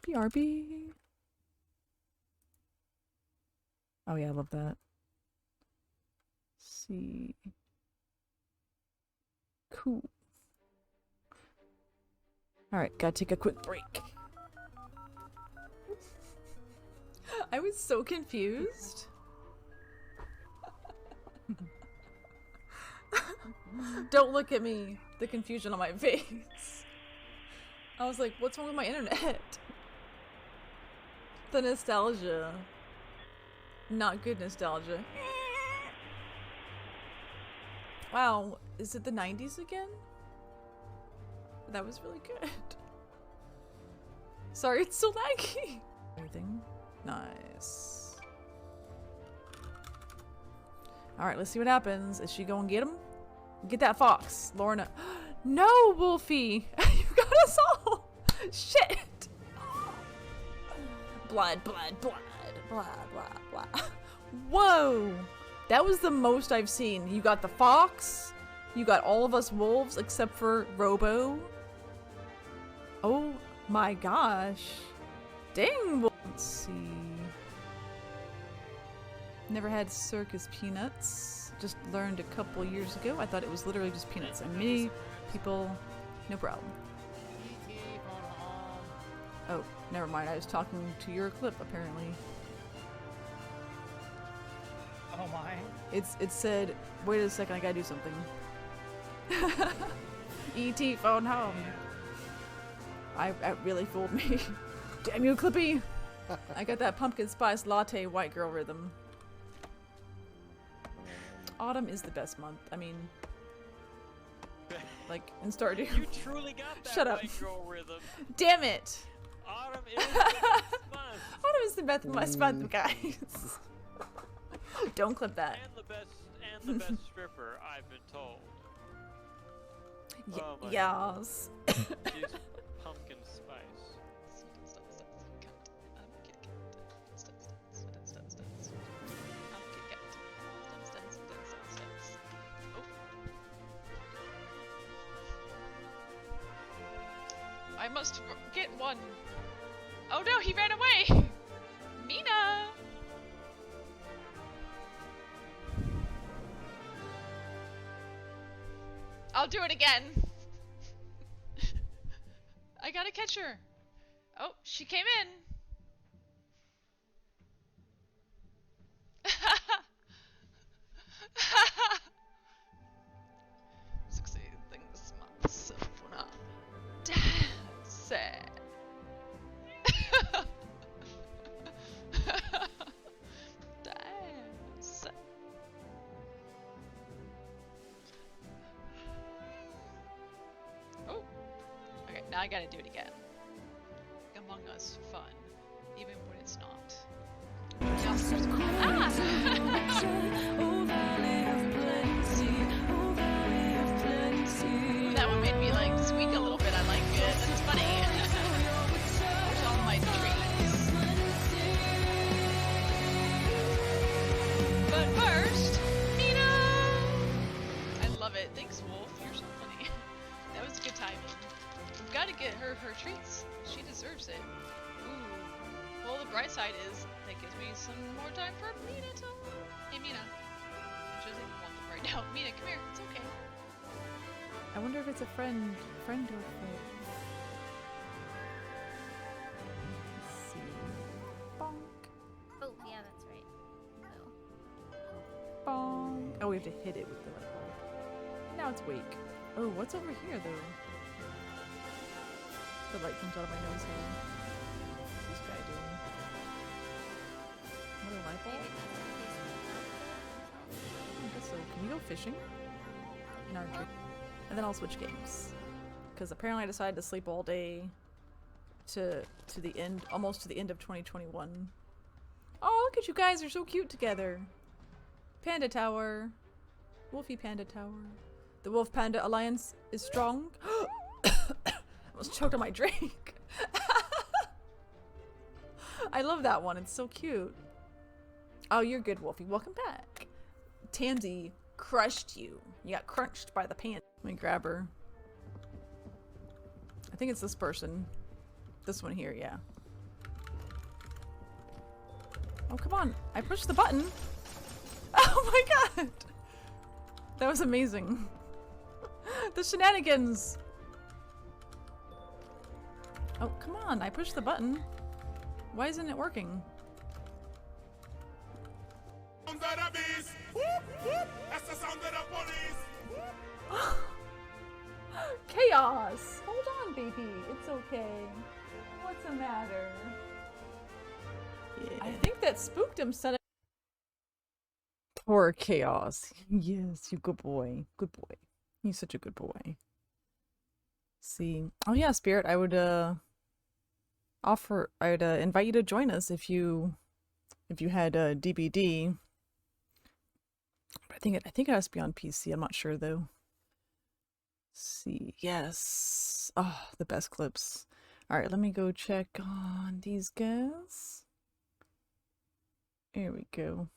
BRB. Oh yeah, I love that. Let's see. Cool. Alright, gotta take a quick break. I was so confused. Don't look at me. The confusion on my face. I was like, what's wrong with my internet? The nostalgia. Not good nostalgia. Wow, is it the 90s again? That was really good. Sorry, it's so laggy. Everything. Nice. Alright, let's see what happens. Is she going to get him? Get that fox, Lorna. No, Wolfie! You got us all! Shit! Blood, blood, blood. Blah, blah, blah. Whoa! That was the most I've seen. You got the fox. You got all of us wolves except for Robo. Oh my gosh. Dang. Let's see. Never had circus peanuts. Just learned a couple years ago. I thought it was literally just peanuts. And many people, no problem. Oh, never mind. I was talking to your clip apparently. Oh my. It said, wait a second, I gotta do something. E.T. phone home. I really fooled me. Damn you, Clippy! I got that pumpkin spice latte white girl rhythm. Autumn is the best month. I mean, like in Stardew. You truly got that Shut up. white girl rhythm. Damn it! Autumn is the best month. Autumn is the best month, guys. Don't clip that. And the best stripper, I've been told. Oh my yes. She's pumpkin spice. I must get one. Oh no, he ran away! Mina! I'll do it again. I gotta catch her. Oh, she came in. Succeed things months for now. Dance. Dance. Oh. Okay, now I gotta do it again. Among Us fun, even when it's not. That one made me like squeak a little bit. I like it. That's funny. There's all my trees. But first, Mina! I love it. Thanks, Wolf. You're so funny. That was good timing. We've got to get her treats. She deserves it. Ooh. Well, the bright side is that gives me some more time for Mina to. Hey, Mina. She doesn't even want them right now. Mina, come here. It's okay. I wonder if it's a friend or a foe. Let's see. Bonk. Oh, yeah, that's right. Oh. Bonk. Oh, we have to hit it with the light bulb. Now it's wake. Oh, what's over here though? The light comes out of my nose here. What's this guy doing? Another light bulb? I guess so. Can we go fishing? In our trip? And then I'll switch games. Because apparently I decided to sleep all day to the end, almost to the end of 2021. Oh, look at you guys, you're so cute together. Panda Tower. Wolfie Panda Tower. The Wolf Panda Alliance is strong. I almost choked on my drink. I love that one, it's so cute. Oh, you're good, Wolfie. Welcome back. Tansy crushed you. You got crunched by the panda. Let me grab her. I think it's this person. This one here, yeah. Oh, come on. I pushed the button. Oh my god. That was amazing. The shenanigans. Oh, come on. I pushed the button. Why isn't it working? Chaos! Hold on, baby. It's okay. What's the matter? Yeah. I think that spooked him said it. Poor Chaos. Yes, you good boy. Good boy. He's such a good boy. See. Oh yeah, Spirit, I would invite you to join us if you had DBD. But I think it has to be on PC. I'm not sure though. See, yes. Oh, the best clips. All right, let me go check on these guys. Here we go.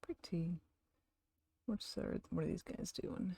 Pretty. What are these guys doing?